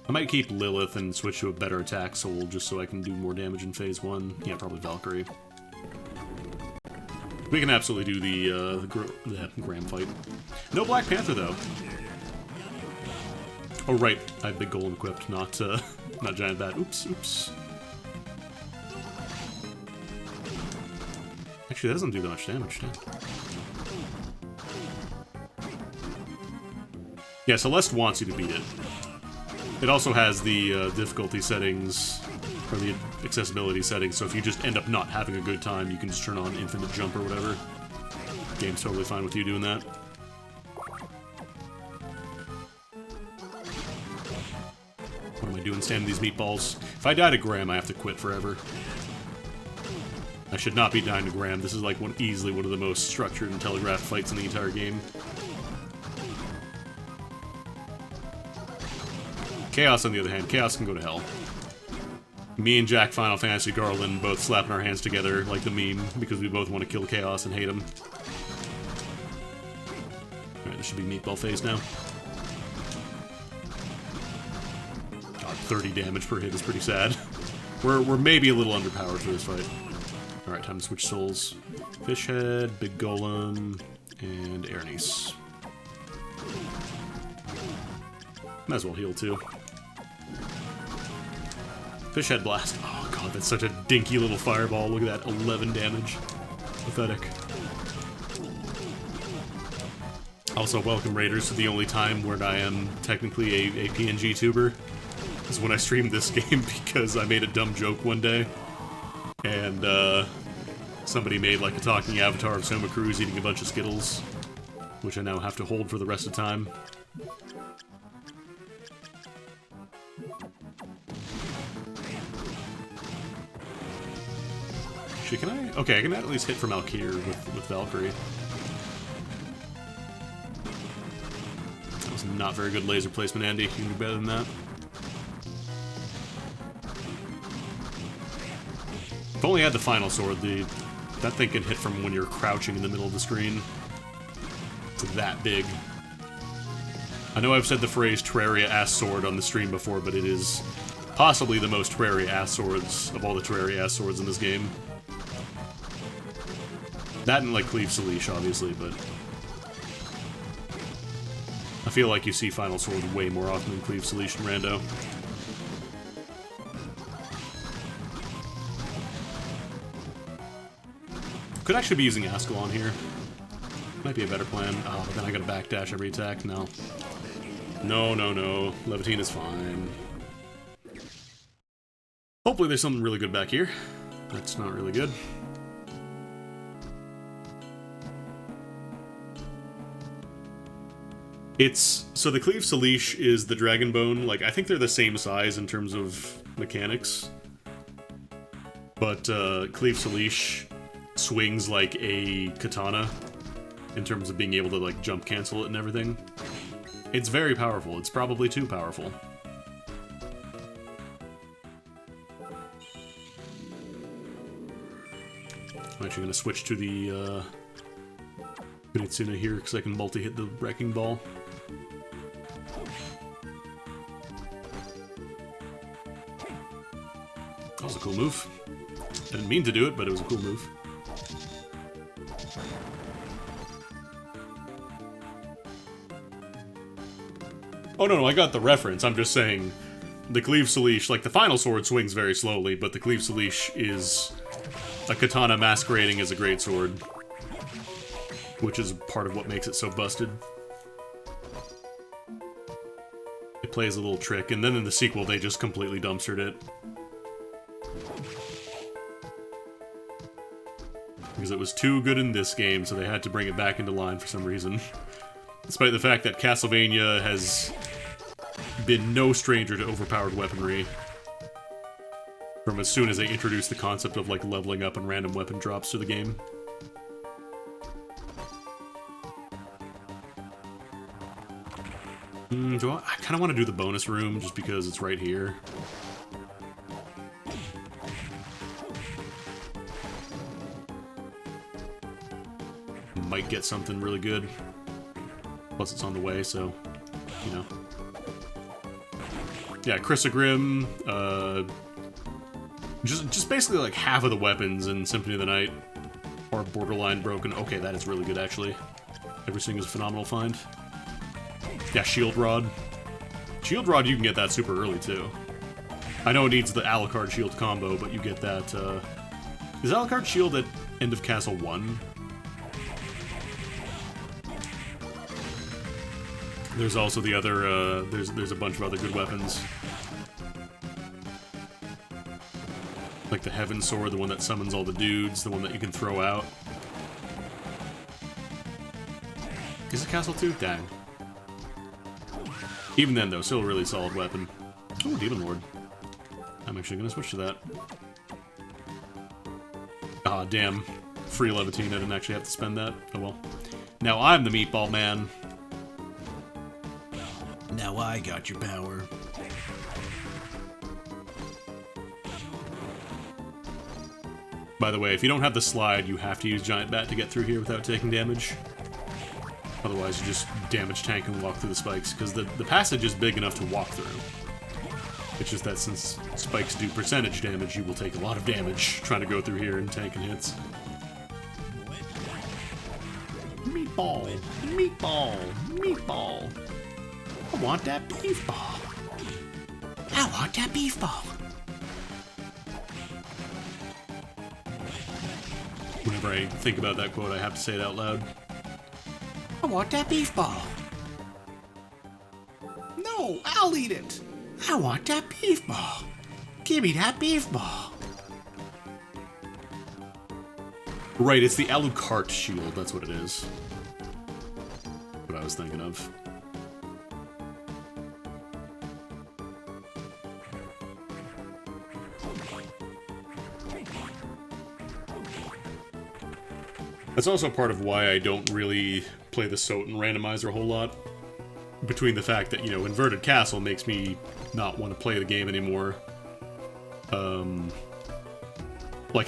I might keep Lilith and switch to a better attack soul just so I can do more damage in phase 1. Yeah, probably Valkyrie. We can absolutely do the Graham fight. No Black Panther, though. Oh, right. I have Big Golem equipped, not Giant Bat. Oops, oops. Actually, that doesn't do that much damage, damn. Yeah, Celeste wants you to beat it. It also has the difficulty settings, or the accessibility settings, so if you just end up not having a good time, you can just turn on infinite jump or whatever. Game's totally fine with you doing that. What am I doing standing these meatballs? If I die to Graham, I have to quit forever. I should not be dying to Graham. This is like easily one of the most structured and telegraphed fights in the entire game. Chaos, on the other hand, Chaos can go to hell. Me and Jack Final Fantasy Garland both slapping our hands together like the meme because we both want to kill Chaos and hate him. Alright, this should be meatball phase now. God, 30 damage per hit is pretty sad. We're maybe a little underpowered for this fight. Alright, time to switch souls. Fish Head, Big Golem, and Aranese. Might as well heal too. Fish Head Blast. Oh god, that's such a dinky little fireball. Look at that, 11 damage. Pathetic. Also, welcome Raiders to the only time where I am technically a PNG tuber. Is when I streamed this game because I made a dumb joke one day. And, somebody made like a talking avatar of Soma Cruz eating a bunch of Skittles. Which I now have to hold for the rest of the time. Actually, can I? Okay, I can at least hit from Alkir with Valkyrie. That was not very good laser placement, Andy. You can do better than that. If only I had the final sword, that thing can hit from when you're crouching in the middle of the screen. It's that big. I know I've said the phrase Terraria ass sword on the stream before, but it is possibly the most Terraria ass swords of all the Terraria ass swords in this game. That and, like, Cleave Salish, obviously, but... I feel like you see Final Sword way more often than Cleave Salish and Rando. Could actually be using Ascalon here. Might be a better plan. Oh, but then I gotta backdash every attack. No. No, no, no. Levitine is fine. Hopefully there's something really good back here. That's not really good. So the Cleave Salish is the Dragon Bone. Like, I think they're the same size in terms of mechanics. But, Cleave Salish swings like a katana in terms of being able to like jump cancel it and everything. It's very powerful. It's probably too powerful. I'm actually going to switch to the Kunitsuna here because I can multi-hit the Wrecking Ball. That was a cool move. I didn't mean to do it, but it was a cool move. Oh no, I got the reference. I'm just saying the Cleave Salish, like the final sword swings very slowly, but the Cleave Salish is a katana masquerading as a great sword, which is part of what makes it so busted. It plays a little trick, and then in the sequel they just completely dumpstered it. Because it was too good in this game, so they had to bring it back into line for some reason. Despite the fact that Castlevania has been no stranger to overpowered weaponry. From as soon as they introduced the concept of like leveling up and random weapon drops to the game. I kind of want to do the bonus room just because it's right here. Might get something really good. Plus it's on the way, so, you know. Yeah, Chrysogrim, just basically like half of the weapons in Symphony of the Night are borderline broken. Okay, that is really good, actually. Everything is a phenomenal find. Yeah, Shield Rod. Shield Rod, you can get that super early, too. I know it needs the Alucard Shield combo, but you get that, is Alucard Shield at end of Castle 1? There's also the other, there's a bunch of other good weapons. Like the Heaven Sword, the one that summons all the dudes, the one that you can throw out. Is it Castle 2? Dang. Even then, though, still a really solid weapon. Oh, Demon Lord. I'm actually gonna switch to that. Ah, damn. Free Levitine, I didn't actually have to spend that. Oh well. Now I'm the Meatball Man. Now I got your power. By the way, if you don't have the slide, you have to use Giant Bat to get through here without taking damage. Otherwise, you just damage tank and walk through the spikes, because the passage is big enough to walk through. It's just that since spikes do percentage damage, you will take a lot of damage trying to go through here and tanking hits. Meatball! Meatball! Meatball! I want that beef ball! I want that beef ball! Whenever I think about that quote, I have to say it out loud. I want that beef ball. No, I'll eat it. I want that beef ball. Give me that beef ball. Right, it's the Alucard shield, that's what it is. What I was thinking of. That's also part of why I don't really play the Soten randomizer a whole lot. Between the fact that, you know, Inverted Castle makes me not want to play the game anymore. Like,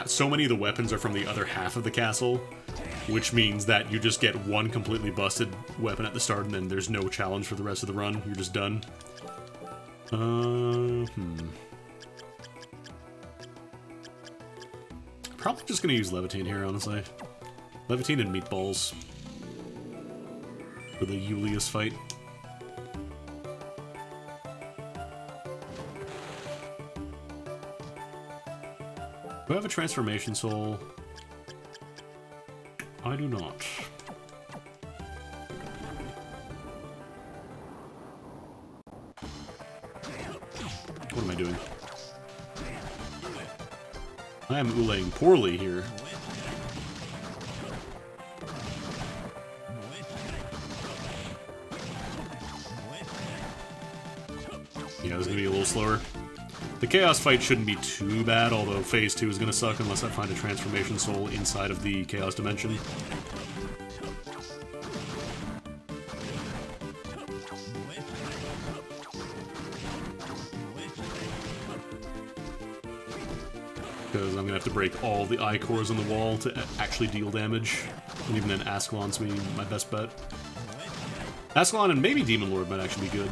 so many of the weapons are from the other half of the castle, which means that you just get one completely busted weapon at the start and then there's no challenge for the rest of the run. You're just done. Probably just gonna use Levitine here, honestly. Levitine and Meatballs. For the Julius fight. Do I have a Transformation Soul? I do not. What am I doing? I am oolaying poorly here. Yeah, this is gonna be a little slower. The Chaos fight shouldn't be too bad, although Phase 2 is going to suck unless I find a Transformation Soul inside of the Chaos Dimension. Because I'm going to have to break all the eye cores on the wall to actually deal damage. And even then, Ascalon's me my best bet. Ascalon and maybe Demon Lord might actually be good.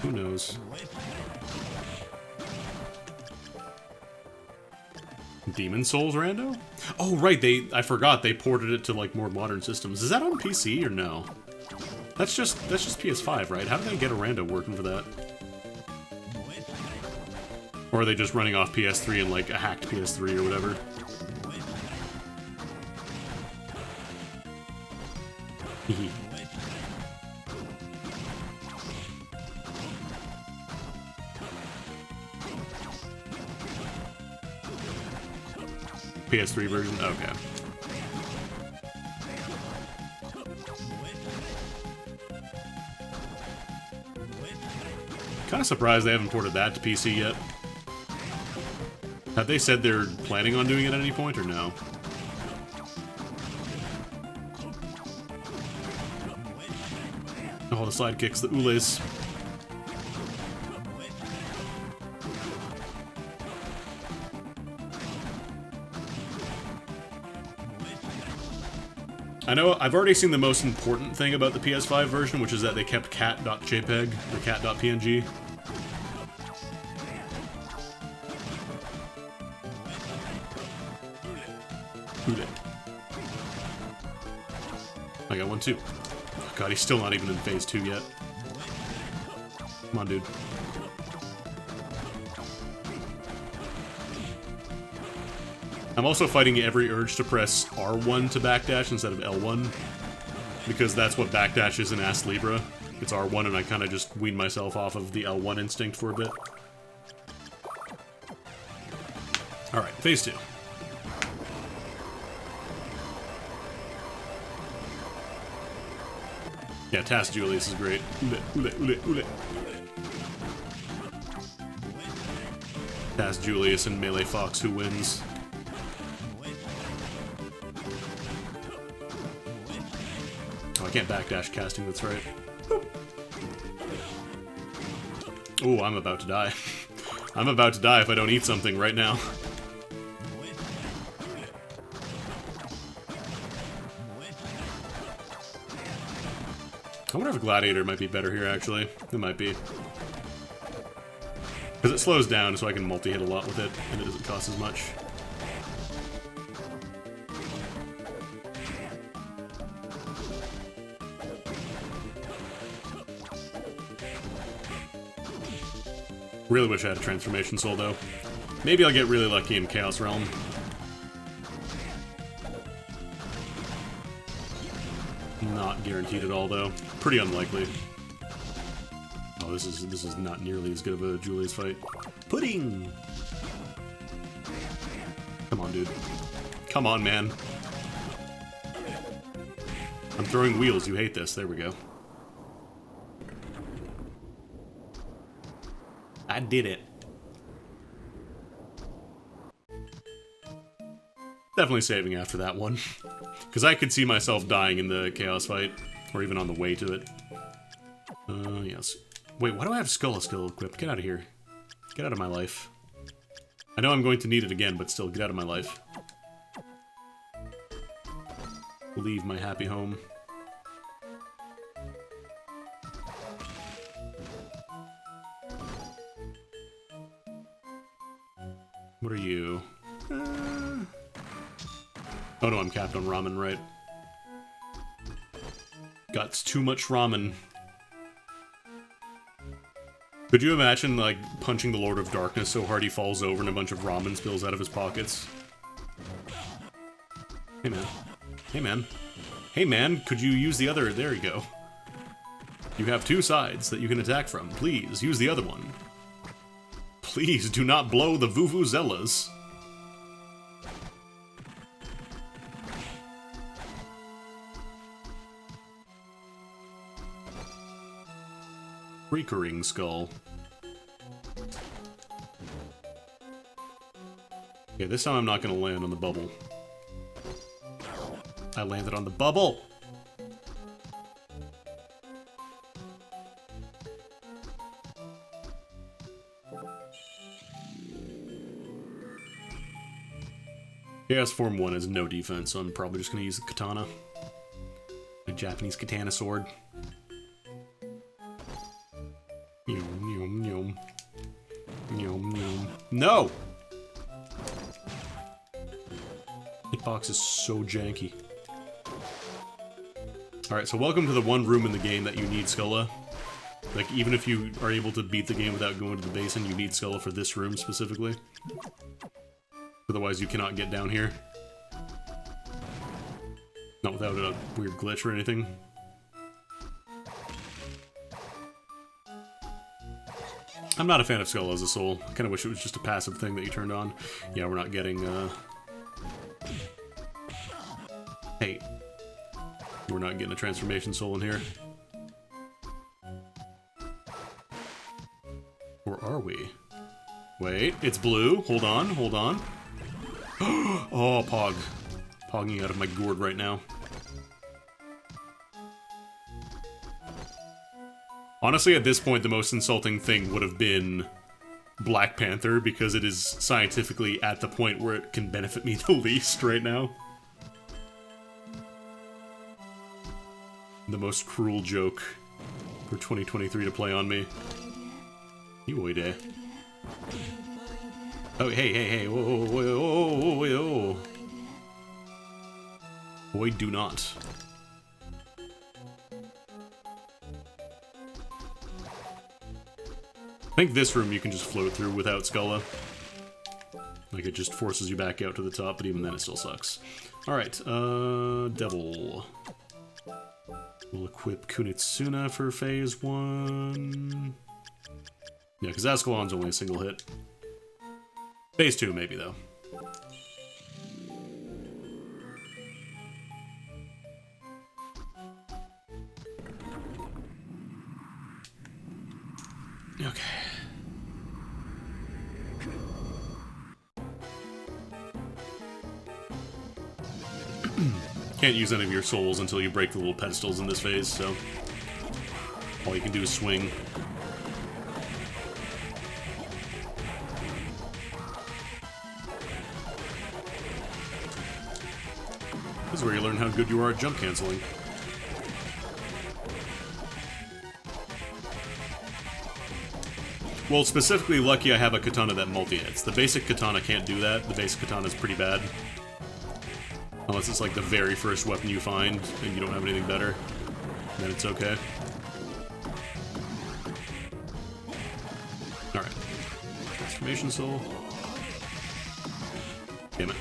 Who knows? Demon Souls rando? Oh, right, I forgot they ported it to, like, more modern systems. Is that on PC or no? That's just PS5, right? How do they get a rando working for that? Or are they just running off PS3 and, like, a hacked PS3 or whatever? Hehe. PS3 version? Okay. Kind of surprised they haven't ported that to PC yet. Have they said they're planning on doing it at any point, or no? Oh, the sidekicks, the Ules. I know, I've already seen the most important thing about the PS5 version, which is that they kept cat.jpg, or cat.png. I got one too. Oh god, he's still not even in phase 2 yet. Come on, dude. I'm also fighting every urge to press R1 to backdash instead of L1, because that's what backdash is in Ass Libra. It's R1, and I kind of just wean myself off of the L1 instinct for a bit. Alright, phase 2. Yeah, Task Julius is great. Ule, ule, ule, ule. Task Julius and Melee Fox, who wins? Oh, I can't backdash casting, that's right. Oh, I'm about to die. I'm about to die if I don't eat something right now. I wonder if a Gladiator might be better here, actually. It might be. Because it slows down, so I can multi-hit a lot with it, and it doesn't cost as much. Really wish I had a Transformation Soul, though. Maybe I'll get really lucky in Chaos Realm. Not guaranteed at all, though. Pretty unlikely. Oh, this is not nearly as good of a Julius fight. Pudding! Come on, dude. Come on, man. I'm throwing wheels. You hate this. There we go. I did it. Definitely saving after that one. Because I could see myself dying in the Chaos fight. Or even on the way to it. Yes. Wait, why do I have Skull skill equipped? Get out of here. Get out of my life. I know I'm going to need it again, but still, get out of my life. Leave my happy home. What are you? Oh no, I'm capped on ramen, right? Got too much ramen. Could you imagine, like, punching the Lord of Darkness so hard he falls over and a bunch of ramen spills out of his pockets? Hey, man. Hey, man. Hey, man, could you use the other... There you go. You have two sides that you can attack from. Please, use the other one. Please, do not blow the Vuvuzelas. Recurring Skull. Okay, this time I'm not gonna land on the bubble. I landed on the bubble! Chaos Form 1 has no defense, so I'm probably just gonna use the katana. A Japanese katana sword. Yum, yum, yum. Yum, yum. No! Hitbox is so janky. Alright, so welcome to the one room in the game that you need Skulla. Like, even if you are able to beat the game without going to the basin, you need Skulla for this room specifically. Otherwise, you cannot get down here. Not without a weird glitch or anything. I'm not a fan of Skull as a soul. I kind of wish it was just a passive thing that you turned on. Yeah, we're not getting, Hey. We're not getting a transformation soul in here. Or are we? Wait, it's blue. Hold on, hold on. Oh, Pog. Pogging out of my gourd right now. Honestly, at this point, the most insulting thing would have been Black Panther, because it is scientifically at the point where it can benefit me the least right now. The most cruel joke for 2023 to play on me. Yoide. Oh, hey, hey, hey, whoa, whoa, whoa, whoa, whoa, whoa. Boy, do not. I think this room you can just float through without Skulla. Like, it just forces you back out to the top, but even then it still sucks. Alright, Devil. We'll equip Kunitsuna for phase 1. Yeah, because Ascalon's only a single hit. Phase 2, maybe, though. Okay. Can't use any of your souls until you break the little pedestals in this phase, so all you can do is swing. This is where you learn how good you are at jump canceling. Well, specifically lucky I have a katana that multi-hits. The basic katana can't do that. The basic katana is pretty bad. Unless it's like the very first weapon you find and you don't have anything better. Then it's okay. Alright. Transformation soul. Damn it.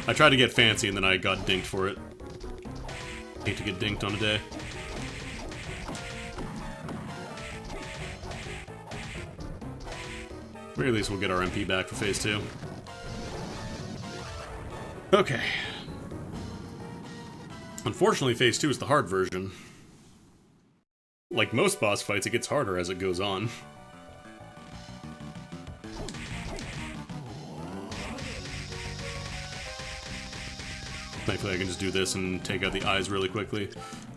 I tried to get fancy and then I got dinked for it. Hate to get dinked on a day. At very least we'll get our MP back for phase 2. Okay. Unfortunately, phase 2 is the hard version. Like most boss fights, it gets harder as it goes on. Thankfully, I can just do this and take out the eyes really quickly.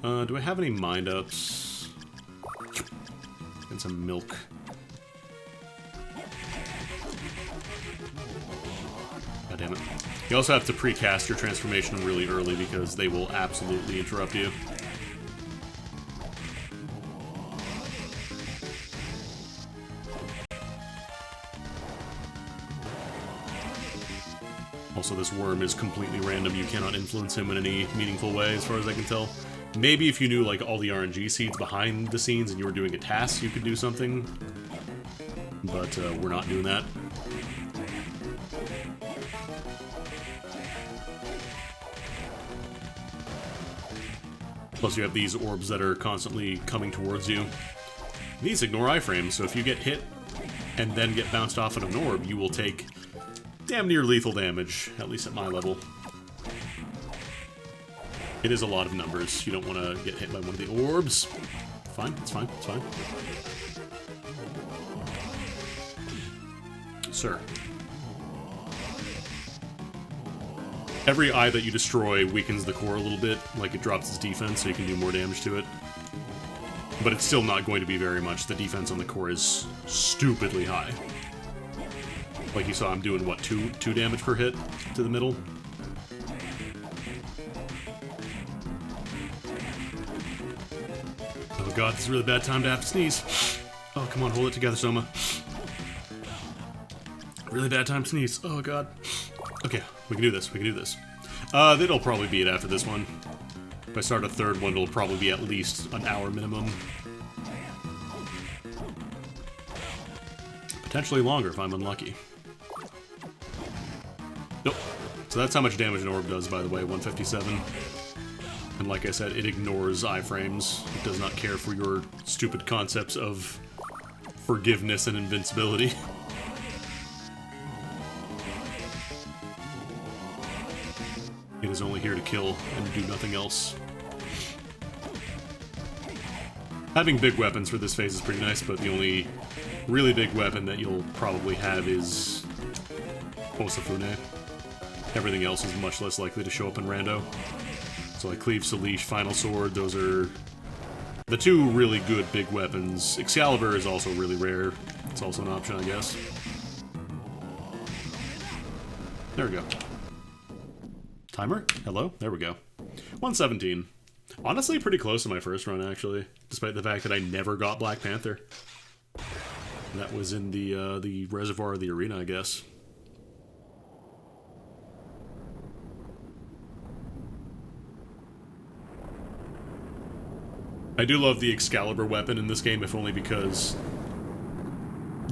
Do I have any mind-ups? And some milk. God damn it. You also have to pre-cast your transformation really early because they will absolutely interrupt you. Also, this worm is completely random. You cannot influence him in any meaningful way, as far as I can tell. Maybe if you knew, like, all the RNG seeds behind the scenes and you were doing a task, you could do something. But, we're not doing that. Plus you have these orbs that are constantly coming towards you. These ignore iframes, so if you get hit and then get bounced off of an orb, you will take damn near lethal damage, at least at my level. It is a lot of numbers. You don't want to get hit by one of the orbs. Fine, it's fine, it's fine. Sir. Every eye that you destroy weakens the core a little bit, like it drops its defense so you can do more damage to it. But it's still not going to be very much. The defense on the core is stupidly high. Like you saw, I'm doing, what, 2 damage per hit to the middle? Oh god, this is a really bad time to have to sneeze. Oh, come on, hold it together, Soma. Really bad time to sneeze. Oh god. Okay, we can do this, we can do this. That'll probably be it after this one. If I start a third one, it'll probably be at least an hour minimum. Potentially longer if I'm unlucky. Nope. So that's how much damage an orb does, by the way, 157. And like I said, it ignores iframes. It does not care for your stupid concepts of forgiveness and invincibility. It is only here to kill and do nothing else. Having big weapons for this phase is pretty nice, but the only really big weapon that you'll probably have is Osafune. Everything else is much less likely to show up in Rando. So like Cleave, Salish, Final Sword, those are the 2 really good big weapons. Excalibur is also really rare. It's also an option, I guess. There we go. Timer? Hello? There we go. 117. Honestly, pretty close to my first run, actually. Despite the fact that I never got Black Panther. That was in the Reservoir of the Arena, I guess. I do love the Excalibur weapon in this game, if only because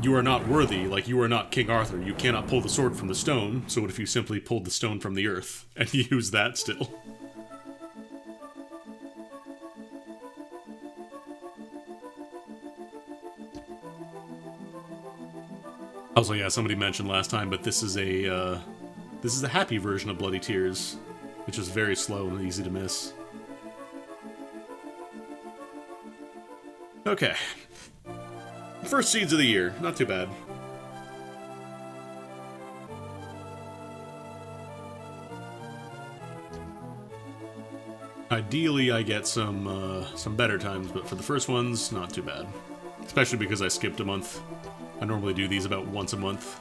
you are not worthy, like you are not King Arthur. You cannot pull the sword from the stone, so what if you simply pulled the stone from the earth and use that still? Also, yeah, somebody mentioned last time, but this is a happy version of Bloody Tears, which is very slow and easy to miss. Okay. First seeds of the year. Not too bad. Ideally, I get some better times, but for the first ones, not too bad. Especially because I skipped a month. I normally do these about once a month.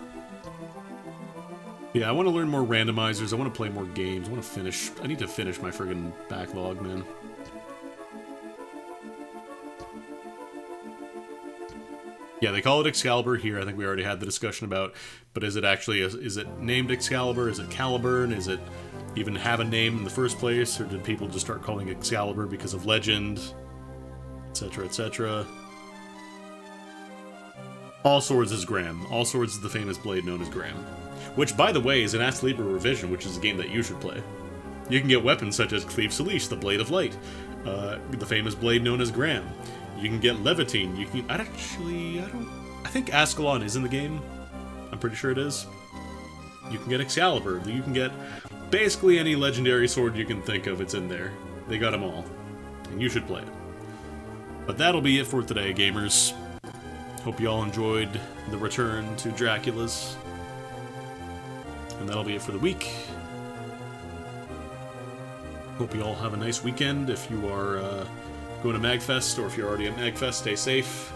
Yeah, I want to learn more randomizers. I want to play more games. I need to finish my friggin' backlog, man. Yeah, they call it Excalibur here. I think we already had the discussion about, but is it actually, is it named Excalibur? Is it Caliburn? Is it even have a name in the first place? Or did people just start calling it Excalibur because of legend? Etc., etc. All Swords is Graham. All Swords is the famous blade known as Graham. Which, by the way, is an Ask Libra revision, which is a game that you should play. You can get weapons such as Cleave Salish, the Blade of Light, the famous blade known as Graham. You can get Levitine. You can... I think Ascalon is in the game. I'm pretty sure it is. You can get Excalibur. You can get basically any legendary sword you can think of. It's in there. They got them all. And you should play it. But that'll be it for today, gamers. Hope you all enjoyed the return to Dracula's. And that'll be it for the week. Hope you all have a nice weekend. If you are going to MagFest, or if you're already at MagFest, stay safe.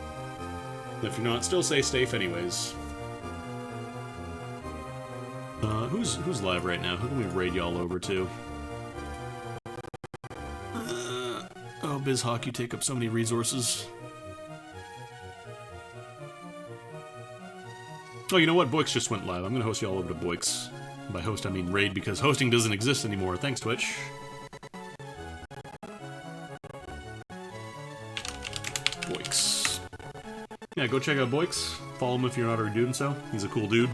And if you're not, still stay safe anyways. Who's live right now? Who can we raid y'all over to? Oh, BizHawk, you take up so many resources. Oh, you know what? Boix just went live. I'm going to host y'all over to Boix. By host, I mean raid, because hosting doesn't exist anymore. Thanks, Twitch. Boix. Yeah, go check out Boix. Follow him if you're not already doing so. He's a cool dude.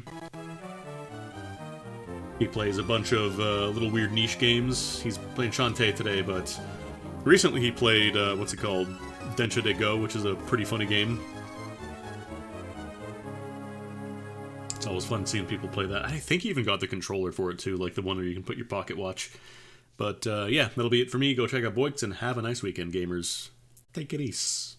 He plays a bunch of little weird niche games. He's playing Shantae today, but recently he played, what's it called? Densha de Go, which is a pretty funny game. It's always fun seeing people play that. I think he even got the controller for it too, like the one where you can put your pocket watch. But yeah, that'll be it for me. Go check out Boix and have a nice weekend, gamers. Take it easy.